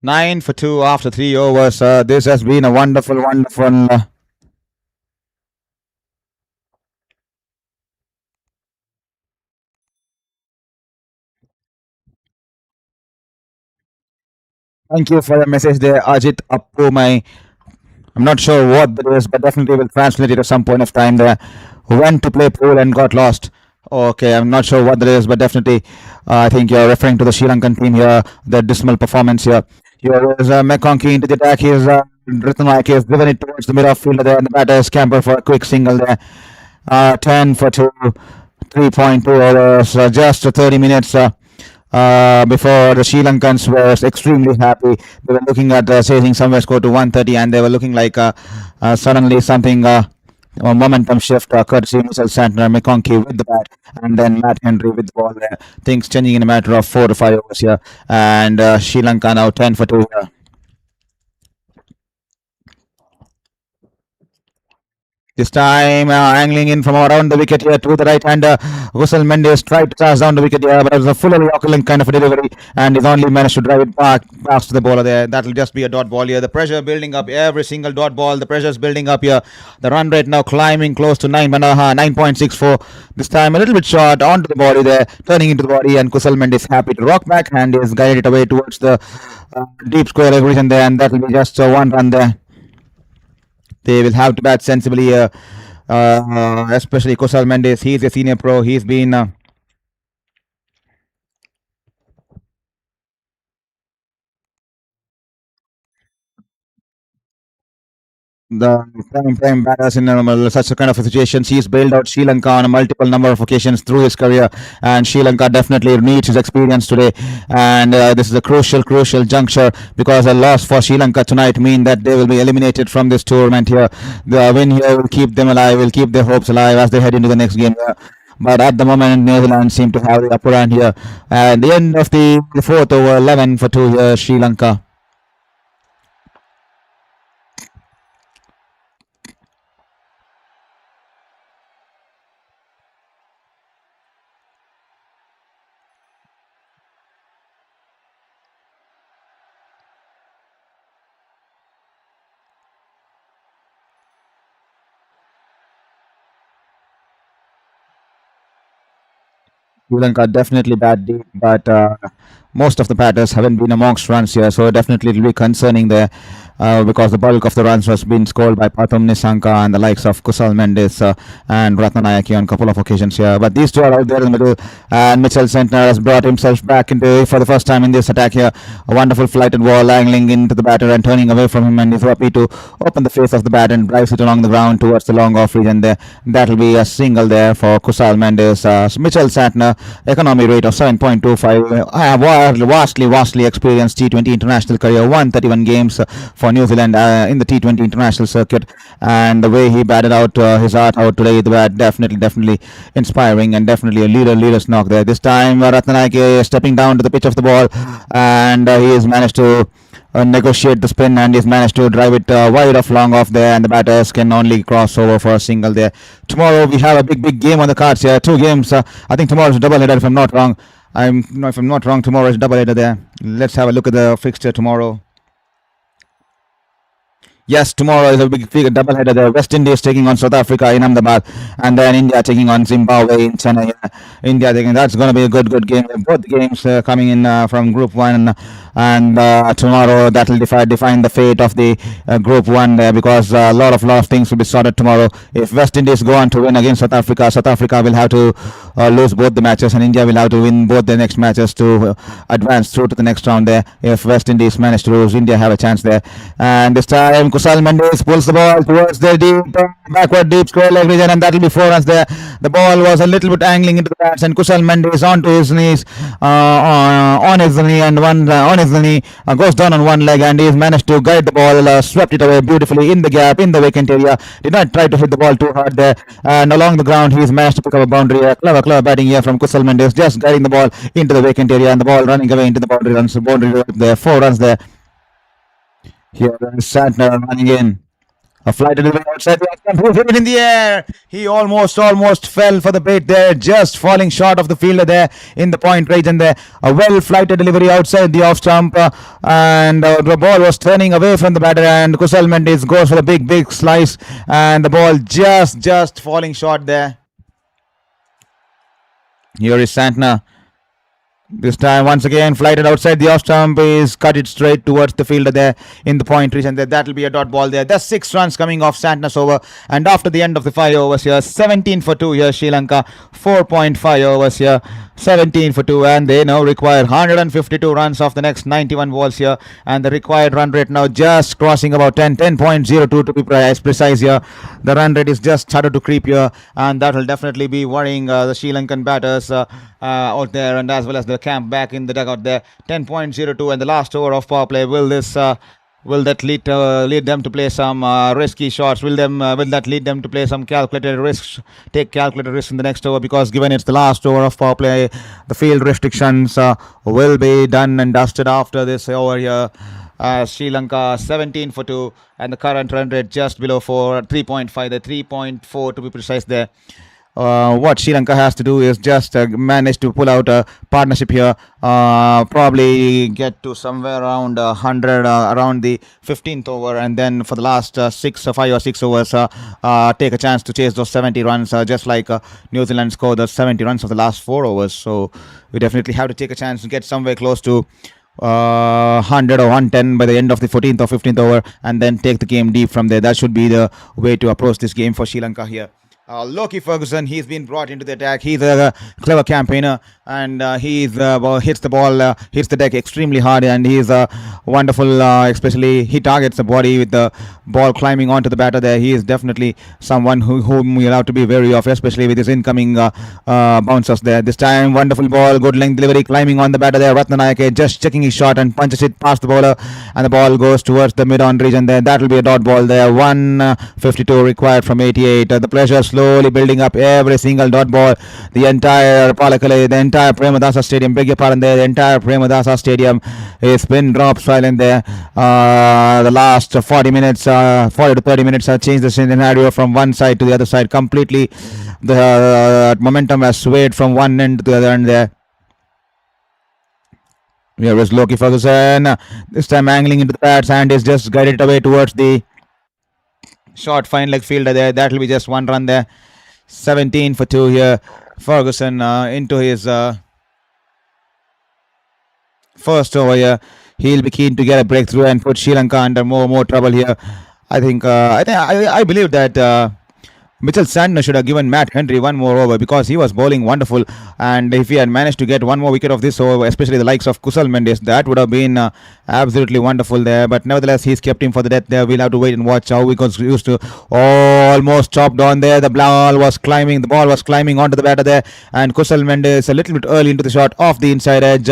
9 for 2 after 3 overs. This has been a wonderful, wonderful. Thank you for your message there, Ajit Appu. I'm not sure what that is, but definitely will translate it at some point of time there. Went to play pool and got lost. Okay, I'm not sure what that is, but definitely I think you're referring to the Sri Lankan team here, the dismal performance here. Here is McConkey into the attack. He's Ratnayake has driven it towards the middle of field there, and the batter is scamper for a quick single there. 10 for 2, 3.2 overs, just 30 minutes. Before the Sri Lankans were extremely happy. They were looking at chasing somewhere score to 130, and they were looking like suddenly something. A momentum shift courtesy Mitchell Santner, McConkey with the bat, and then Matt Henry with the ball there. Things changing in a matter of 4 to 5 overs here, and Sri Lanka now 10 for 2 here. This time, angling in from around the wicket here to the right hander. Ghusl Mendes tried to charge down the wicket here, but it was a full Auckland kind of a delivery, and he's only managed to drive it back past the bowler there. That'll just be a dot ball here. The pressure building up every single dot ball. The pressure is building up here. The run rate now climbing close to 9.64. This time a little bit short onto the body there, turning into the body, and Ghusl Mendes happy to rock back and is guided it away towards the deep square region there, and that'll be just one run there. They will have to bat sensibly, especially Ghusl Mendes. He's a senior pro. He's been the prime batters in such a kind of a situation. He's bailed out Sri Lanka on a multiple number of occasions through his career, and Sri Lanka definitely needs his experience today. And this is a crucial juncture, because a loss for Sri Lanka tonight mean that they will be eliminated from this tournament here. The win here will keep them alive, will keep their hopes alive as they head into the next game here. But at the moment, New Zealand seem to have the upper hand here. At the end of the fourth over, 11 for 2 here, Sri Lanka. Sri Lanka definitely bat deep, but most of the batters haven't been amongst runs here, so definitely it will be concerning there, because the bulk of the runs was being scored by Pathum Nissanka and the likes of Ghusl Mendes and Ratnayake on a couple of occasions here. But these two are out there in the middle, and Mitchell Santner has brought himself back into for the first time in this attack here. A wonderful flighted ball angling into the batter and turning away from him, and he's happy to open the face of the bat and drives it along the ground towards the long off region there. That'll be a single there for Ghusl Mendes. Mitchell Santner, economy rate of 7.25. Vastly experienced T20 international career, 131 games for New Zealand in the T20 international circuit, and the way he batted out his heart out today with the bat, definitely inspiring, and definitely a leader's knock there. This time Ratnayake stepping down to the pitch of the ball, and he has managed to negotiate the spin, and he's managed to drive it wide off long off there, and the batters can only cross over for a single there. Tomorrow we have a big game on the cards here. 2 games. I think tomorrow is a double header if I'm not wrong. If I'm not wrong, tomorrow is a double header there. Let's have a look at the fixture tomorrow. Yes, tomorrow is a big doubleheader there. West Indies taking on South Africa in Ahmedabad, and then India taking on Zimbabwe in Chennai. India taking, that's going to be a good game. Both games coming in from Group 1, and tomorrow that will define the fate of the Group 1 there, because a lot of things will be sorted tomorrow. If West Indies go on to win against South Africa will have to lose both the matches, and India will have to win both their next matches to advance through to the next round there. If West Indies manage to lose, India have a chance there. And this time Ghusl Mendes pulls the ball towards the backward deep square leg region, and that will be 4 runs there. The ball was a little bit angling into the bats, and Ghusl Mendes onto his knees, on his knee, and on his knee goes down on one leg, and he's managed to guide the ball, swept it away beautifully in the gap, in the vacant area. Did not try to hit the ball too hard there, and along the ground he's managed to pick up a boundary. Clever batting here from Ghusl Mendes, just guiding the ball into the vacant area, and the ball running away into the boundary runs. Boundary there, 4 runs there. Here is Santner running in. A flight delivery outside the off-stump. He's hit it In the air, he almost fell for the bait there, just falling short of the fielder there in the point region there. A well-flighted delivery outside the off stump, and the ball was turning away from the batter, and Kusal Mendes goes for the big slice, and the ball just falling short there. Here is Santner. This time, once again, flighted outside the off stump, is cut it straight towards the fielder there in the point region there. That'll be a dot ball there. That's 6 runs coming off Santner's over. And after the end of the 5 overs here, 17 for 2 here, Sri Lanka. 4.5 overs here, 17 for 2. And they now require 152 runs off the next 91 balls here. And the required run rate now just crossing about 10.02 to be precise here. The run rate is just started to creep here. And that will definitely be worrying the Sri Lankan batters out there, and as well as the camp back in the dugout there. 10.02 and the last over of power play. Will that lead them to play some risky shots? Will that lead them to play some calculated risks? Take calculated risks in the next over, because given it's the last over of power play, the field restrictions will be done and dusted after this over here. Sri Lanka 17 for 2, and the current run rate just below 3.5, the 3.4 to be precise there. What Sri Lanka has to do is just manage to pull out a partnership here, probably get to somewhere around 100 around the 15th over, and then for the last 5 or 6 overs take a chance to chase those 70 runs, just like New Zealand scored the 70 runs of the last 4 overs. So we definitely have to take a chance to get somewhere close to 100 or 110 by the end of the 14th or 15th over, and then take the game deep from there. That should be the way to approach this game for Sri Lanka here. Lockie Ferguson, he's been brought into the attack. He's a clever campaigner, and hits the deck extremely hard, and he's wonderful. Especially he targets the body with the ball climbing onto the batter there. He is definitely someone whom we'll have to be wary of, especially with his incoming bouncers there. This time, wonderful ball, good length delivery, climbing on the batter there. Ratnayake just checking his shot and punches it past the bowler, and the ball goes towards the mid-on region there. That will be a dot ball there. 152 required from 88. The pressure slowly building up, every single dot ball. The entire Palakale, the entire Premadasa Stadium, beg your pardon there, the entire Premadasa Stadium is pin drop silent there. The last 40 to 30 minutes have changed the scenario from one side to the other side completely. The momentum has swayed from one end to the other end there. Here is Lockie Ferguson, this time angling into the pads, and is just guided away towards the short fine leg fielder there. That will be just 1 run there. 17 for 2 here. Ferguson into his first over here. He'll be keen to get a breakthrough and put Sri Lanka under more trouble here. I believe that Mitchell Santner should have given Matt Henry 1 more over, because he was bowling wonderful, and if he had managed to get 1 more wicket of this over, especially the likes of Kusal Mendes, that would have been absolutely wonderful there. But nevertheless, he's kept him for the death there. We'll have to wait and watch how he goes used to. Almost chopped on there. The ball was climbing onto the batter there, and Kusal Mendes a little bit early into the shot off the inside edge.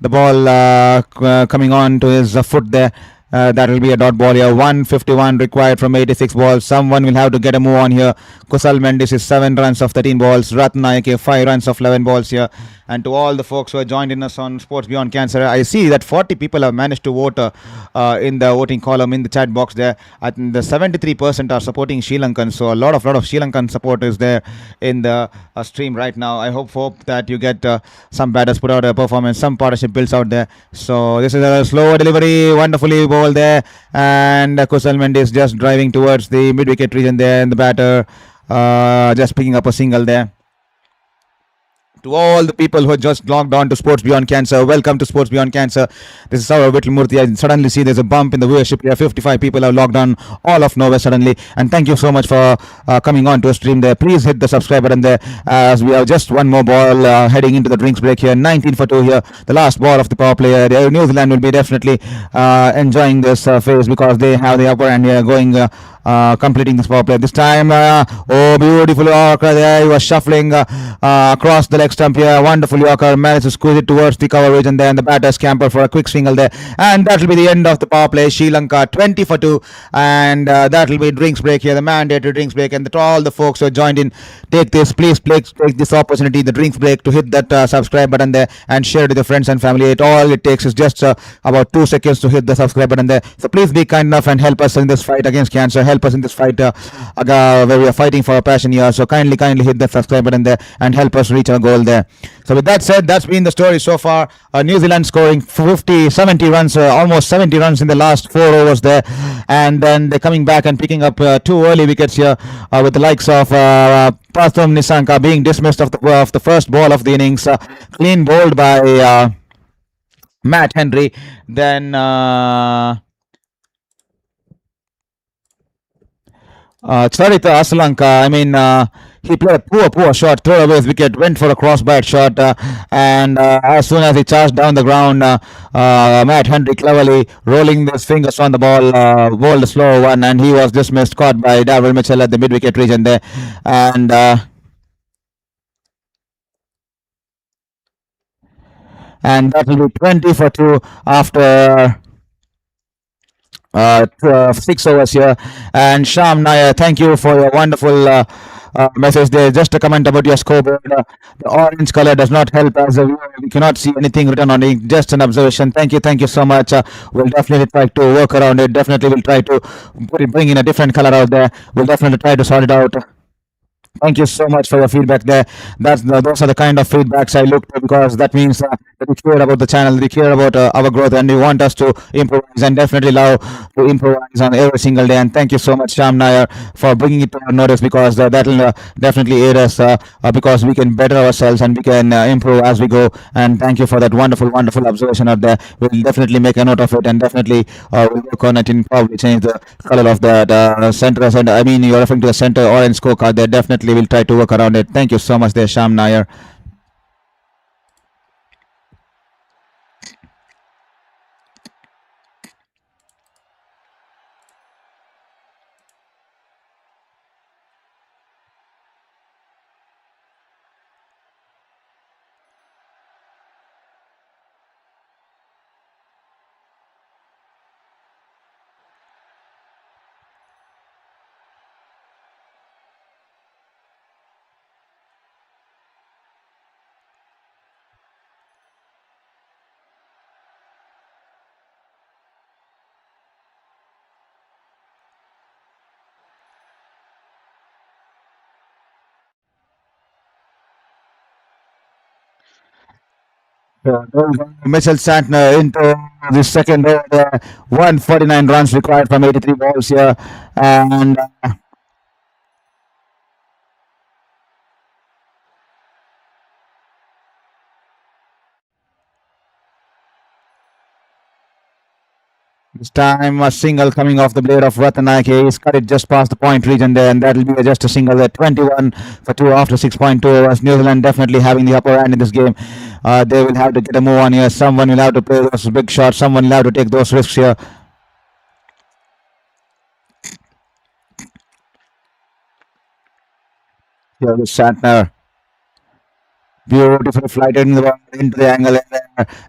The ball coming on to his foot there. That will be a dot ball here. 151 required from 86 balls. Someone will have to get a move on here. Kusal Mendes is 7 runs of 13 balls. Ratnayake 5 runs of 11 balls here. And to all the folks who have joined in us on Sports Beyond Cancer, I see that 40 people have managed to vote in the voting column in the chat box there. I think the 73% are supporting Sri Lankan, so a lot of Sri Lankan support is there in the stream right now. I hope that you get some batters put out a performance, some partnership builds out there. So this is a slow delivery, wonderfully bowled there, and Kusal Mendes just driving towards the mid-wicket region there, and the batter just picking up a single there. To all the people who have just logged on to Sports Beyond Cancer, welcome to Sports Beyond Cancer. This is Saurav Vittalmurthy. I suddenly see there's a bump in the viewership here. 55 people have logged on all of nowhere suddenly. And thank you so much for coming on to a stream there. Please hit the subscribe button there, as we have just 1 more ball heading into the drinks break here. 19 for 2 here. The last ball of the power play. New Zealand will be definitely enjoying this phase, because they have the upper hand here going completing this power play. This time, beautiful Yorker there. He was shuffling across the leg stump here. Wonderful Yorker. Managed to squeeze it towards the cover region there, and the batter scamper for a quick single there. And that will be the end of the power play. Sri Lanka 20 for 2. And that will be drinks break here. The mandatory drinks break. And to all the folks who joined in, take this this opportunity, the drinks break, to hit that subscribe button there and share it with your friends and family. All it takes is just about 2 seconds to hit the subscribe button there. So please be kind enough and help us in this fight against cancer. help us in this fight where we are fighting for our passion here. So kindly hit the subscribe button there and help us reach our goal there. So with that said, that's been the story so far. New Zealand scoring 70 runs, almost 70 runs in the last 4 overs there, and then they're coming back and picking up 2 early wickets here with the likes of Dasun Shanaka being dismissed of the first ball of the innings, clean bowled by Matt Henry. Then Charita Sri Lanka, he played a poor shot, threw away his wicket, went for a crossbar shot, and as soon as he charged down the ground, Matt Henry cleverly rolling his fingers on the ball, bowled a slow one, and he was dismissed, caught by Darryl Mitchell at the mid-wicket region there, and that will be 20 for 2 after 6 overs here. And Sham Nair, thank you for your wonderful message there. Just a comment about your scoreboard. The orange color does not help as a viewer. We cannot see anything written on it. Just an observation. Thank you so much. We'll definitely try to work around it. Definitely we'll try to bring in a different color out there. We'll definitely try to sort it out. Thank you so much for your feedback there. Those are the kind of feedbacks I look to, because that means that you care about the channel, you care about our growth, and you want us to improvise, and definitely love to improvise on every single day. And thank you so much, Sham Nair, for bringing it to our notice, because that will definitely aid us because we can better ourselves and we can improve as we go. And thank you for that wonderful observation out there. We'll definitely make a note of it, and definitely we'll work on it and probably change the color of that center. You're referring to the center orange scorecard there. Definitely we'll try to work around it. Thank you so much there, Sham Nair. Mitchell Santner into the second over, 149 runs required from 83 balls here, and this time a single coming off the blade of Ratanaike. He's cut it just past the point region there, and that will be just a single there. 21 for 2 after 6.2 overs. New Zealand definitely having the upper hand in this game. They will have to get a move on here. Someone will have to play those big shots. Someone will have to take those risks here. Here is Santner. Beautifully flighted into the angle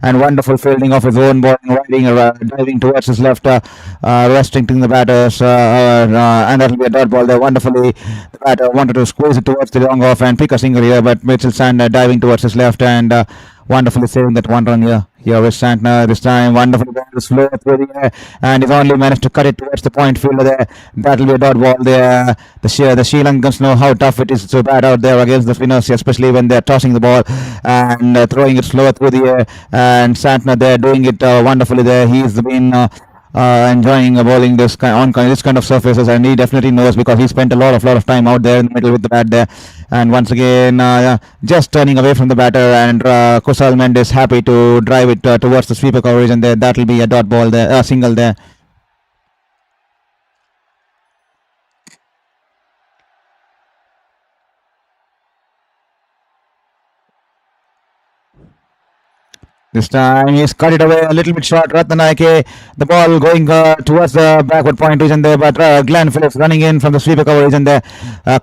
and wonderful fielding of his own ball, diving towards his left, restricting the batters, and that will be a dot ball there. Wonderfully, the batter wanted to squeeze it towards the long off and pick a single here, but Mitchell Santner diving towards his left and wonderfully saving that one run here. Here is Santner this time. Wonderful ball, slow through the air, and he's only managed to cut it towards the point fielder there. That will be a dot ball there. The Sri Lankans know how tough it is to bat out there against the spinners, especially when they're tossing the ball and throwing it slow through the air. And Santner there doing it wonderfully there. He's been enjoying bowling this kind of surfaces, and he definitely knows, because he spent a lot of time out there in the middle with the bat there. And once again, just turning away from the batter, and Kusal Mendes happy to drive it towards the sweeper coverage, and there that will be a dot ball there, single there. This time he's cut it away a little bit short. Ratanaike, the ball going towards the backward point region there, but Glenn Phillips running in from the sweeper cover region there,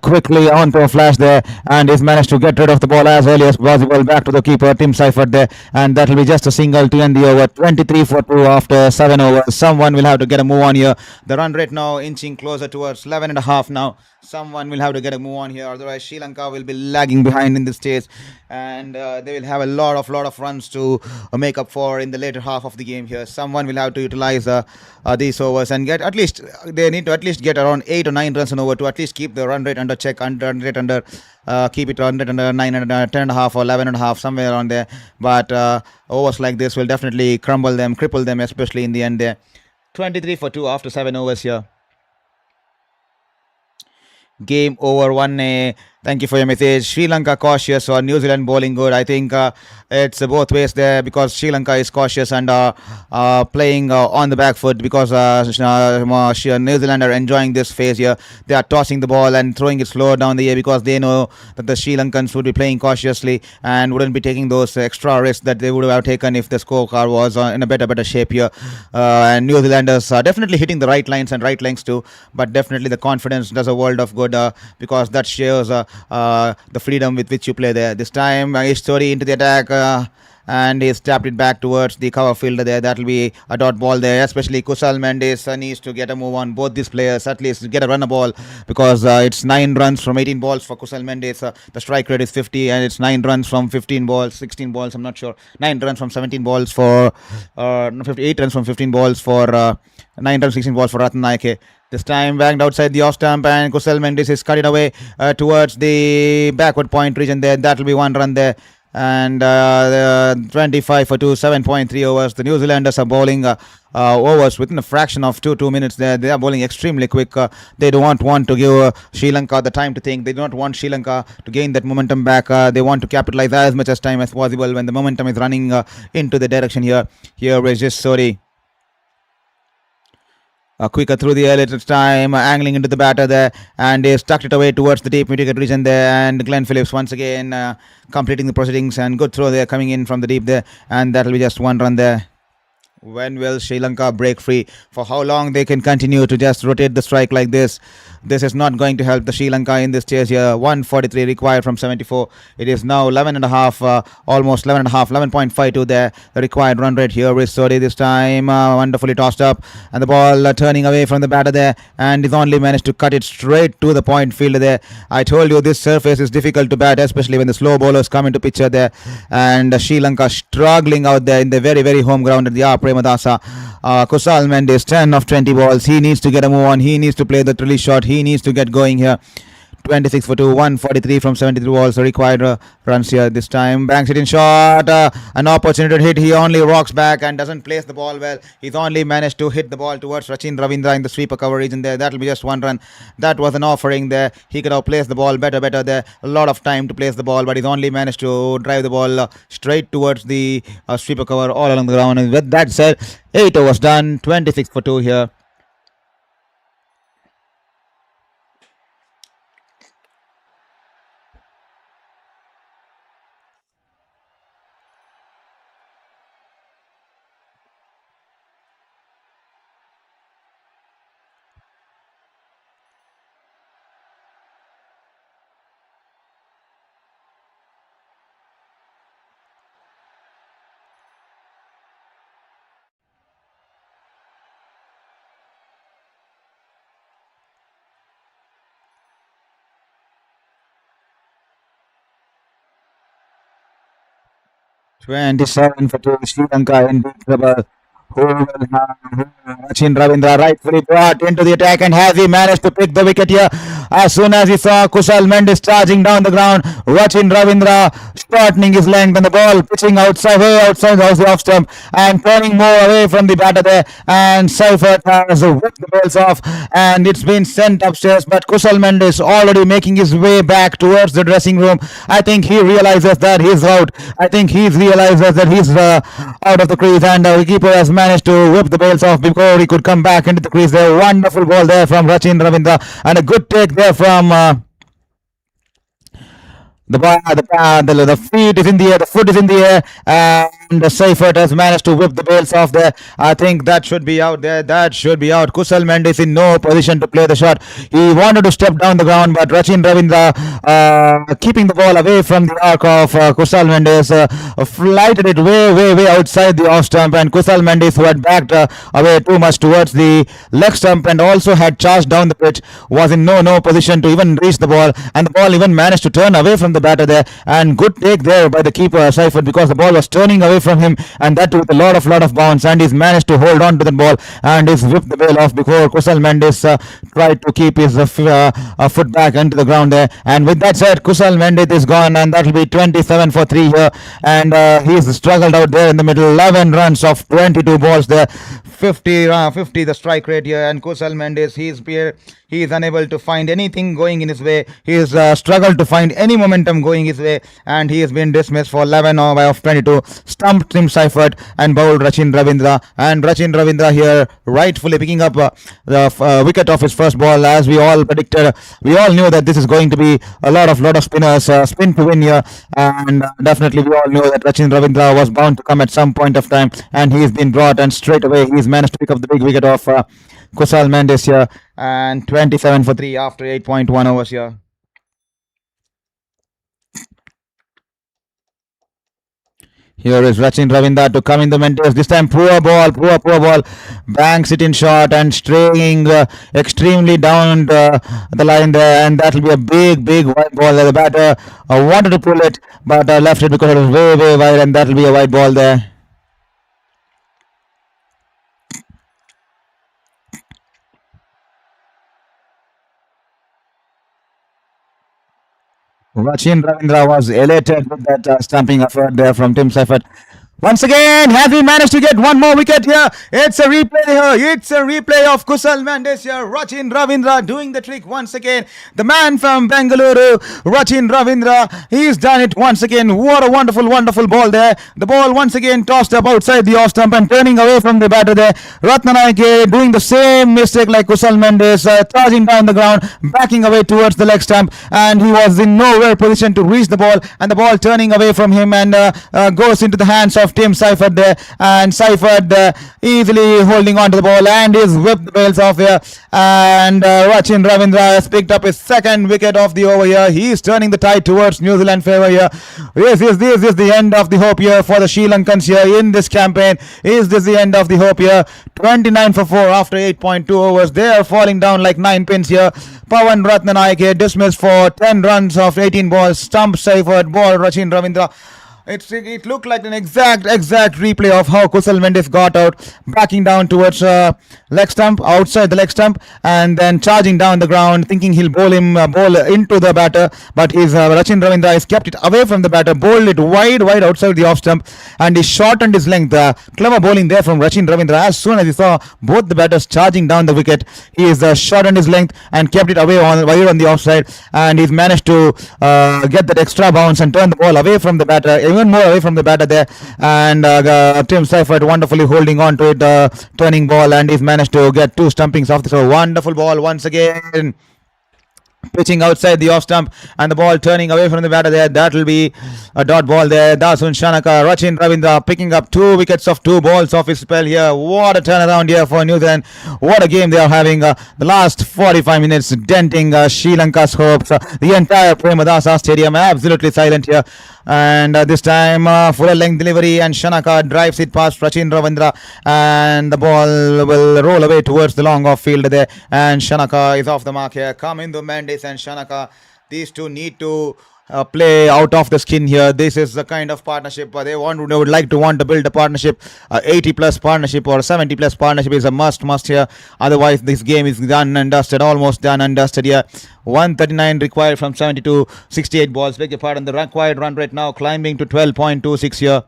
quickly onto a flash there, and he's managed to get rid of the ball as early as possible. Back to the keeper, Tim Seifert there, and that will be just a single to end the over. 23 for 2 after 7 overs. Someone will have to get a move on here. The run rate now inching closer towards 11.5 now. Someone will have to get a move on here, otherwise Sri Lanka will be lagging behind in this stage, and they will have a lot of runs to make up for in the later half of the game here. Someone will have to utilize these overs and get at least they need to at least get around 8 or 9 runs an over to at least keep the run rate under check, run rate under keep it run rate under 9 and 10.5 or 11.5 somewhere around there. But overs like this will definitely cripple them, especially in the end there. 23 for 2 after 7 overs here. Game over 1. Thank you for your message. Sri Lanka cautious or New Zealand bowling good? I think it's both ways there, because Sri Lanka is cautious and playing on the back foot, because New Zealand are enjoying this phase here. They are tossing the ball and throwing it slower down the air, because they know that the Sri Lankans would be playing cautiously and wouldn't be taking those extra risks that they would have taken if the scorecard was in a better shape here. And New Zealanders are definitely hitting the right lines and right lengths too, but definitely the confidence does a world of good, because that shows the freedom with which you play there. This time, Story into the attack. And he's tapped it back towards the cover fielder there. That will be a dot ball there, especially Kusal Mendes needs to get a move on both these players, at least get a run a ball, because it's 9 runs from 18 balls for Kusal Mendes. The strike rate is 50, and it's 9 runs from 15 balls, 16 balls, I'm not sure. 9 runs from 17 balls for 8 runs from 15 balls for 9 runs, 16 balls for Ratan Naike. This time banged outside the off stump, and Kusal Mendes is cut it away towards the backward point region there. That will be 1 run there. And 25 for 2, 7.3 overs. The New Zealanders are bowling overs within a fraction of 2 minutes there. They are bowling extremely quick. They do not want to give Sri Lanka the time to think. They do not want Sri Lanka to gain that momentum back. They want to capitalize as much as time as possible when the momentum is running into the direction here. Here is just sorry. Quicker through the air this time, angling into the batter there, and he stuck it away towards the deep mid-wicket region there. And Glenn Phillips once again completing the proceedings, and good throw there coming in from the deep there, and that will be just 1 run there. When will Sri Lanka break free? For how long they can continue to just rotate the strike like this? This is not going to help the Sri Lanka in this chase here. 143 required from 74. It is now 11.5, almost 11.5, 11.52 there. The required run rate here is Sodi this time. Wonderfully tossed up, and the ball turning away from the batter there, and he's only managed to cut it straight to the point fielder there. I told you this surface is difficult to bat, especially when the slow bowlers come into picture there. And Sri Lanka struggling out there in the very home ground at the Premadasa. Kusal Mendes, 10 of 20 balls. He needs to get a move on. He needs to play the release shot. He needs to get going here. 26 for 2, 143 from 73 balls. Required runs here. This time banks it in short. An opportunity to hit. He only rocks back and doesn't place the ball well. He's only managed to hit the ball towards Rachin Ravindra in the sweeper cover region there. That will be just 1 run. That was an offering there. He could have placed the ball better there. A lot of time to place the ball, but he's only managed to drive the ball straight towards the sweeper cover all along the ground. And with that said, 8 overs done. 26 for 2 here. Twenty-seven for 2, Sri Lanka in big trouble. Who will have Sachin Ravindra rightfully brought into the attack, and has he managed to pick the wicket here? As soon as he saw Kusal Mendes charging down the ground, Sachin Ravindra shortening his length, and the ball pitching way outside the off stump, and turning more away from the batter there. And Seifert has whipped the balls off, and it's been sent upstairs. But Kusal Mendes already making his way back towards the dressing room. I think he realizes that he's out. I think he realizes that he's out of the crease, and the keeper has managed to whip the bails off before he could come back into the crease there. Wonderful ball there from Rachin Ravindra, and a good take there from the feet is in the air, the foot is in the air, and Seifert has managed to whip the bails off there. I think that should be out there. That should be out. Kusal Mendes in no position to play the shot. He wanted to step down the ground, but Rachin Ravindra keeping the ball away from the arc of Kusal Mendes flighted it way outside the off stump, and Kusal Mendes, who had backed away too much towards the leg stump and also had charged down the pitch, was in no position to even reach the ball, and the ball even managed to turn away from the batter there. And good take there by the keeper Seifert, because the ball was turning away from him, and that with a lot of bounce, and he's managed to hold on to the ball and he's whipped the bail off before Kusal Mendes tried to keep his foot back into the ground there. And with that said, Kusal Mendes is gone, and that will be 27 for 3 here, and he's struggled out there in the middle. 11 runs of 22 balls there. 50 the strike rate here, and Kusal Mendes, he is unable to find anything going in his way. He has struggled to find any momentum going his way, and he has been dismissed for 11 of 22. Stumped Tim Seifert and bowled Rachin Ravindra, and Rachin Ravindra here rightfully picking up the wicket of his first ball. As we all predicted, we all knew that this is going to be a lot of spinners spin to win here, and definitely we all knew that Rachin Ravindra was bound to come at some point of time, and he's been brought, and straight away he's managed to pick up the big wicket of Kusal Mendes here, and 27 for 3 after 8.1 overs here. Here is Rachin Ravindra to come in the Mendes. This time poor ball. Banks it in short and straying extremely down the line there, and that will be a big wide ball there. The batter wanted to pull it, but left it because it was way wide, and that will be a wide ball there. Rachin Ravindra was elated with that stamping effort there from Tim Seifert. Once again, has he managed to get one more wicket here? It's a replay here. It's a replay of Kusal Mendes here. Rachin Ravindra doing the trick once again. The man from Bengaluru, Rachin Ravindra, he's done it once again. What a wonderful ball there. The ball once again tossed up outside the off stump and turning away from the batter there. Ratnanayake doing the same mistake like Kusal Mendes, charging down the ground, backing away towards the leg stump, and he was in nowhere position to reach the ball, and the ball turning away from him and goes into the hands of Tim Seifert there, and Seifert easily holding on to the ball, and he's whipped the bails off here, and Rachin Ravindra has picked up his second wicket of the over here. He is turning the tide towards New Zealand favour here. This is the end of the hope here for the Sri Lankans here in this campaign. Is this the end of the hope here? 29 for 4 after 8.2 overs. They are falling down like 9 pins here. Pawan Ratnanayake dismissed for 10 runs of 18 balls. Stump Seifert, ball Rachin Ravindra. It looked like an exact replay of how Kusal Mendes got out, backing down towards leg stump, outside the leg stump, and then charging down the ground, thinking he'll bowl into the batter, but his Rachin Ravindra has kept it away from the batter, bowled it wide outside the off stump, and he shortened his length. Clever bowling there from Rachin Ravindra. As soon as he saw both the batters charging down the wicket, he has shortened his length and kept it away wide on the offside, and he's managed to get that extra bounce and turn the ball away from the batter, even more away from the batter there, and Tim Seifert wonderfully holding on to it, turning ball, and he's managed to get 2 stumpings off the throw. Wonderful ball once again, pitching outside the off stump, and the ball turning away from the batter there. That will be a dot ball there. Dasun Shanaka, Rachin Ravindra picking up 2 wickets of 2 balls off his spell here. What a turnaround here for New Zealand. What a game they are having. The last 45 minutes denting Sri Lanka's hopes. The entire Premadasa Stadium absolutely silent here. And this time full length delivery, and Shanaka drives it past Rachin Ravindra, and the ball will roll away towards the long off field there, and Shanaka is off the mark here. Come in the Mendes and Shanaka, these two need to play out of the skin here. This is the kind of partnership they would like to build a partnership. 80 plus partnership or 70 plus partnership is a must here. Otherwise this game is done and dusted, almost done and dusted here. 139 required from 72, 68 balls. Beg your pardon. The required run rate now climbing to 12.26 here.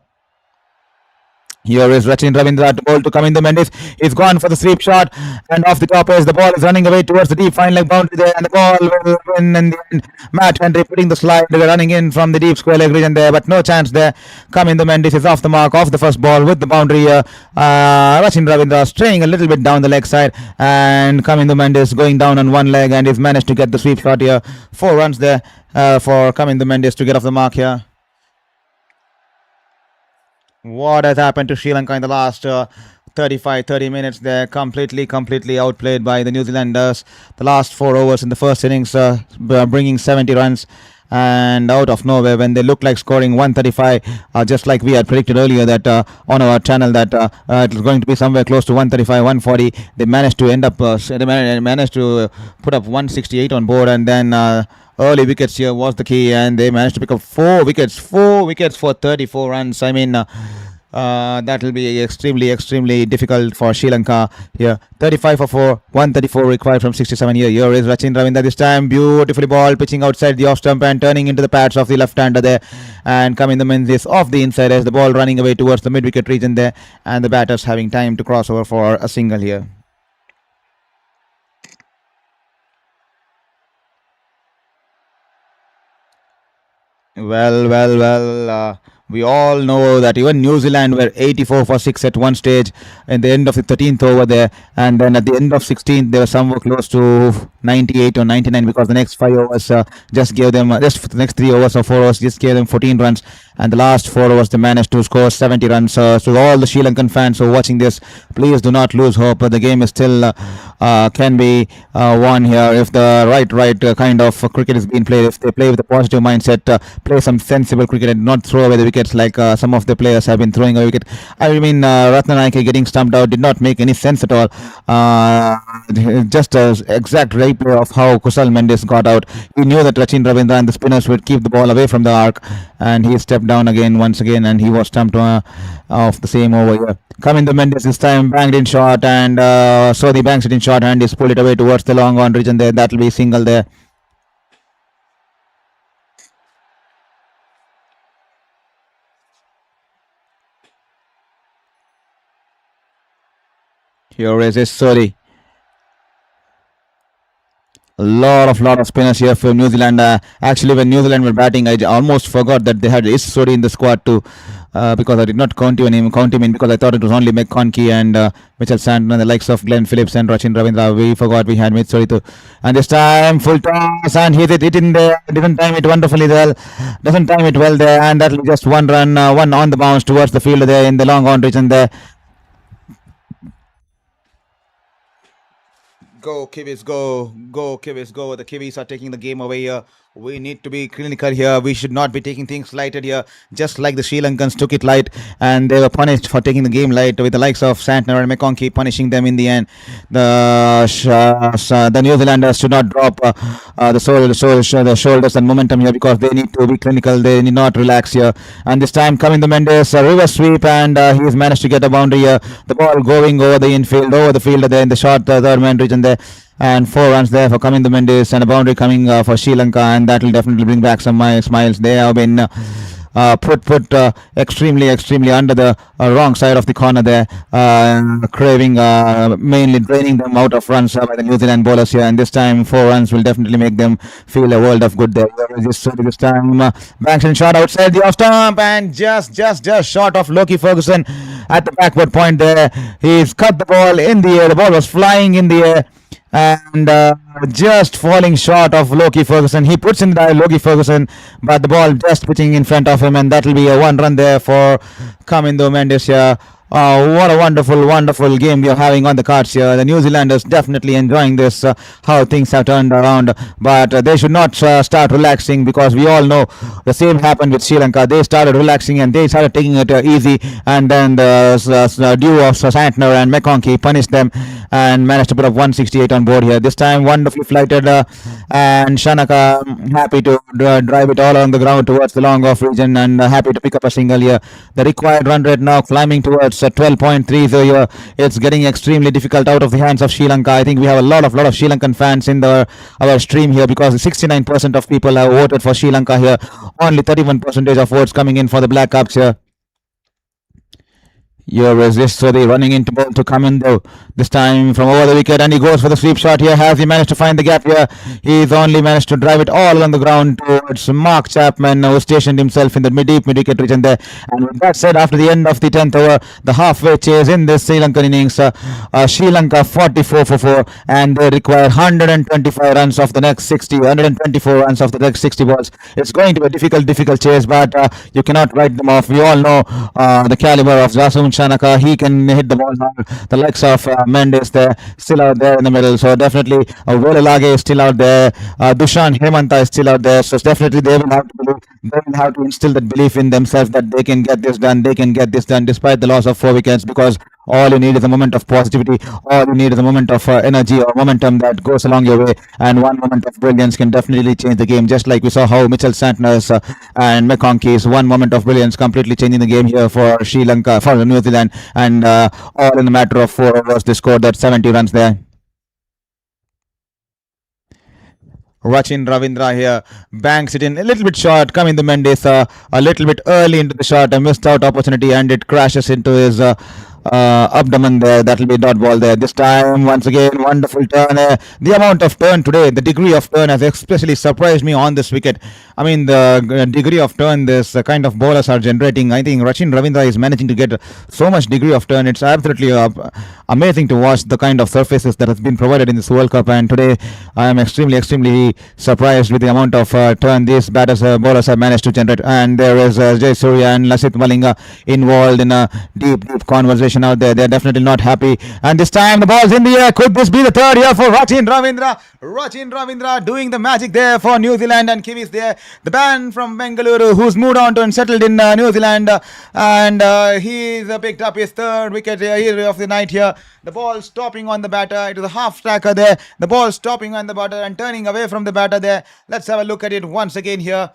Here is Rachin Ravindra to come in the Mendes. He's gone for the sweep shot, and off the top edge, the ball is running away towards the deep fine leg boundary there, and the ball will win in the end. Matt Henry putting the slide, running in from the deep square leg region there, but no chance there. Come in the Mendes is off the mark, off the first ball with the boundary here. Rachin Ravindra straying a little bit down the leg side, and come in the Mendes going down on one leg, and he's managed to get the sweep shot here. 4 runs there for come in the Mendes to get off the mark here. What has happened to Sri Lanka in the last 30 minutes? They're completely outplayed by the New Zealanders. The last 4 overs in the first innings, bringing 70 runs. And out of nowhere, when they look like scoring 135, just like we had predicted earlier that on our channel that it was going to be somewhere close to 135, 140, they managed to end up, managed to put up 168 on board, and then early wickets here was the key, and they managed to pick up four wickets for 34 runs. I mean, that will be extremely difficult for Sri Lanka here. 35 for 4, 134 required from 67 here. Here is Rachin Ravindra this time. Beautifully ball pitching outside the off stump and turning into the pads of the left-hander there. And coming the Menzies off the inside as the ball running away towards the mid-wicket region there. And the batters having time to cross over for a single here. Well. We all know that even New Zealand were 84 for 6 at one stage in the end of the 13th over there, and then at the end of 16th they were somewhere close to 98 or 99 because the next 5 overs just gave them just the next 3 overs or 4 overs just gave them 14 runs, and the last 4 overs they managed to score 70 runs. So all the Sri Lankan fans who are watching this, please do not lose hope. The game is still can be won here if the right kind of cricket is being played. If they play with a positive mindset, play some sensible cricket and not throw away the wickets like some of the players have been throwing away wicket. I mean, Ratnanayake getting stumped out did not make any sense at all. Just an exact replay of how Kusal Mendes got out. He knew that Rachin Ravindra and the spinners would keep the ball away from the arc, and he stepped down once again, and he was stumped off the same over here. Coming the Mendes this time, banged in short, and Sodhi banks it in short and he's pulled it away towards the long on region there. That will be single there. Here is Sodhi. A lot of spinners here for New Zealand. Actually, when New Zealand were batting, I almost forgot that they had Sodhi in the squad too. Because I did not count him in because I thought it was only McConkey and Mitchell Santner, the likes of Glenn Phillips and Rachin Ravindra. We forgot we had Mitchell too. And this time full toss and hit it in there. Didn't time it wonderfully well. Doesn't time it well there, and that'll be just one run, one on the bounce towards the field there in the long on region there. Go Kiwis, go Kiwis, go. The Kiwis are taking the game away here. We need to be clinical here. We should not be taking things lighted here, just like the Sri Lankans took it light, and they were punished for taking the game light with the likes of Santner and McConkey punishing them in the end. The New Zealanders should not drop the shoulders and momentum here because they need to be clinical. They need not relax here. And this time coming the Mendes, reverse sweep, and he's managed to get a boundary here. The ball going over the infield, over the fielder there in the short third man region there. And 4 runs there for coming the Mendes, and a boundary coming for Sri Lanka, and that will definitely bring back some smiles. They have been put extremely under the wrong side of the corner there, craving mainly draining them out of runs by the New Zealand bowlers here, and this time 4 runs will definitely make them feel a world of good there. This time banks and shot outside the off stump, and just short of Loki Ferguson at the backward point there. He's cut the ball in the air. The ball was flying in the air, and just falling short of Loki Ferguson. He puts in the dive Loki Ferguson, but the ball just pitching in front of him, and that will be a 1 run there for Kamindo Mendes here. What a wonderful game we are having on the cards here. The New Zealanders definitely enjoying this, how things have turned around. But they should not start relaxing, because we all know the same happened with Sri Lanka. They started relaxing and they started taking it easy, and then the duo of Santner and McConkey punished them and managed to put up 168 on board here. This time wonderfully flighted, and Shanaka happy to drive it all on the ground towards the long off region, and happy to pick up a single here. The required run rate now climbing towards 12.3. So here it's getting extremely difficult out of the hands of Sri Lanka. I think we have a lot of Sri Lankan fans in our stream here, because 69% of people have voted for Sri Lanka here. Only 31% of votes coming in for the Black Caps here. Here is this Sodhi running into ball to Kamindo. This time from over the wicket, and he goes for the sweep shot here. Has he managed to find the gap here? He's only managed to drive it all along the ground towards Mark Chapman, who stationed himself in the deep mid-wicket region there. And with that said, after the end of the 10th over, the halfway chase in this Sri Lankan innings, Sri Lanka 44 for 4, and they require 125 runs of the next 60, 124 runs of the next 60 balls. It's going to be a difficult chase, but you cannot write them off. We all know the caliber of Dasun Shanaka. He can hit the ball now. The likes of Mendes there, still out there in the middle. So definitely Velalage is still out there. Dushan Hemanta is still out there. So definitely they will have to believe, they will have to instill that belief in themselves that they can get this done. They can get this done despite the loss of 4 wickets, because all you need is a moment of positivity. All you need is a moment of energy or momentum that goes along your way. And one moment of brilliance can definitely change the game. Just like we saw how Mitchell Santner and McConkey's one moment of brilliance completely changing the game here for Sri Lanka, for New Zealand. And all in a matter of 4 overs, they scored that 70 runs there. Rachin Ravindra here banks it in a little bit short, coming the Mendes a little bit early into the shot, a missed out opportunity, and it crashes into his abdomen there. That will be a dot ball there. This time, once again, wonderful turn. The amount of turn today, the degree of turn has especially surprised me on this wicket. I mean, the degree of turn this kind of bowlers are generating. I think Rachin Ravindra is managing to get so much degree of turn. It's absolutely amazing to watch the kind of surfaces that has been provided in this World Cup. And today, I am extremely surprised with the amount of turn these bowlers have managed to generate. And there is Jay Surya and Lasith Malinga involved in a deep conversation out there. They're definitely not happy. And this time the ball's in the air. Could this be the third here for Rachin Ravindra? Rachin Ravindra doing the magic there for New Zealand, and Kiwis there. The man from Bengaluru who's moved on to and settled in New Zealand, and he's picked up his third wicket here of the night here. The ball stopping on the batter. It was a half tracker there. The ball stopping on the batter and turning away from the batter there. Let's have a look at it once again here.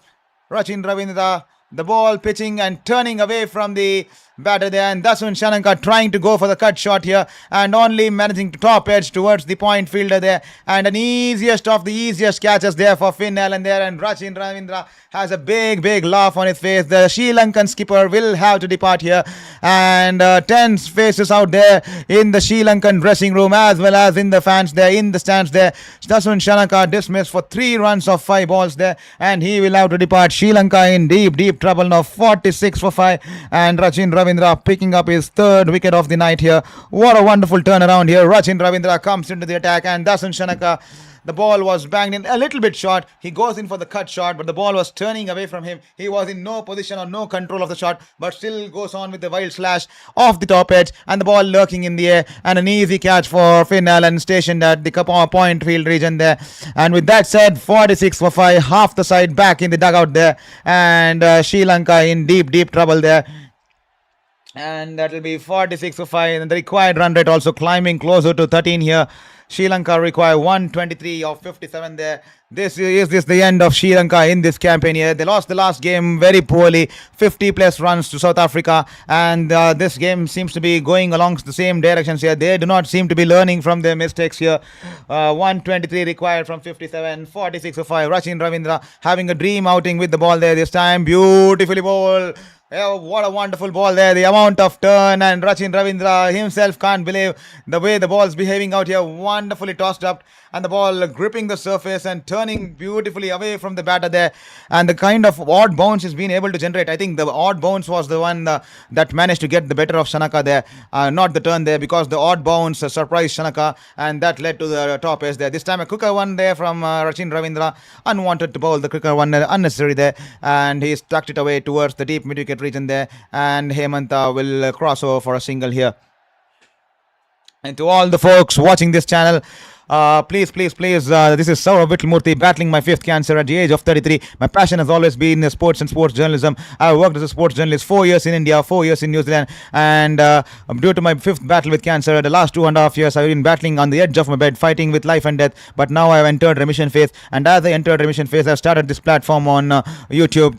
Rachin Ravindra, the ball pitching and turning away from the batter there, and Dasun Shanaka trying to go for the cut shot here and only managing to top edge towards the point fielder there, and an easiest of the easiest catches there for Finn Allen there, and Rachin Ravindra has a big laugh on his face. The Sri Lankan skipper will have to depart here, and tense faces out there in the Sri Lankan dressing room as well as in the fans there, in the stands there. Dasun Shanaka dismissed for 3 runs of 5 balls there, and he will have to depart. Sri Lanka in deep trouble now, 46 for 5, and Rachin Ravindra picking up his third wicket of the night here. What a wonderful turnaround here. Rachin Ravindra comes into the attack, and Dasun Shanaka, the ball was banged in a little bit short. He goes in for the cut shot, but the ball was turning away from him. He was in no position or no control of the shot, but still goes on with the wild slash off the top edge, and the ball lurking in the air, and an easy catch for Finn Allen stationed at the point field region there. And with that said, 46 for 5, half the side back in the dugout there, and Sri Lanka in deep trouble there. And that will be 46 for 5, and the required run rate also climbing closer to 13 here. Sri Lanka require 123 of 57 there. This the end of Sri Lanka in this campaign here. They lost the last game very poorly, 50 plus runs to South Africa, and this game seems to be going along the same directions here. They do not seem to be learning from their mistakes here. 123 required from 57, 46 for 5. Rachin Ravindra having a dream outing with the ball there this time. Beautifully bowled. Yeah, what a wonderful ball there. The amount of turn, and Rachin Ravindra himself can't believe the way the ball's behaving out here. Wonderfully tossed up, and the ball gripping the surface and turning beautifully away from the batter there. And the kind of odd bounce he's been able to generate. I think the odd bounce was the one that managed to get the better of Shanaka there. Not the turn there, because the odd bounce surprised Shanaka, and that led to the top edge there. This time a quicker one there from Rachin Ravindra. Unwanted to bowl the quicker one, unnecessary there. And he's tucked it away towards the deep mid-wicket region there, and Hemanta will cross over for a single here. And to all the folks watching this channel, please, this is Saurav Vittalmurthy, battling my 5th cancer at the age of 33. My passion has always been sports and sports journalism. I worked as a sports journalist 4 years in India, 4 years in New Zealand, and due to my 5th battle with cancer, the last 2.5 years I've been battling on the edge of my bed, fighting with life and death. But now I've entered remission phase, and as I entered remission phase, I've started this platform on YouTube.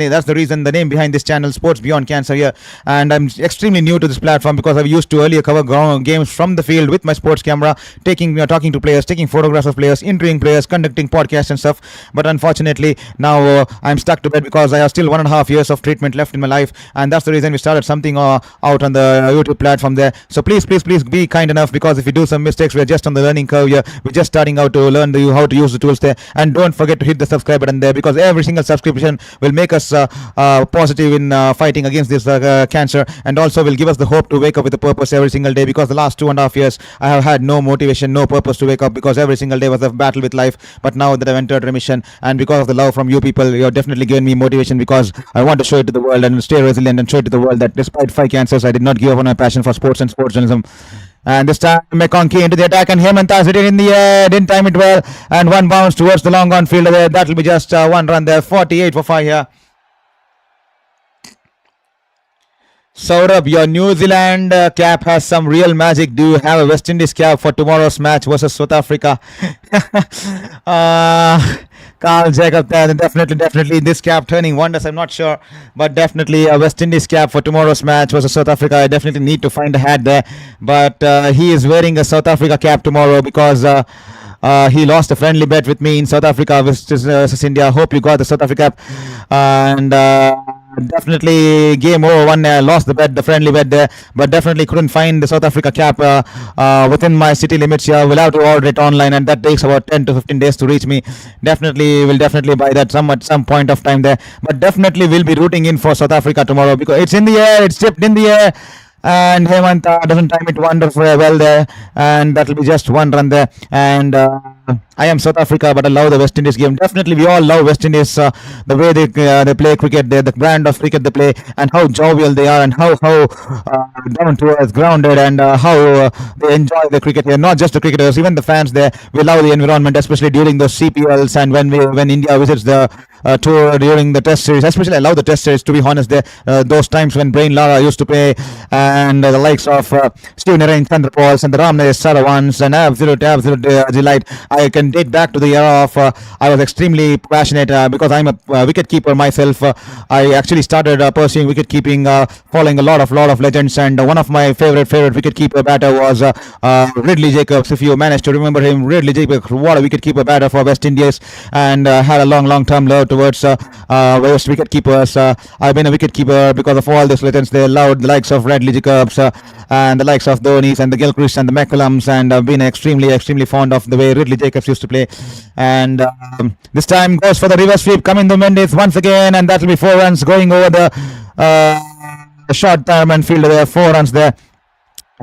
That's the reason, the name behind this channel, Sports Beyond Cancer here. And I'm extremely new to this platform because I used to earlier cover games from the field with my sports camera, taking talking to players, taking photographs of players, interviewing players, conducting podcasts and stuff. But unfortunately, now I'm stuck to bed because I have still 1.5 years of treatment left in my life, and that's the reason we started something out on the YouTube platform there. So please be kind enough, because if we do some mistakes, we're just on the learning curve here. We're just starting out to learn how to use the tools there. And don't forget to hit the subscribe button there, because every single subscription will make us positive in fighting against this cancer, and also will give us the hope to wake up with a purpose every single day. Because the last 2.5 years I have had no motivation, no purpose to wake up, because every single day was a battle with life. But now that I've entered remission, and because of the love from you people, you're definitely given me motivation, because I want to show it to the world and stay resilient and show it to the world that despite 5 cancers, I did not give up on my passion for sports and sports journalism. And this time McConkey into the attack, and Hemantha hit it in the air, didn't time it well, and one bounce towards the long on fielder there. That will be just one run there. 48 for 5 here. Saurabh, your New Zealand cap has some real magic. Do you have a West Indies cap for tomorrow's match versus South Africa? Carl Jacob there, definitely this cap turning wonders. I'm not sure, but definitely a West Indies cap for tomorrow's match versus South Africa. I definitely need to find a hat there, but he is wearing a South Africa cap tomorrow, because he lost a friendly bet with me in South Africa versus India. Hope you got the South Africa cap. And definitely game over. One lost the friendly bet there, but definitely couldn't find the South Africa cap within my city limits here. We'll have to order it online, and that takes about 10 to 15 days to reach me. Will definitely buy that at some point of time there. But definitely we'll be rooting in for South Africa tomorrow, because it's in the air, it's tipped in the air, and Hemantha doesn't time it wonderfully well there, and that will be just one run there. And I am South Africa, but I love the West Indies game. Definitely, we all love West Indies, the way they play cricket, the brand of cricket they play, and how jovial they are, and how down to earth, grounded, and how they enjoy the cricket here. Not just the cricketers, even the fans there. We love the environment, especially during those CPLs, and when India visits the tour during the Test series. Especially, I love the Test series. To be honest, there those times when Brain Lara used to play, and the likes of Steve Narayan Chandrapals and the Ramnath Sarawans, and absolute delight. I can date back to the era of I was extremely passionate because I'm a wicket keeper myself. I actually started pursuing wicket keeping, following a lot of legends, and one of my favorite wicket keeper batter was Ridley Jacobs. If you manage to remember him, Ridley Jacobs, what a wicket keeper batter for West Indies, and had a long term love towards West wicket keepers. I've been a wicket keeper because of all these legends. They loved the likes of Ridley Jacobs and the likes of Dhoni's and the Gilchrist and the McCullums, and I've been extremely fond of the way Ridley Jacobs used to play. And this time goes for the reverse sweep. Cumindo Mendes once again, and that will be 4 runs going over the short term and fielder there. 4 runs there.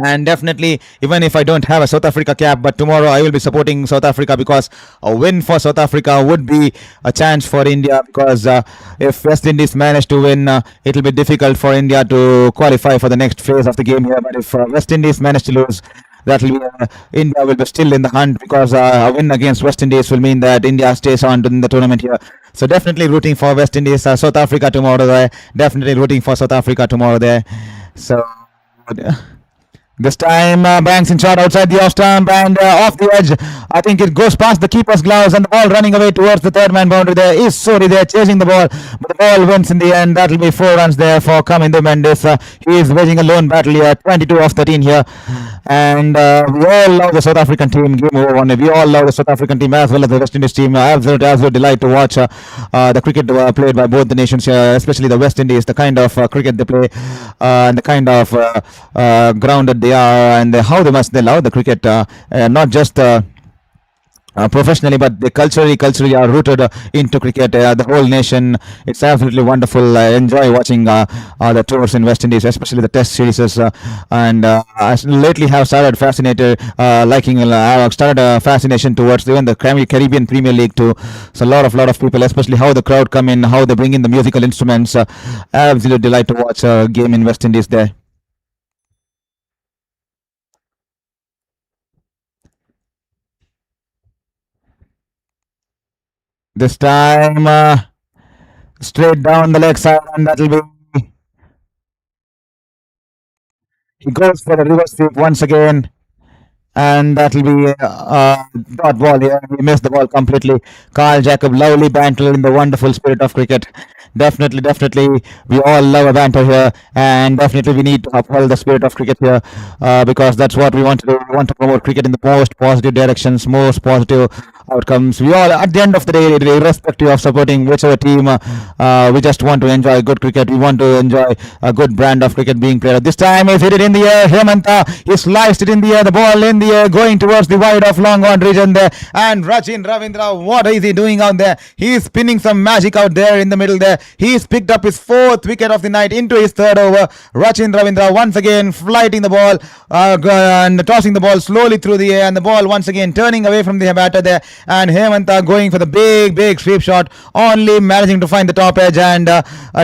And definitely, even if I don't have a South Africa cap, but tomorrow I will be supporting South Africa, because a win for South Africa would be a chance for India, because if West Indies manage to win, it will be difficult for India to qualify for the next phase of the game here. But if West Indies manage to lose, that will be India will be still in the hunt, because a win against West Indies will mean that India stays on in the tournament here. So definitely rooting for West Indies, South Africa tomorrow there. Definitely rooting for South Africa tomorrow there. So this time banks in shot outside the off stump, and off the edge. I think it goes past the keeper's gloves, and the ball running away towards the third man boundary. There is Sori there chasing the ball, but the ball wins in the end. That will be 4 runs there for Cumindo Mendes. He is waging a lone battle here, 22 off 13 here. And we all love the South African team. Game over 1. We all love the South African team as well as the West Indies team. Absolute delight to watch the cricket played by both the nations, especially the West Indies. The kind of cricket they play, and the kind of grounded they are, and how they love the cricket. Not just professionally, but they culturally are rooted into cricket. The whole nation, it's absolutely wonderful. I enjoy watching the tours in West Indies, especially the Test series. And I lately have started fascinated, started a fascination towards even the Caribbean Premier League too. So a lot of people, especially how the crowd come in, how they bring in the musical instruments. Absolute delight to watch a game in West Indies there. This time, straight down the leg side, and that will be. He goes for the reverse sweep once again. and that'll be dot ball here. He missed the ball completely. Carl Jacob, lovely banter in the wonderful spirit of cricket. Definitely, definitely, we all love a banter here, and definitely we need to uphold the spirit of cricket here, because that's what we want to do. We want to promote cricket in the most positive directions, most positive outcomes. We all, at the end of the day, irrespective of supporting whichever team, we just want to enjoy good cricket. We want to enjoy a good brand of cricket being played. This time he's hit it in the air. Hemanta, he sliced it in the air. The ball in the air, going towards the wide of long on region there. And Rachin Ravindra, what is he doing out there? He's spinning some magic out there in the middle there. He's picked up his fourth wicket of the night into his third over. Rachin Ravindra once again flighting the ball and tossing the ball slowly through the air, and the ball once again turning away from the batter there. And Hemanta going for the big sweep shot, only managing to find the top edge, and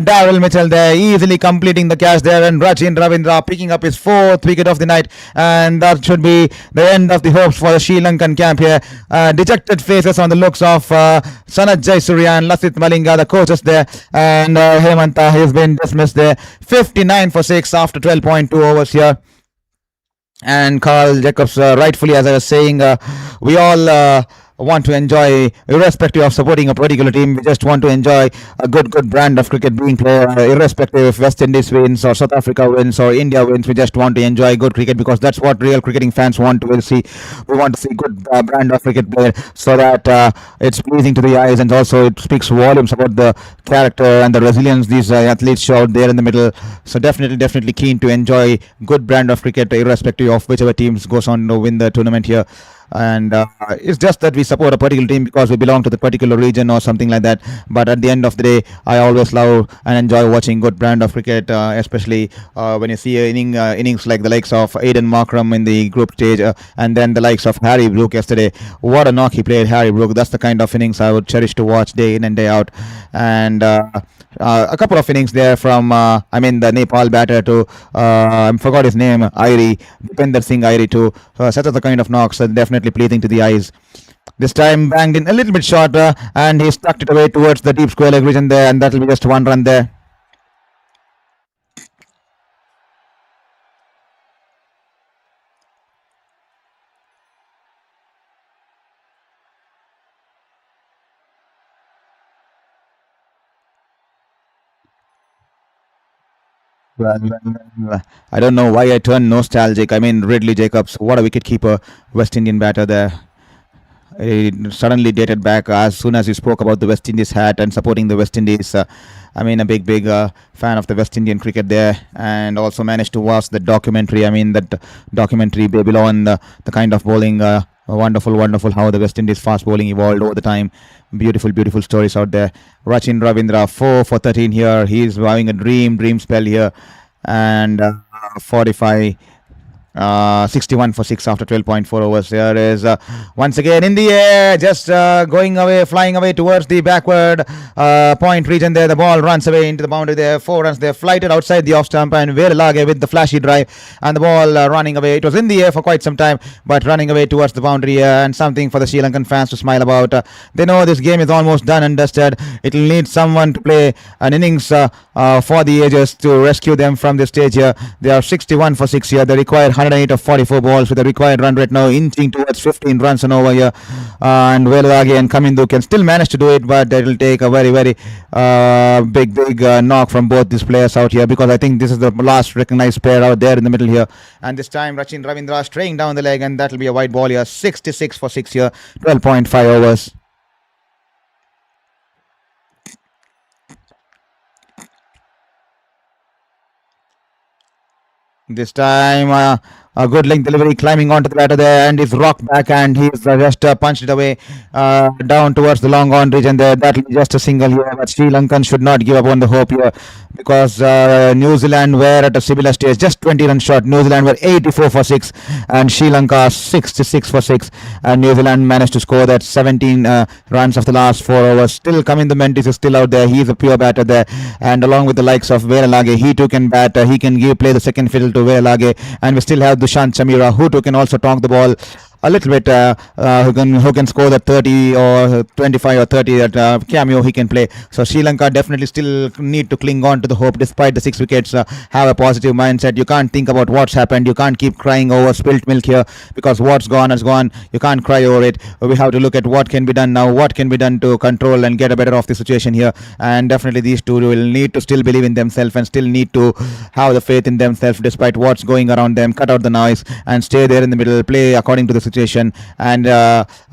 Darrell Mitchell there easily completing the catch there, and Rachin Ravindra picking up his fourth wicket of the night, and that should be the end of the hopes for the Sri Lankan camp here. Dejected faces on the looks of Sanat Jayasuriya and Lasit Malinga, the coaches there, and Hemanta has been dismissed there. 59 for 6 after 12.2 overs here. And Carl Jacobs, rightfully, as I was saying, we all want to enjoy, irrespective of supporting a particular team, we just want to enjoy a good brand of cricket being played, irrespective if West Indies wins or South Africa wins or India wins. We just want to enjoy good cricket, because that's what real cricketing fans want to see. We want to see good brand of cricket played, so that it's pleasing to the eyes, and also it speaks volumes about the character and the resilience these athletes show out there in the middle. So definitely keen to enjoy good brand of cricket, irrespective of whichever teams goes on to win the tournament here. And it's just that we support a particular team because we belong to the particular region or something like that. But at the end of the day, I always love and enjoy watching good brand of cricket, especially when you see innings like the likes of Aidan Markram in the group stage, and then the likes of Harry Brook yesterday. What a knock he played, Harry Brook. That's the kind of innings I would cherish to watch day in and day out. And a couple of innings there from the Nepal batter to I forgot his name, Irie, Dipender Singh Irie too. Such are the kind of knocks that definitely pleasing to the eyes. This time banged in a little bit shorter, and he stuck it away towards the deep square leg region there, and that'll be just one run there. Well, I don't know why I turned nostalgic. I mean, Ridley Jacobs, what a wicket keeper, West Indian batter there. He suddenly dated back as soon as you spoke about the West Indies hat and supporting the West Indies. A big fan of the West Indian cricket there, and also managed to watch the documentary. That documentary Babylon, the kind of bowling, wonderful how the West Indies fast bowling evolved over the time. Beautiful stories out there. Rachin Ravindra 4 for 13 here. He's having a dream spell here, and 45. 61 for 6 after 12.4 overs. Here is once again in the air, just flying away towards the backward point region there. The ball runs away into the boundary there. 4 runs there, flighted outside the off stump, and Veeralage with the flashy drive, and the ball running away. It was in the air for quite some time, but running away towards the boundary, and something for the Sri Lankan fans to smile about. They know this game is almost done and dusted. It will need someone to play an innings for the ages to rescue them from this stage here. They are 61 for 6 here. They require 108 of 44 balls with a required run rate now inching towards 15 runs and over here. And Veeralage and Kamindu can still manage to do it, but it will take a very big knock from both these players out here, because I think this is the last recognized player out there in the middle here. And this time Rachin Ravindra straying down the leg, and that will be a wide ball here. 66 for 6 here, 12.5 overs. This time a good length delivery, climbing onto the batter there, and he's rocked back, and he's just punched it away down towards the long on region there. That'll be just a single here, but Sri Lankan should not give up on the hope here, because New Zealand were at a similar stage, just 20 runs short. New Zealand were 84 for 6, and Sri Lanka 66 for 6, and New Zealand managed to score that 17 runs of the last 4 overs. Still Kamindu Mentis is still out there. He's a pure batter there, and along with the likes of Veeralage, he too can bat. He can play the second fiddle to Veeralage, and we still have Dasun Shanaka, who too can also tonk the ball a little bit who can score that 30 or 25 or 30 that cameo he can play. So Sri Lanka definitely still need to cling on to the hope despite the 6 wickets. Have a positive mindset. You can't think about what's happened. You can't keep crying over spilt milk here, because what's gone has gone. You can't cry over it. We have to look at what can be done now, what can be done to control and get a better of the situation here. And definitely these two will need to still believe in themselves and still need to have the faith in themselves despite what's going around them. Cut out the noise and stay there in the middle, play according to the situation, and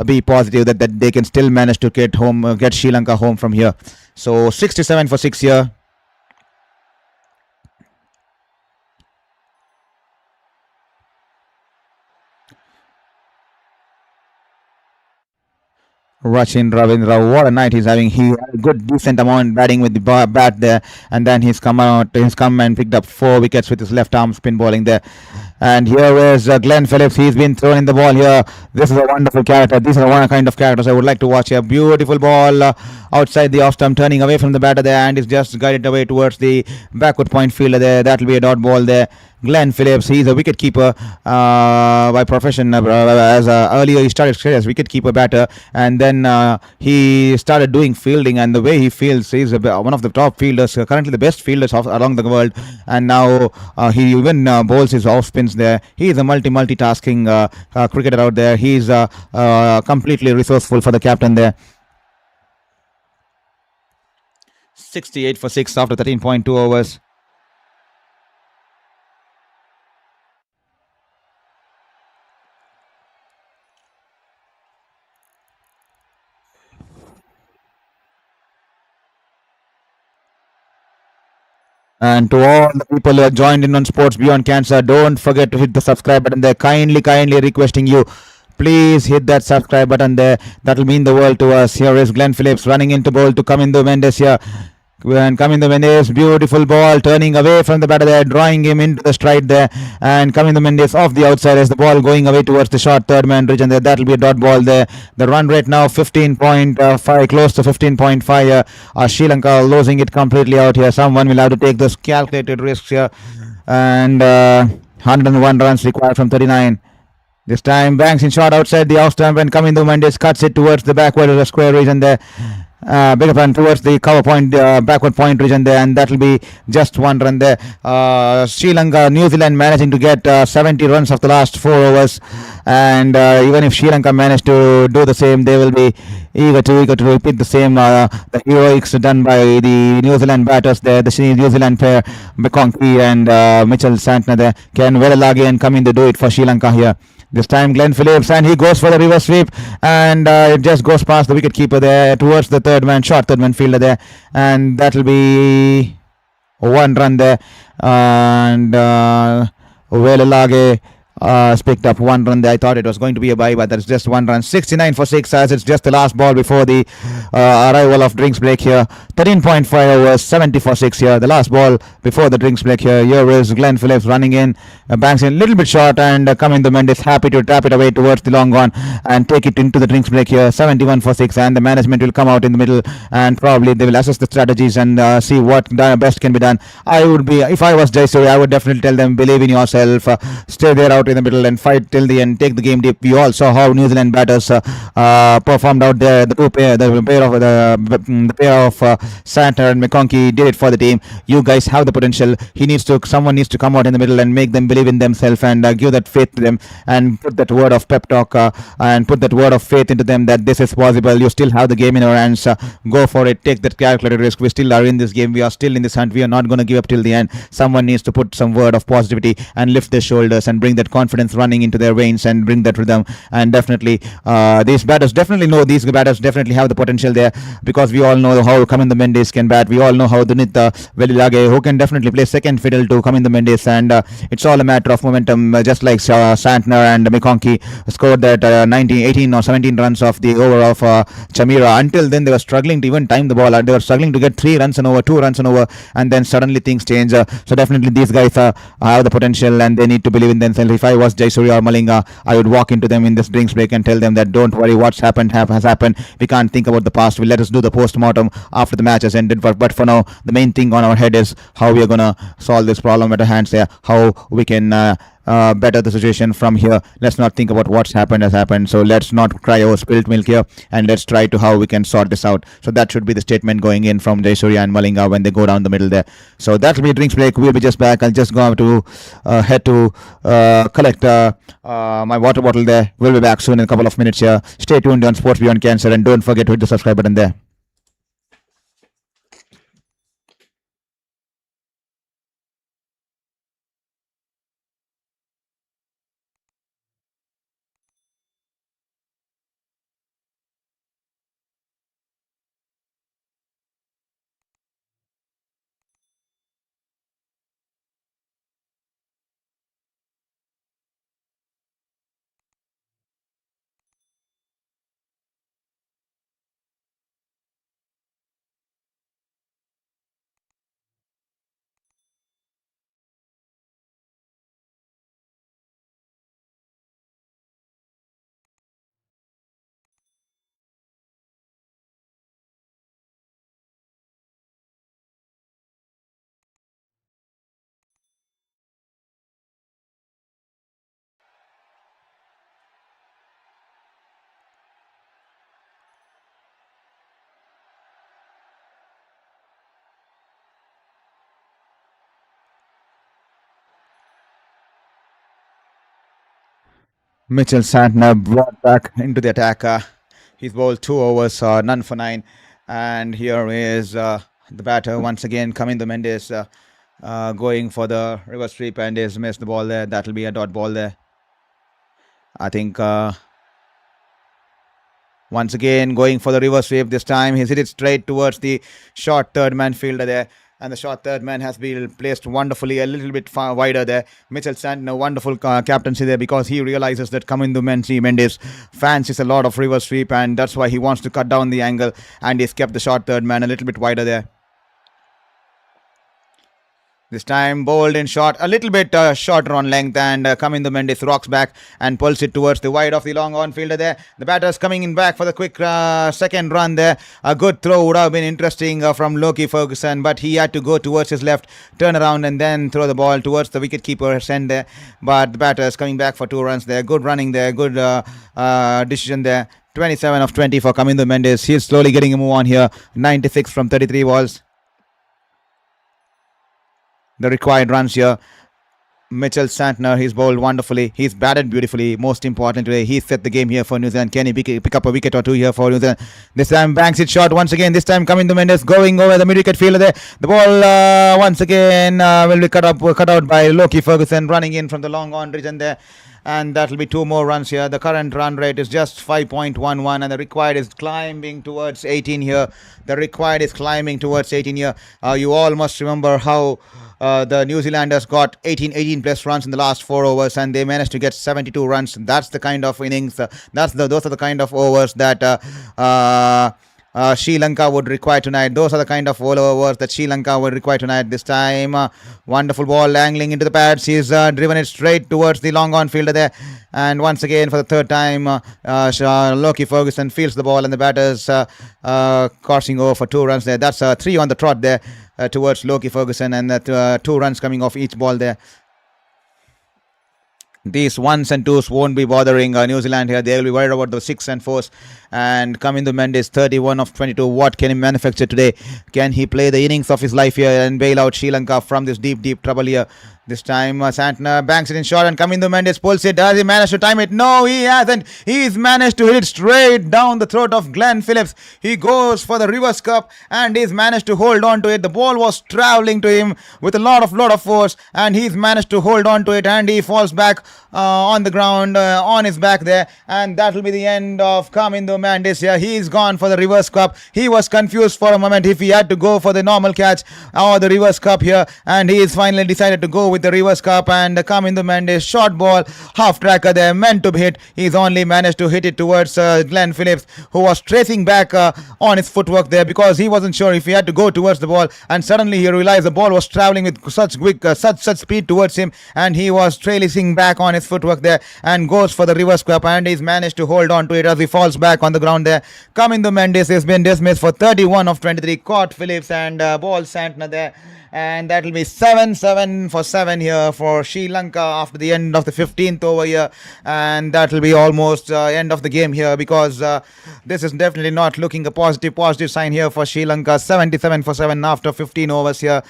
be positive that they can still manage to get Sri Lanka home from here. So 67 for 6 here. Rachin Ravindra, what a night he's having. He had a good, decent amount batting with the bat there, and then he's come and picked up 4 wickets with his left arm spin bowling there. And here is Glenn Phillips. He's been throwing the ball here. This is a wonderful character. These are one kind of characters I would like to watch here. Beautiful ball outside the off stump, turning away from the batter there, and is just guided away towards the backward point fielder there. That will be a dot ball there. Glenn Phillips, he's a wicket keeper by profession. As earlier he started as wicket keeper batter, and then he started doing fielding. And the way he fields, he's one of the top fielders, currently the best fielders along the world. And now he even bowls his off spins there. He is a multitasking cricketer out there. He's completely resourceful for the captain there. 68 for 6 after 13.2 overs. And to all the people who have joined in on Sports Beyond Cancer, don't forget to hit the subscribe button there. Kindly requesting you, please hit that subscribe button there. That will mean the world to us. Here is Glenn Phillips running into bowl to Kamindu Mendes here. And Kamindu Mendes, beautiful ball, turning away from the batter there, drawing him into the stride there. And Kamindu Mendes off the outside as the ball going away towards the short third man region there. That will be a dot ball there. The run rate now 15.5, close to 15.5. Sri Lanka losing it completely out here. Someone will have to take those calculated risks here. And 101 runs required from 39. This time banks in shot outside the off stump, and Kamindu Mendes cuts it towards the backward of the square region there. Bigger run towards the cover point, backward point region there, and that will be just 1 run there. Sri Lanka, New Zealand managing to get 70 runs of the last 4 overs, and even if Sri Lanka managed to do the same, they will be eager to repeat the same. The heroics done by the New Zealand batters there, the New Zealand pair, McConkey and Mitchell Santner there, can Velalage and come in to do it for Sri Lanka here. This time Glenn Phillips, and he goes for the reverse sweep, and it just goes past the wicket keeper there towards the short third man fielder there, and that will be 1 run there. And Velalage has picked up 1 run there. I thought it was going to be a bye, but that's just 1 run. 69 for 6 as it's just the last ball before the arrival of drinks break here. 13.5 overs, 70 for 6 here. The last ball before the drinks break here. Here is Glenn Phillips running in, banks in a little bit short, and Kamindu Mendes happy to tap it away towards the long on and take it into the drinks break here. 71 for 6, and the management will come out in the middle, and probably they will assess the strategies and see what best can be done. If I was Jayasuriya, I would definitely tell them, believe in yourself, stay there out in the middle and fight till the end, take the game deep. We all saw how New Zealand batters performed out there. The pair of Santner and McConkey did it for the team. You guys have the potential. Someone needs to come out in the middle and make them believe in themselves and give that faith to them, and put that word of pep talk and put that word of faith into them that this is possible. You still have the game in our hands. Go for it. Take that calculated risk. We still are in this game. We are still in this hunt. We are not going to give up till the end. Someone needs to put some word of positivity and lift their shoulders and bring that confidence running into their veins and bring that rhythm. And definitely these batters definitely have the potential there, because we all know how Kamindu Mendes can bat. We all know how Dunit Velalage, who can definitely play second fiddle to Kamindu Mendes, and it's all a matter of momentum. Just like Santner and McConkey scored that 18 or 17 runs off the over of Chamira. Until then they were struggling to even time the ball. They were struggling to get 3 runs and over, 2 runs and over, and then suddenly things change. So definitely these guys have the potential, and they need to believe in themselves. If I was Jayasuriya or Malinga, I would walk into them in this drinks break and tell them that don't worry, what's happened has happened. We can't think about the past. Let us do the post-mortem after the match has ended. But for now, the main thing on our head is how we are going to solve this problem at our hands there, how we can better the situation from here. Let's not think about what's happened has happened. So let's not cry over spilt milk here, and let's try to how we can sort this out. So that should be the statement going in from Jayasuriya and Malinga when they go down the middle there. So that'll be a drinks break. We'll be just back. I'll just go to head to collect my water bottle there. We'll be back soon in a couple of minutes here. Stay tuned on Sports Beyond Cancer, and don't forget to hit the subscribe button there. Mitchell Santner brought back into the attack. He's bowled 2 overs, none for nine. And here is the batter once again, Kamindu Mendes, going for the reverse sweep, and he's missed the ball there. That'll be a dot ball there. I think once again going for the reverse sweep. This time he's hit it straight towards the short third man fielder there. And the short third man has been placed wonderfully a little bit far wider there. Mitchell Santner, wonderful captaincy there, because he realizes that Kamindu Mendes fancies a lot of reverse sweep, and that's why he wants to cut down the angle, and he's kept the short third man a little bit wider there. This time bowled in short, a little bit shorter on length, and Kamindu Mendes rocks back and pulls it towards the wide of the long on fielder there. The batter's coming in back for the quick second run there. A good throw would have been interesting from Loki Ferguson, but he had to go towards his left, turn around, and then throw the ball towards the wicketkeeper's end there. But the batter's coming back for 2 runs there. Good running there, good decision there. 27 of 20 for Kamindu Mendes. He's slowly getting a move on here. 96 from 33 balls. The required runs here. Mitchell Santner, he's bowled wonderfully. He's batted beautifully. Most importantly, he set the game here for New Zealand. Can he pick up a wicket or two here for New Zealand? This time banks it short once again. This time Kamindu Mendes going over the mid-wicket fielder there. The ball once again will be cut out by Loki Ferguson, running in from the long on region there. And that will be 2 more runs here. The current run rate is just 5.11, and the required is climbing towards 18 here. The required is climbing towards 18 here. You all must remember how the New Zealanders got 18 plus runs in the last 4 overs, and they managed to get 72 runs. That's the kind of innings, those are the kind of overs that Sri Lanka would require tonight. Those are the kind of overs that Sri Lanka would require tonight. This time, wonderful ball angling into the pads. He's driven it straight towards the long on fielder there. And once again, for the third time, Loki Ferguson fields the ball, and the batter's crossing over for 2 runs there. That's 3 on the trot there towards Loki Ferguson, and 2 runs coming off each ball there. These 1s and 2s won't be bothering New Zealand here. They will be worried about the 6 and 4s. And Kamindu Mendes, 31 of 22. What can he manufacture today? Can he play the innings of his life here and bail out Sri Lanka from this deep trouble here? This time Santner banks it in short, and Kamindu Mendes pulls it. Does he manage to time it? No, he hasn't. He's managed to hit it straight down the throat of Glenn Phillips. He goes for the reverse cup, and he's managed to hold on to it. The ball was traveling to him with a lot of force, and he's managed to hold on to it, and he falls back on the ground on his back there, and that will be the end of Kamindu Mendes here. He's gone for the reverse cup. He was confused for a moment if he had to go for the normal catch or the reverse cup here, and he has finally decided to go with the reverse cup. And Kamindu Mendes, short ball, half tracker there, meant to hit. He's only managed to hit it towards Glenn Phillips, who was tracing back on his footwork there, because he wasn't sure if he had to go towards the ball, and suddenly he realized the ball was traveling with such quick such speed towards him, and he was trailing back on his footwork there, and goes for the reverse cup, and he's managed to hold on to it as he falls back on the ground there. Kamindu Mendes has been dismissed for 31 of 23. Caught Phillips and ball Santner there, and that will be 7 for 7 here for Sri Lanka after the end of the 15th over here, and that will be almost end of the game here, because this is definitely not looking a positive sign here for Sri Lanka. 77 for 7 after 15 overs here,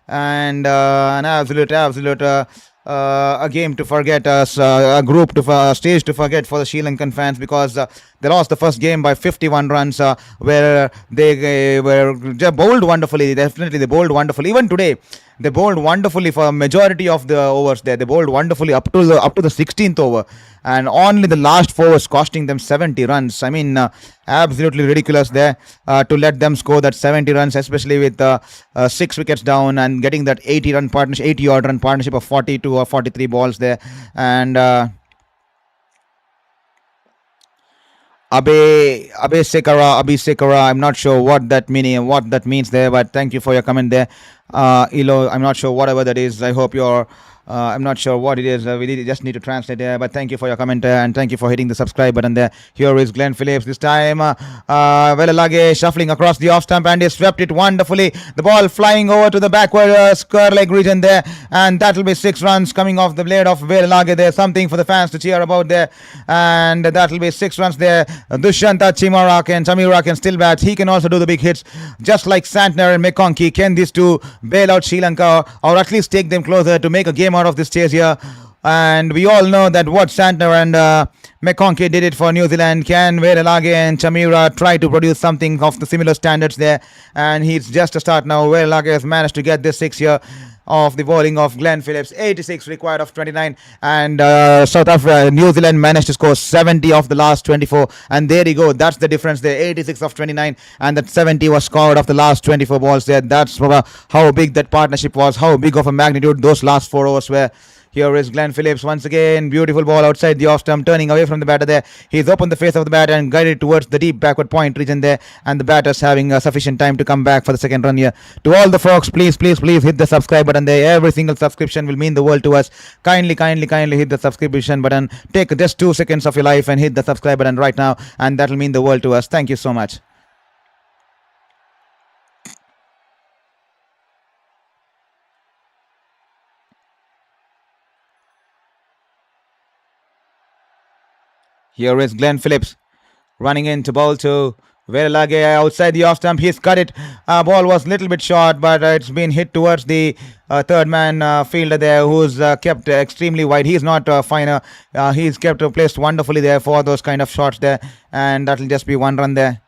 and an absolute a game to forget, a group to stage to forget for the Sri Lankan fans, because they lost the first game by 51 runs, where they were bowled wonderfully. Definitely, they bowled wonderfully. Even today, they bowled wonderfully for a majority of the overs there. They bowled wonderfully up to the 16th over, and only the last four was costing them 70 runs. I mean, absolutely ridiculous there to let them score that 70 runs, especially with 6 wickets down and getting that 80 odd run partnership of 42 or 43 balls there, and Abhi Sekara. I'm not sure what that means there, but thank you for your comment there. Ilo, I'm not sure whatever that is. I hope you're. I'm not sure what it is. We just need to translate there. But thank you for your comment and thank you for hitting the subscribe button there. Here is Glenn Phillips. This time, Velalage shuffling across the off stump and he swept it wonderfully. The ball flying over to the backward square leg region there, and that will be 6 runs coming off the blade of Velalage there. Something for the fans to cheer about there, and that will be 6 runs there. Dushanta Chamira can still bat. He can also do the big hits, just like Santner and McConkey. Can these two bail out Sri Lanka, or at least take them closer to make a game out of this chase here? And we all know that what Santner and McConkey did it for New Zealand. Can Veeralage and Chamira try to produce something of the similar standards there? And he's just a start now. Veeralage has managed to get this 6 here of the bowling of Glenn Phillips. 86 required of 29, and New Zealand managed to score 70 of the last 24, and there you go. That's the difference there. 86 of 29, and that 70 was scored of the last 24 balls there. That's how big that partnership was, how big of a magnitude those last 4 overs were. Here is Glenn Phillips once again. Beautiful ball outside the off stump, turning away from the batter there. He's opened the face of the bat and guided towards the deep backward point region there. And the batter's having sufficient time to come back for the second run here. To all the folks, please hit the subscribe button there. Every single subscription will mean the world to us. Kindly hit the subscription button. Take just 2 seconds of your life and hit the subscribe button right now, and that will mean the world to us. Thank you so much. Here is Glenn Phillips running in to bowl to Veeralage outside the off stump. He's cut it. Ball was a little bit short, but it's been hit towards the third man fielder there, who's kept extremely wide. He's not finer. He's kept placed wonderfully there for those kind of shots there, and that'll just be 1 run there.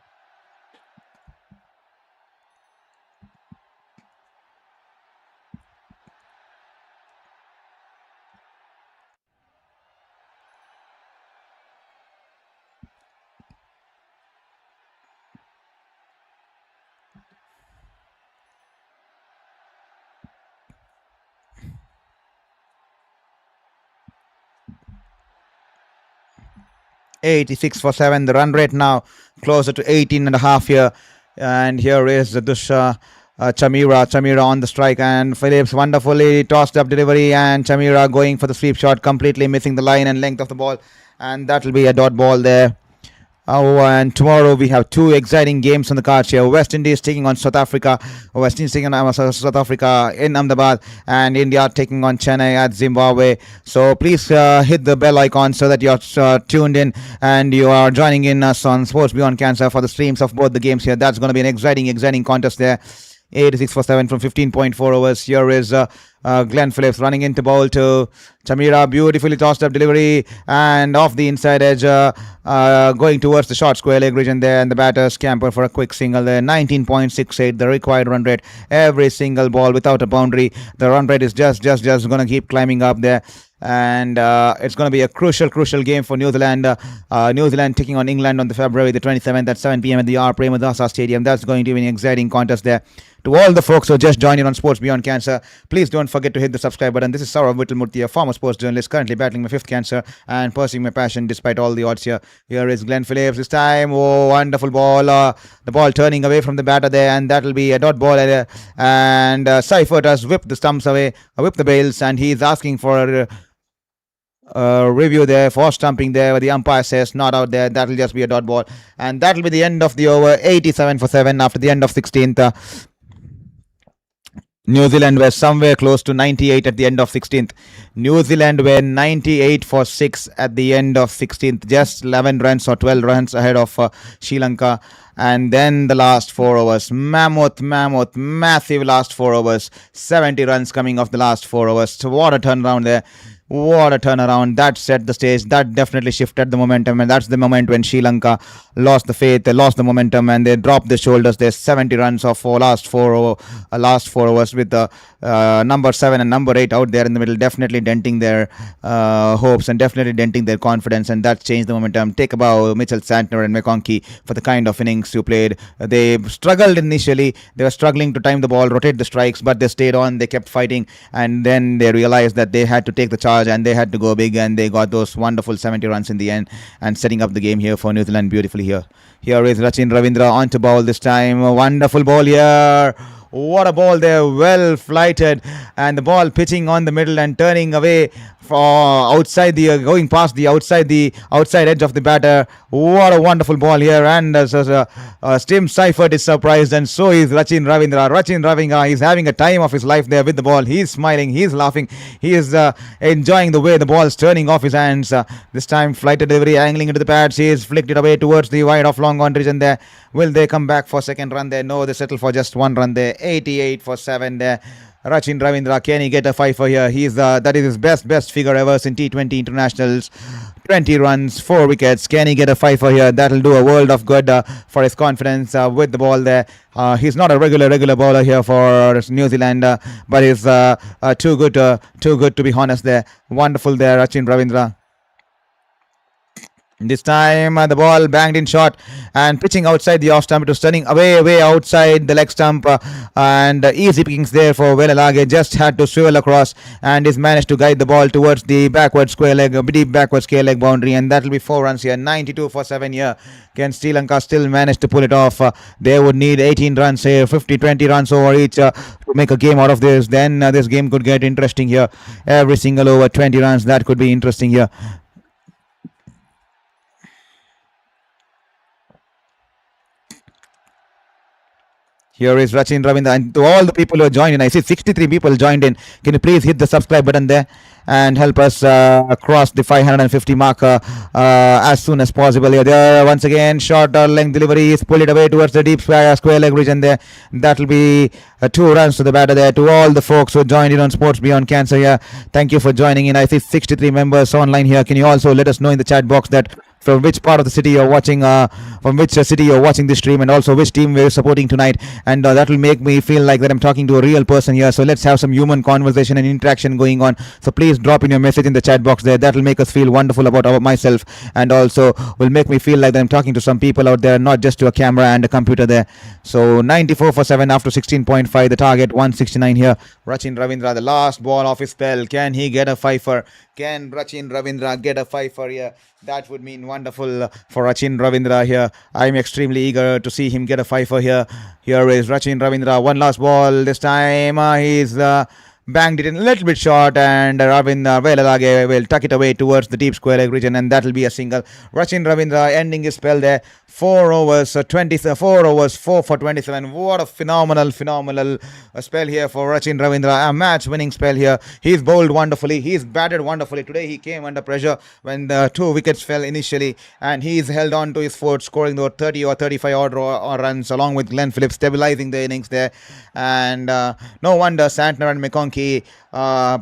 $86 for 7. The run rate now closer to 18.5 here. And here is Chamira on the strike, and Phillips wonderfully tossed up delivery, and Chamira going for the sweep shot, completely missing the line and length of the ball, and that will be a dot ball there. And tomorrow we have 2 exciting games on the cards here. West Indies taking on South Africa. West Indies taking on South Africa in Ahmedabad, and India taking on Chennai at Zimbabwe. So please hit the bell icon so that you're tuned in and you are joining in us on Sports Beyond Cancer for the streams of both the games here. That's going to be an exciting contest there. 86 for 7 from 15.4 overs. Here is Glenn Phillips running into bowl to Chamira. Beautifully tossed up delivery and off the inside edge, going towards the short square leg region there, and the batter scamper for a quick single there. 19.68 the required run rate. Every single ball without a boundary. The run rate is just going to keep climbing up there. And it's going to be a crucial game for New Zealand. New Zealand taking on England on the February the 27th at 7 p.m. at the Premadasa Stadium. That's going to be an exciting contest there. To all the folks who just joined in on Sports Beyond Cancer, please don't forget to hit the subscribe button. This is Saurav Vittalmurthy, a former sports journalist, currently battling my 5th cancer and pursuing my passion despite all the odds here. Here is Glenn Phillips this time. Oh, wonderful ball. The ball turning away from the batter there, and that will be a dot ball. And Seifert has whipped the stumps away, whipped the bails, and he's asking for review there for stumping there, but the umpire says not out there. That will just be a dot ball, and that will be the end of the over. 87 for 7 after the end of 16th. New Zealand were somewhere close to 98 at the end of 16th. New Zealand were 98 for 6 at the end of 16th, just 11 runs or 12 runs ahead of Sri Lanka. And then the last 4 overs, massive last 4 overs, 70 runs coming off the last 4 overs. So what a turnaround there. What a turnaround. That set the stage. That definitely shifted the momentum. And that's the moment when Sri Lanka lost the faith, they lost the momentum, and they dropped the shoulders. There's 70 runs of last 4 overs with the number 7 and number 8 out there in the middle, definitely denting their hopes and definitely denting their confidence. And that changed the momentum. Take a bow, Mitchell Santner and McConkey, for the kind of innings you played. They struggled initially. They were struggling to time the ball, rotate the strikes, but they stayed on. They kept fighting. And then they realized that they had to take the charge and they had to go big, and they got those wonderful 70 runs in the end and setting up the game here for New Zealand beautifully here. Here is Rachin Ravindra on to bowl this time. A wonderful ball here. What a ball there, well flighted, and the ball pitching on the middle and turning away for outside the going past the outside edge of the batter. What a wonderful ball here, and Tim Seifert is surprised, and so is Rachin Ravindra. Rachin Ravindra is having a time of his life there with the ball. He's smiling, he's laughing, he is enjoying the way the ball is turning off his hands. This time, flighted delivery, angling into the pads. He has flicked it away towards the wide of long on region there. Will they come back for second run there? No, they settle for just one run there. 88 for 7 there. Rachin Ravindra, can he get a fifer here? He's that is his best figure ever in T20 internationals. 20 runs, 4 wickets. Can he get a fifer here? That'll do a world of good for his confidence with the ball there. He's not a regular bowler here for New Zealand, but he's too good to be honest there. Wonderful there, Rachin Ravindra. This time the ball banged in short and pitching outside the off stump. It was turning way outside the leg stump, and easy pickings there for Velalage. Just had to swivel across and he's managed to guide the ball towards the backward square leg, deep backward square leg boundary, and that'll be 4 runs here. 92 for 7 here. Can Sri Lanka still manage to pull it off? They would need 18 runs here, 50-20 runs over each to make a game out of this. Then this game could get interesting here. Every single over 20 runs, that could be interesting here. Here is Rachin Ravindra, and to all the people who have joined in, I see 63 people joined in. Can you please hit the subscribe button there and help us cross the 550 mark as soon as possible. Here, there once again, short length delivery is pulled it away towards the deep square leg region there. That will be 2 runs to the batter there. To all the folks who joined in on Sports Beyond Cancer here, thank you for joining in. I see 63 members online here. Can you also let us know in the chat box that from which part of the city you're watching, from which city you're watching this stream, and also which team we're supporting tonight. And that will make me feel like that I'm talking to a real person here. So let's have some human conversation and interaction going on. So please drop in your message in the chat box there. That will make us feel wonderful about myself, and also will make me feel like that I'm talking to some people out there, not just to a camera and a computer there. So 94 for 7 after 16.5. The target 169 here. Rachin Ravindra, the last ball of his spell. Can he get a fifer? Can Rachin Ravindra get a fifer here? That would mean wonderful for Rachin Ravindra here. I'm extremely eager to see him get a fifer here. Here is Rachin Ravindra. One last ball. This time he's banged it in a little bit short, and Ravindra Velalage will tuck it away towards the deep square leg region, and that'll be a single. Rachin Ravindra ending his spell there. 4 overs, 4 overs, 4 for 27. What a phenomenal spell here for Rachin Ravindra. A match-winning spell here. He's bowled wonderfully. He's batted wonderfully. Today he came under pressure when the 2 wickets fell initially, and he's held on to his fort, scoring the 30 or 35 odd runs along with Glenn Phillips, stabilizing the innings there. And no wonder Santner and McConkey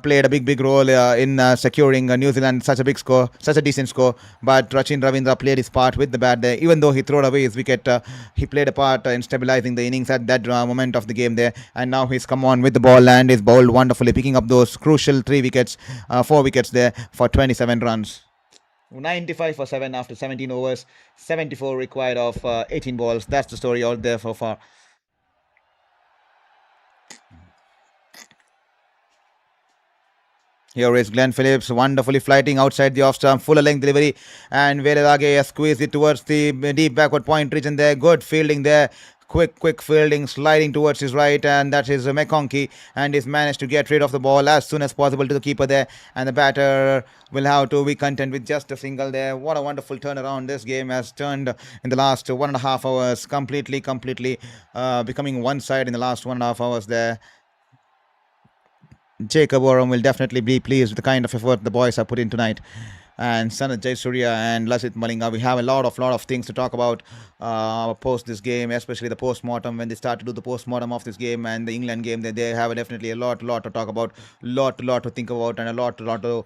played a big role in securing New Zealand such a big score, such a decent score. But Rachin Ravindra played his part with the bat there. Even though he threw away his wicket, he played a part in stabilizing the innings at that moment of the game there. And now he's come on with the ball and is bowled wonderfully, picking up those crucial 4 wickets there for 27 runs. 95 for 7 after 17 overs, 74 required of 18 balls. That's the story out there so far. Here is Glenn Phillips, wonderfully flighting outside the off stump, full length delivery, and Velalage squeezed it towards the deep backward point region there. Good fielding there. Quick fielding, sliding towards his right, and that is McConkey, and he's managed to get rid of the ball as soon as possible to the keeper there, and the batter will have to be content with just a single there. What a wonderful turnaround this game has turned in the last 1.5 hours, completely becoming one side in the last 1.5 hours there. Jacob Oram will definitely be pleased with the kind of effort the boys have put in tonight. And Sanat Jayasuriya and Lasit Malinga, we have a lot of things to talk about post this game, especially the post-mortem, when they start to do the post-mortem of this game and the England game. They have definitely a lot to talk about, lot to think about, and a lot to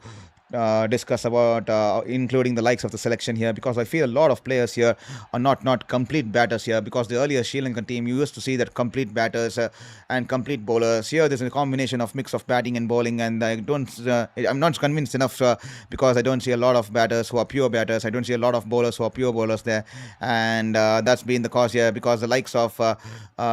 discuss about, including the likes of the selection here, because I feel a lot of players here are not complete batters here, because the earlier Sri Lankan team you used to see that complete batters and complete bowlers. Here there's a combination of mix of batting and bowling, and I'm not convinced enough, because I don't see a lot of batters who are pure batters. I don't see a lot of bowlers who are pure bowlers there, and that's been the cause here, because the likes of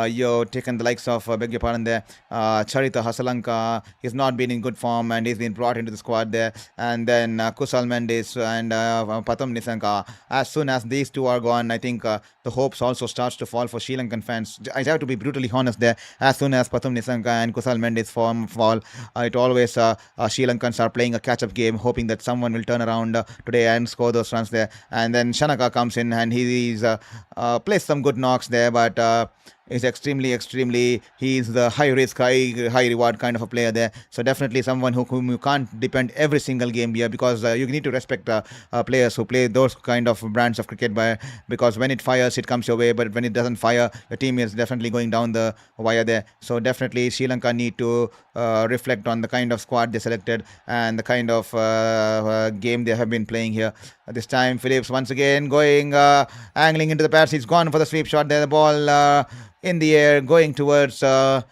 you taken the likes of beg your pardon there, Charita Hasalanka, he's not been in good form and he's been brought into the squad there, and then Kusal Mendes and Patham Nisanka. As soon as these two are gone, I think the hopes also starts to fall for Sri Lankan fans. I have to be brutally honest there. As soon as Patham Nisanka and Kusal Mendes form fall, it always Sri Lankans are playing a catch-up game, hoping that someone will turn around today and score those runs there. And then Shanaka comes in and he's plays some good knocks there, but is extremely he's the high risk high reward kind of a player there, so definitely someone whom you can't depend every single game here, because you need to respect players who play those kind of brands of cricket, because when it fires it comes your way, but when it doesn't fire your team is definitely going down the wire there. So definitely Sri Lanka need to reflect on the kind of squad they selected and the kind of game they have been playing here. This time Phillips once again going angling into the pads. He's gone for the sweep shot there. The ball in the air going towards the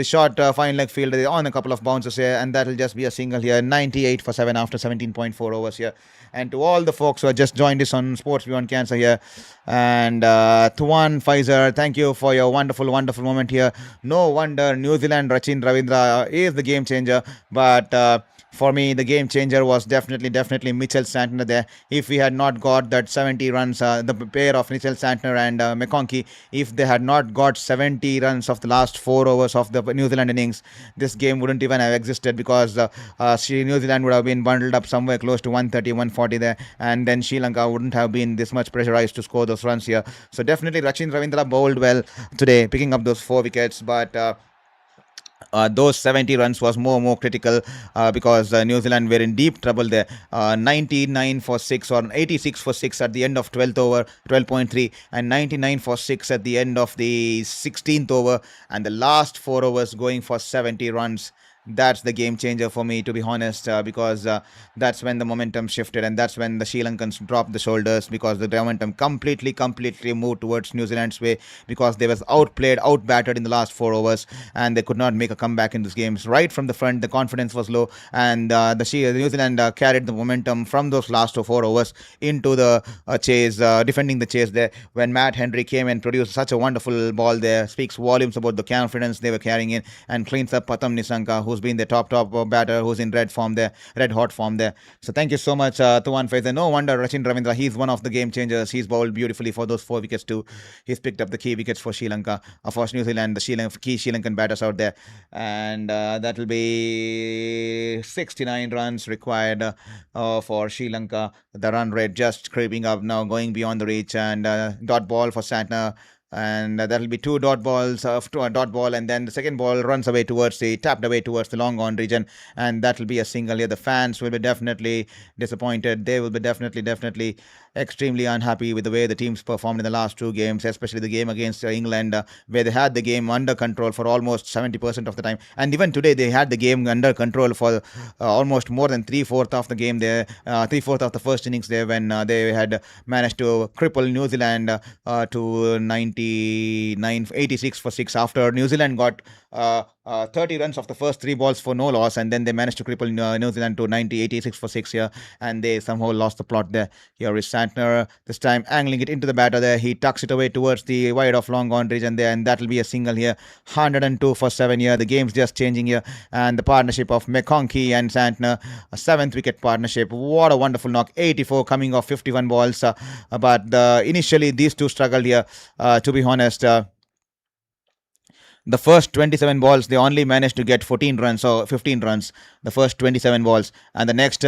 short fine leg field on a couple of bounces here, and that will just be a single here. 98 for 7 after 17.4 overs here. And to all the folks who have just joined us on Sports Beyond Cancer here, and Tuan Pfizer, thank you for your wonderful moment here. No wonder New Zealand Rachin Ravindra is the game changer, but for me, the game changer was definitely Mitchell Santner there. If we had not got that 70 runs, the pair of Mitchell Santner and McConkey, if they had not got 70 runs of the last 4 overs of the New Zealand innings, this game wouldn't even have existed, because New Zealand would have been bundled up somewhere close to 130, 140 there, and then Sri Lanka wouldn't have been this much pressurized to score those runs here. So definitely Rachin Ravindra bowled well today, picking up those 4 wickets, but those 70 runs was more critical, because New Zealand were in deep trouble there. 99 for 6 or 86 for 6 at the end of 12th over, 12.3, and 99 for 6 at the end of the 16th over, and the last 4 overs going for 70 runs. That's the game changer for me, to be honest, because that's when the momentum shifted, and that's when the Sri Lankans dropped the shoulders, because the momentum completely moved towards New Zealand's way, because they was outplayed, outbattered in the last 4 overs, and they could not make a comeback in this game. Right from the front, the confidence was low, and the New Zealand carried the momentum from those last 4 overs into the chase, defending the chase there. When Matt Henry came and produced such a wonderful ball there, speaks volumes about the confidence they were carrying in, and cleans up Patham Nisanka, who's been the top batter, who's in red hot form there. So thank you so much, Tuan Faizer. No wonder Rachin Ravindra, he's one of the game changers. He's bowled beautifully for those 4 wickets too. He's picked up the key wickets for Sri Lanka, for New Zealand, the key Sri Lankan batters out there, and that will be 69 runs required for Sri Lanka. The run rate just creeping up now, going beyond the reach, and dot ball for Santner, and that'll be 2 dot balls to a dot ball, and then the second ball runs away tapped away towards the long on region, and that will be a single here. The fans will be definitely disappointed. They will be definitely extremely unhappy with the way the teams performed in the last 2 games, especially the game against England, where they had the game under control for almost 70% of the time, and even today they had the game under control for almost more than 3/4 of the game there, 3/4 of the first innings there, when they had managed to cripple New Zealand to 86 for 6, after New Zealand got 30 runs of the first 3 balls for no loss, and then they managed to cripple New Zealand to 86 for 6 here, and they somehow lost the plot there. Here is Santner, this time angling it into the batter there. He tucks it away towards the wide of long on region there, and that will be a single here. 102 for 7 here. The game's just changing here, and the partnership of McConkey and Santner, a 7th-wicket partnership. What a wonderful knock. 84 coming off 51 balls, but initially these two struggled here, to be honest. The first 27 balls, they only managed to get 14 runs or 15 runs, the first 27 balls. And the next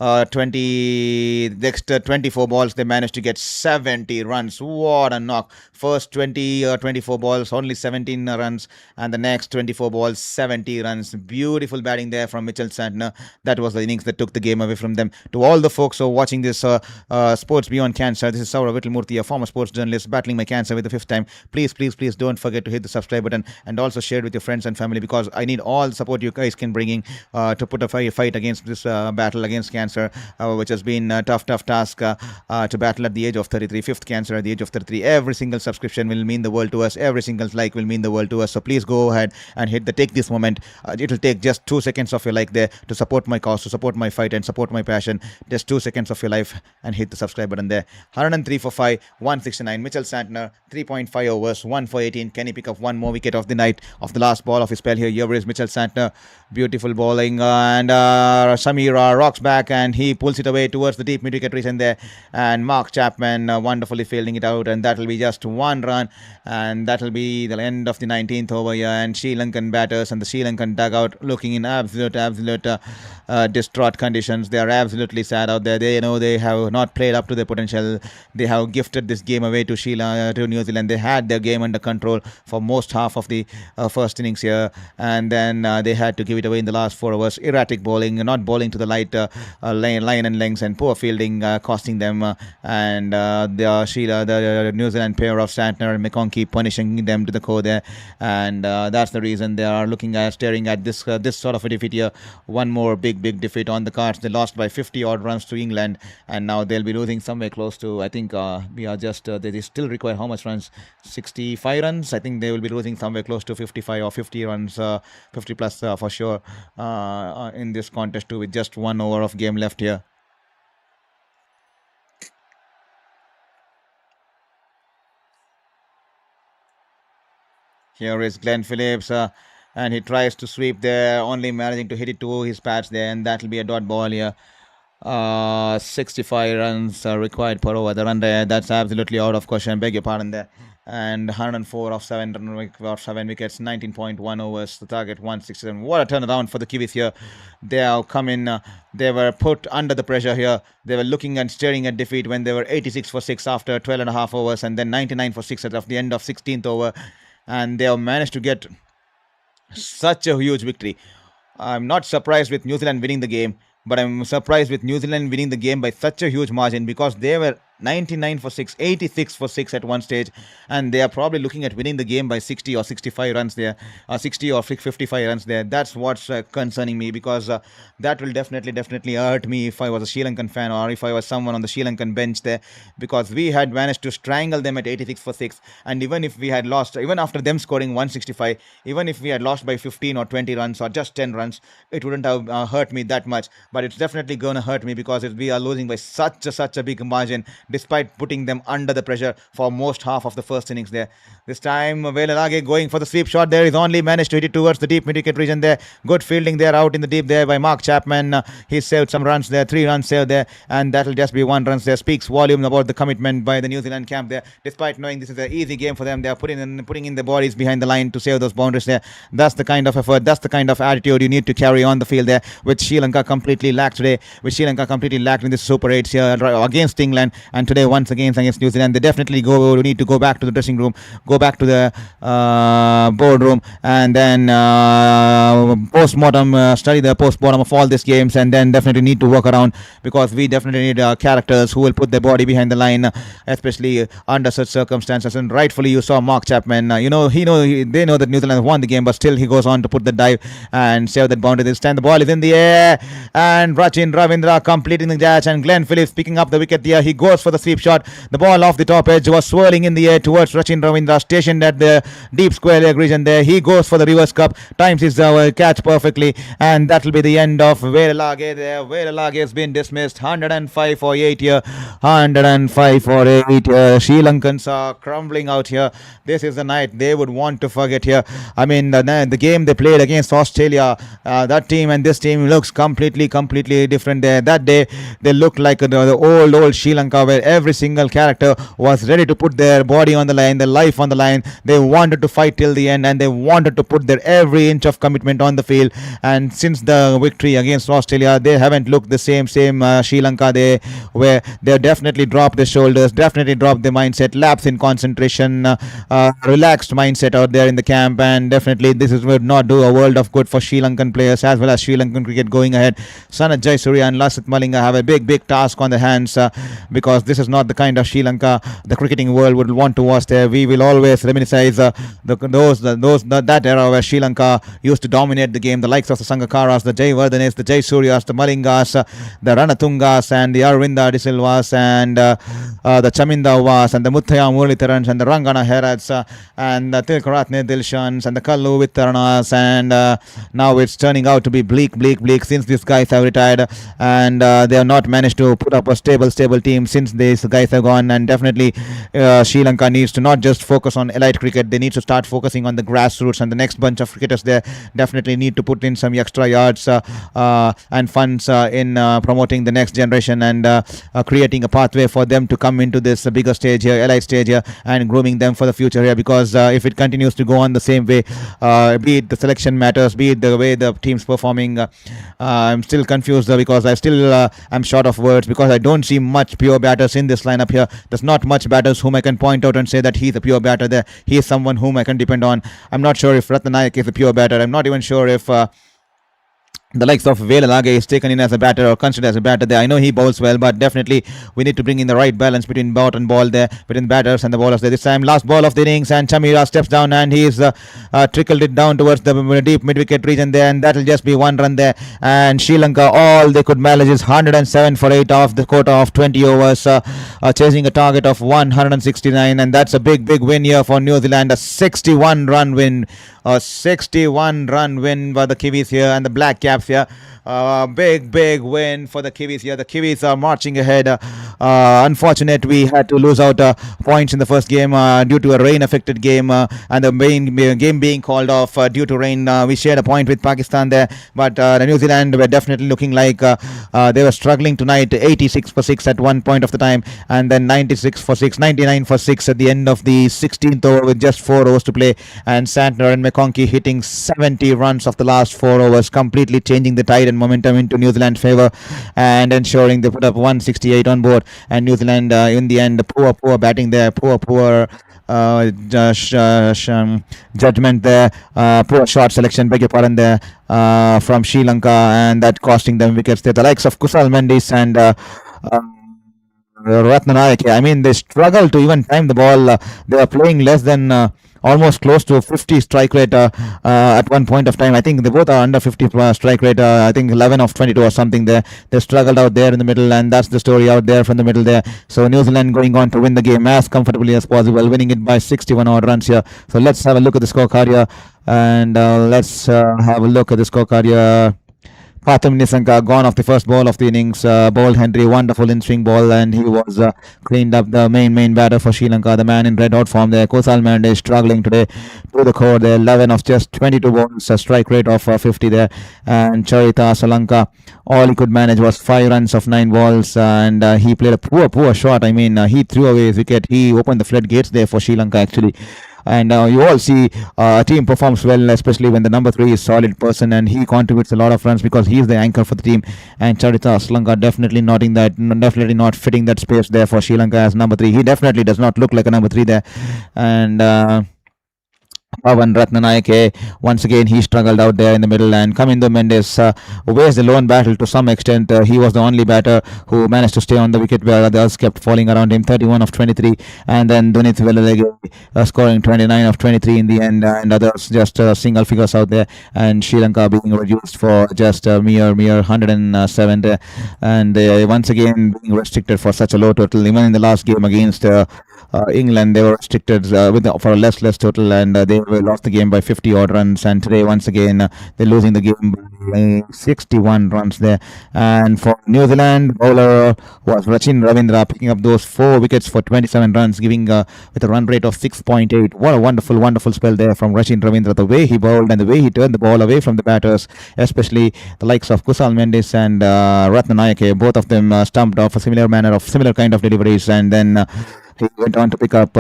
next 24 balls they managed to get 70 runs. What a knock. First 24 balls only 17 runs, and the next 24 balls 70 runs. Beautiful batting there from Mitchell Santner. That was the innings that took the game away from them. To all the folks who are watching this Sports Beyond Cancer, this is Saurav Vittalmurthy, a former sports journalist battling my cancer with the fifth time. Please, please, please don't forget to hit the subscribe button and also share it with your friends and family, because I need all the support you guys can bring in to put a fight against this battle against cancer, which has been a tough task to battle at the age of 33. Fifth cancer at the age of 33. Every single subscription will mean the world to us. Every single like will mean the world to us. So please go ahead and take this moment. It will take just 2 seconds of your like there to support my cause, to support my fight and support my passion. Just 2 seconds of your life and hit the subscribe button there. 103 for 5, 169. Mitchell Santner, 3.5 overs, 1 for 18. Can he pick up one more wicket of the night, of the last ball of his spell here? Here is Mitchell Santner. Beautiful bowling, and Samir rocks back and he pulls it away towards the deep mid-wicket region there. And Mark Chapman wonderfully fielding it out, and that will be just one run, and that will be the end of the 19th over here. And Sri Lankan batters and the Sri Lankan dugout looking in absolute distraught conditions. They are absolutely sad out there. They know they have not played up to their potential. They have gifted this game away to New Zealand. They had their game under control for most half of the first innings here, and then they had to give it away in the last 4 overs. Erratic bowling, not bowling to the line and lengths, and poor fielding costing them. And the New Zealand pair of Santner and McConkey punishing them to the core there, and that's the reason they are staring at this sort of a defeat here. One more big defeat on the cards. They lost by 50 odd runs to England, and now they'll be losing somewhere close to, I think we are just they still require how much runs? 65 runs. I think they will be losing somewhere close to 55 or 50 runs, 50 plus for sure, in this contest too, with just 1 over of game left here. Here is Glenn Phillips, and he tries to sweep there, only managing to hit it to his pads there, and that will be a dot ball here. 65 runs required per over. The run there, that's absolutely out of question. Beg your pardon there. And 104 of 7 wickets, 19.1 overs. The target 167. What a turnaround for the Kiwis here. They have come in. They were put under the pressure here. They were looking and staring at defeat when they were 86 for 6 after 12 and a half overs, and then 99 for 6 at the end of 16th over. And they have managed to get such a huge victory. I'm not surprised with New Zealand winning the game, but I'm surprised with New Zealand winning the game by such a huge margin, because they were 99 for 6, 86 for 6 at one stage, and they are probably looking at winning the game by 60 or 65 runs there, 60 or 55 runs there. That's what's concerning me, because that will definitely hurt me if I was a Sri Lankan fan, or if I was someone on the Sri Lankan bench there, because we had managed to strangle them at 86 for 6, and even if we had lost, even after them scoring 165, even if we had lost by 15 or 20 runs or just 10 runs, it wouldn't have hurt me that much. But it's definitely going to hurt me, because we are losing by such a big margin, despite putting them under the pressure for most half of the first innings there. This time, Velalage going for the sweep shot there. He's only managed to hit it towards the deep mid-wicket region there. Good fielding there out in the deep there by Mark Chapman. He saved some runs there, 3 runs saved there, and that'll just be 1 run there. Speaks volume about the commitment by the New Zealand camp there. Despite knowing this is an easy game for them, they are putting in the bodies behind the line to save those boundaries there. That's the kind of effort, that's the kind of attitude you need to carry on the field there, which Sri Lanka completely lacked today, which Sri Lanka completely lacked in this Super 8 here against England, and today once again against New Zealand. They definitely need to go back to the dressing room, go back to the boardroom, and then study the post-mortem of all these games, and then definitely need to work around, because we definitely need characters who will put their body behind the line, especially under such circumstances. And rightfully, you saw Mark Chapman. They know that New Zealand won the game, but still he goes on to put the dive and save that boundary. This time the ball is in the air, and Rachin Ravindra completing the catch, and Glenn Phillips picking up the wicket there. He goes for the sweep shot. The ball off the top edge was swirling in the air towards Rachin Ravindra, stationed at the deep square leg region there. He goes for the reverse cup, times his catch perfectly, and that will be the end of Velalage there. Velalage has been dismissed. 105 for 8 here. 105 for 8 here. Sri Lankans are crumbling out here. This is the night they would want to forget here. I mean, the game they played against Australia, that team and this team looks completely completely different there. That day, they looked like the old Sri Lanka, where every single character was ready to put their body on the line, their life on the line. They wanted to fight till the end, and they wanted to put their every inch of commitment on the field. And since the victory against Australia, they haven't looked the same Sri Lanka. They definitely dropped their shoulders, definitely dropped their mindset, lapse in concentration, relaxed mindset out there in the camp, and definitely would not do a world of good for Sri Lankan players as well as Sri Lankan cricket going ahead. Sanath Jayasuriya and Lasith Malinga have a big task on their hands, because this is not the kind of Sri Lanka the cricketing world would want to watch there. We will always reminisce that era where Sri Lanka used to dominate the game, the likes of the Sangakaras, the Jayawardhanes, the Jayasuriyas, the Malingas, the Ranatungas, and the Arvinda De Silvas, and the Chamindavas, and the Muthaya Muralitharans, and the Rangana Herats, and the Tilkaratne Dilshans, and the Kallu Vittaranas, and now it's turning out to be bleak since these guys have retired, and they have not managed to put up a stable team since these guys have gone. And definitely Sri Lanka needs to not just focus on elite cricket, they need to start focusing on the grassroots, and the next bunch of cricketers there definitely need to put in some extra yards and funds in promoting the next generation, and creating a pathway for them to come into this bigger stage here, elite stage here, and grooming them for the future here. Because if it continues to go on the same way, be it the selection matters, be it the way the team's performing, I'm still confused because I still am short of words, because I don't see much pure batters in this lineup here. There's not much batters whom I can point out and say that he's a pure batter there. He is someone whom I can depend on. I'm not sure if Ratnanayak is a pure batter. I'm not even sure if the likes of Velalage is taken in as a batter or considered as a batter there. I know he bowls well, but definitely we need to bring in the right balance between bat and ball there, between the batters and the bowlers there. This time, last ball of the innings, and Chamira steps down, and he's trickled it down towards the deep mid-wicket region there, and that'll just be one run there. And Sri Lanka, all they could manage is 107 for 8 off the quota of 20 overs, chasing a target of 169, and that's a big win here for New Zealand. A 61-run win. A 61-run win by the Kiwis here, and the Black Caps here. Big win for the Kiwis here. The Kiwis are marching ahead. Unfortunate we had to lose out points in the first game due to a rain-affected game, and the main game being called off due to rain. We shared a point with Pakistan there, but New Zealand were definitely looking like they were struggling tonight. 86 for 6 at one point of the time, and then 96 for 6, 99 for 6 at the end of the 16th over with just 4 overs to play, and Santner and McConkey hitting 70 runs of the last 4 overs, completely changing the tide and momentum into New Zealand's favour, and ensuring they put up 168 on board. And New Zealand in the end, poor batting there, poor judgment there, poor shot selection, beg your pardon there, from Sri Lanka, and that costing them wickets there. The likes of Kusal Mendis and Ratnanayak, I mean, they struggled to even time the ball. They were playing less than almost close to 50 strike rate at one point of time. I think they both are under 50 strike rate. I think 11 of 22 or something there. They struggled out there in the middle, and that's the story out there from the middle there. So New Zealand going on to win the game as comfortably as possible, winning it by 61 odd runs here. So let's have a look at the scorecard here, and let's have a look at the scorecard here. Pathum Nisanka gone off the first ball of the innings, bowled Henry, wonderful in-swing ball, and he was cleaned up, the main batter for Sri Lanka, the man in red hot form there. Kusal Mendes struggling today to the core there, 11 of just 22 balls, a strike rate of 50 there, and Charita Salanka, all he could manage was 5 runs of 9 balls, and he played a poor shot. I mean, he threw away his wicket. He opened the floodgates there for Sri Lanka actually. And you all see a team performs well, especially when the number 3 is solid person, and he contributes a lot of runs because he is the anchor for the team. And Charita Sri Lanka definitely not fitting that space there for Sri Lanka as number 3. He definitely does not look like a number 3 there. And Pavan Ratnanayak, once again he struggled out there in the middle, and Kamindo Mendes waged the lone battle to some extent. He was the only batter who managed to stay on the wicket where the others kept falling around him, 31 of 23, and then Dunith Velalege scoring 29 of 23 in the end, and others just single figures out there, and Sri Lanka being reduced for just a mere 107 there, and once again being restricted for such a low total. Even in the last game against England, they were restricted for a less total, and they lost the game by 50 odd runs. And today, once again, they're losing the game by 61 runs there. And for New Zealand, bowler was Rachin Ravindra, picking up those 4 wickets for 27 runs, giving with a run rate of 6.8. What a wonderful spell there from Rachin Ravindra. The way he bowled and the way he turned the ball away from the batters, especially the likes of Kusal Mendes and Ratnanayake, both of them stumped off a similar kind of deliveries, and then he went on to pick up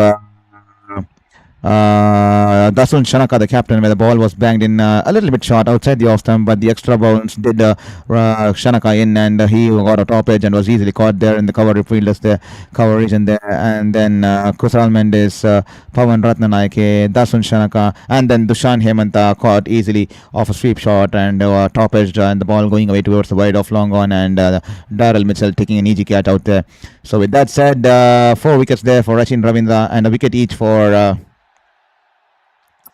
Dasun Shanaka, the captain, where the ball was banged in a little bit short outside the off stump, but the extra bounce did Shanaka in, and he got a top edge and was easily caught there in the cover fielders there, cover region there. And then Kusal Mendes, Pawan Ratnanayake, Dasun Shanaka, and then Dushan Hemanta caught easily off a sweep shot and top edged, and the ball going away towards the wide off long on, and Darrell Mitchell taking an easy catch out there. So with that said, 4 wickets there for Rachin Ravindra and a wicket each for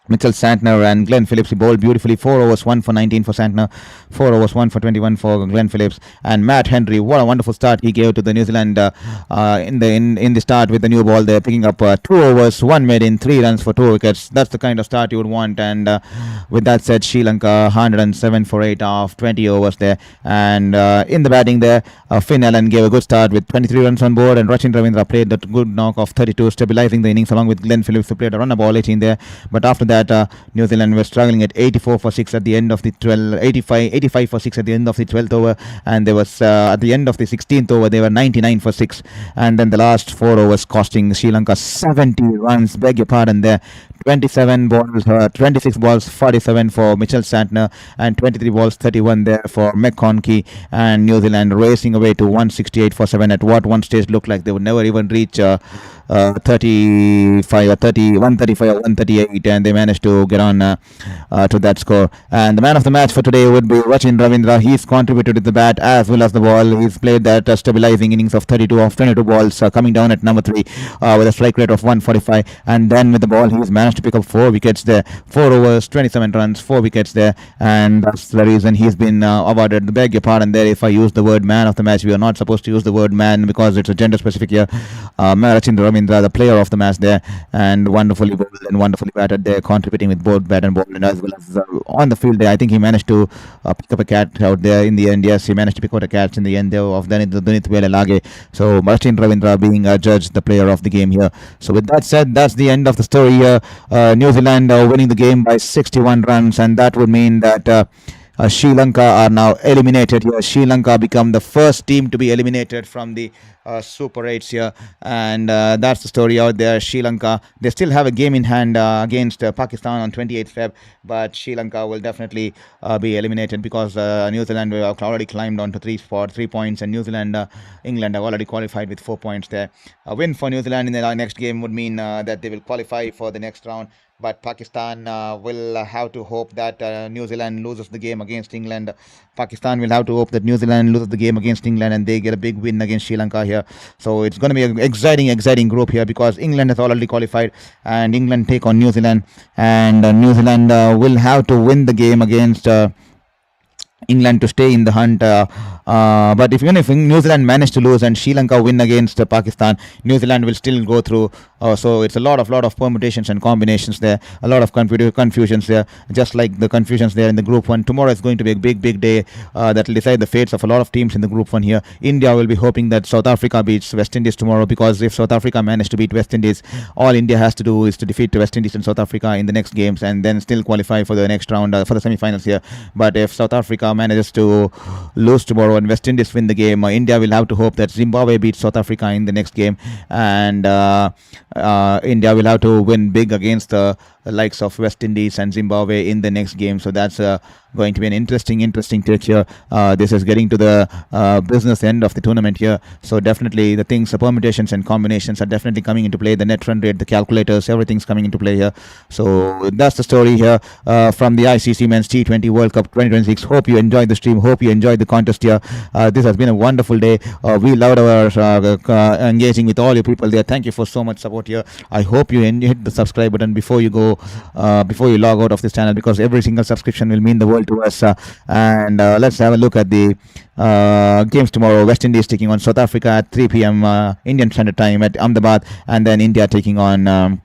Mitchell Santner and Glenn Phillips. He bowled beautifully. 4 overs, 1 for 19 for Santner, 4 overs, 1 for 21 for Glenn Phillips. And Matt Henry, what a wonderful start he gave to the New Zealand in the start with the new ball there, picking up 2 overs, 1 made in, 3 runs for 2 wickets. That's the kind of start you would want. And with that said, Sri Lanka 107 for 8 off 20 overs there. And in the batting there, Finn Allen gave a good start with 23 runs on board, and Rachin Ravindra played that good knock of 32, stabilizing the innings along with Glenn Phillips, who played a run a ball 18 there. But after that, New Zealand were struggling at 84 for 6 at the end of the 85 for 6 at the end of the 12th over, and there was at the end of the 16th over they were 99 for 6, and then the last 4 overs costing Sri Lanka 70 runs. Beg your pardon there. 26 balls 47 for Mitchell Santner, and 23 balls 31 there for McConkey, and New Zealand racing away to 168 for 7 at what one stage looked like they would never even reach 35 or 30, 135 or 138, and they managed to get on to that score. And the man of the match for today would be Rachin Ravindra. He's contributed with the bat as well as the ball. He's played that stabilizing innings of 32 of 22 balls, coming down at number 3 with a strike rate of 145, and then with the ball he's managed to pick up 4 wickets there, 4 overs, 27 runs, 4 wickets there, and that's the reason he's been awarded. Beg your pardon there if I use the word man of the match. We are not supposed to use the word man because it's a gender specific here. Rachin Ravindra, the player of the match there, and wonderfully bowled and wonderfully batted there, contributing with both bat and ball, and as well as on the field there. I think he managed to pick up a catch out there in the end. Yes, he managed to pick out a catch in the end there of Dunith Welelage. So Rachin Ravindra being judged the player of the game here. So with that said, that's the end of the story here. New Zealand winning the game by 61 runs, and that would mean that Sri Lanka are now eliminated here. Sri Lanka become the first team to be eliminated from the Super 8s here, and that's the story out there. Sri Lanka, they still have a game in hand against Pakistan on 28th Feb, but Sri Lanka will definitely be eliminated because New Zealand have already climbed onto 3 points, and New Zealand, England have already qualified with 4 points there. A win for New Zealand in the next game would mean that they will qualify for the next round. But Pakistan will have to hope that New Zealand loses the game against England. Pakistan will have to hope that New Zealand loses the game against England and they get a big win against Sri Lanka here. So it's going to be an exciting group here because England has already qualified and England take on New Zealand. And New Zealand will have to win the game against England to stay in the hunt. But even if New Zealand manage to lose and Sri Lanka win against Pakistan, New Zealand will still go through. So it's a lot of permutations and combinations there, a lot of confusions there, just like the confusions there in the Group 1. Tomorrow is going to be a big day that will decide the fates of a lot of teams in the Group 1 here. India will be hoping that South Africa beats West Indies tomorrow, because if South Africa manage to beat West Indies, all India has to do is to defeat West Indies and South Africa in the next games and then still qualify for the next round, for the semi-finals here. But if South Africa manages to lose tomorrow and West Indies win the game, India will have to hope that Zimbabwe beats South Africa in the next game, and India will have to win big against the likes of West Indies and Zimbabwe in the next game. So that's going to be an interesting take here. This is getting to the business end of the tournament here. So definitely the things, the permutations and combinations are definitely coming into play. The net run rate, the calculators, everything's coming into play here. So that's the story here from the ICC Men's T20 World Cup 2026. Hope you enjoyed the stream. Hope you enjoyed the contest here. This has been a wonderful day. We loved our engaging with all you people there. Thank you for so much support here. I hope you hit the subscribe button before you go before you log out of this channel, because every single subscription will mean the world to us. And let's have a look at the games tomorrow. West Indies taking on South Africa at 3 p.m. Indian Standard Time at Ahmedabad, and then India taking on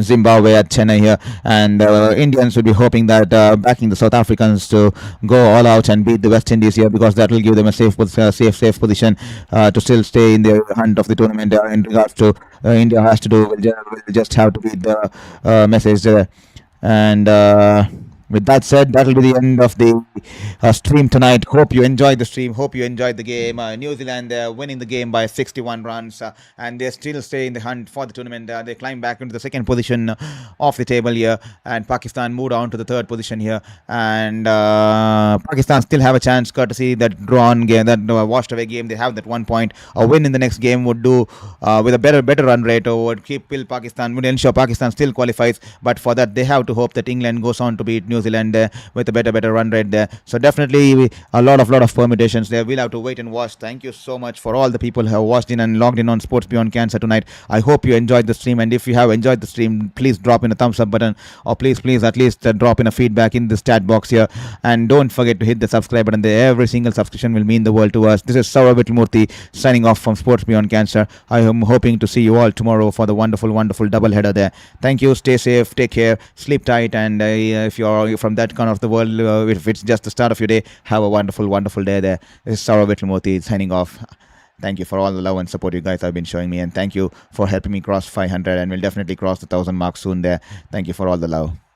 Zimbabwe at Chennai here, and Indians will be hoping that backing the South Africans to go all out and beat the West Indies here, because that will give them a safe position to still stay in the hunt of the tournament. In regards to India has to do, will just have to beat the message and. With that said, that will be the end of the stream tonight. Hope you enjoyed the stream. Hope you enjoyed the game. New Zealand winning the game by 61 runs, and they still stay in the hunt for the tournament. They climb back into the second position of the table here, and Pakistan moved on to the third position here. And Pakistan still have a chance, courtesy that drawn game, that washed away game. They have that 1 point. A win in the next game would do with a better run rate, or would ensure Pakistan still qualifies. But for that, they have to hope that England goes on to beat New Zealand with a better run rate there. So definitely a lot of permutations there. We'll have to wait and watch. Thank you so much for all the people who have watched in and logged in on Sports Beyond Cancer tonight. I hope you enjoyed the stream, and if you have enjoyed the stream, please drop in a thumbs up button, or please at least drop in a feedback in the chat box here, and don't forget to hit the subscribe button there. Every single subscription will mean the world to us. This is Saurav Vittalmurthy signing off from Sports Beyond Cancer. I am hoping to see you all tomorrow for the wonderful double header there. Thank you. Stay safe, take care, sleep tight, and if you're from that corner of the world, if it's just the start of your day, have a wonderful day there. This is Saurav Vittalmurthy signing off. Thank you for all the love and support you guys have been showing me, and thank you for helping me cross 500, and we'll definitely cross the 1,000 mark soon there. Thank you for all the love.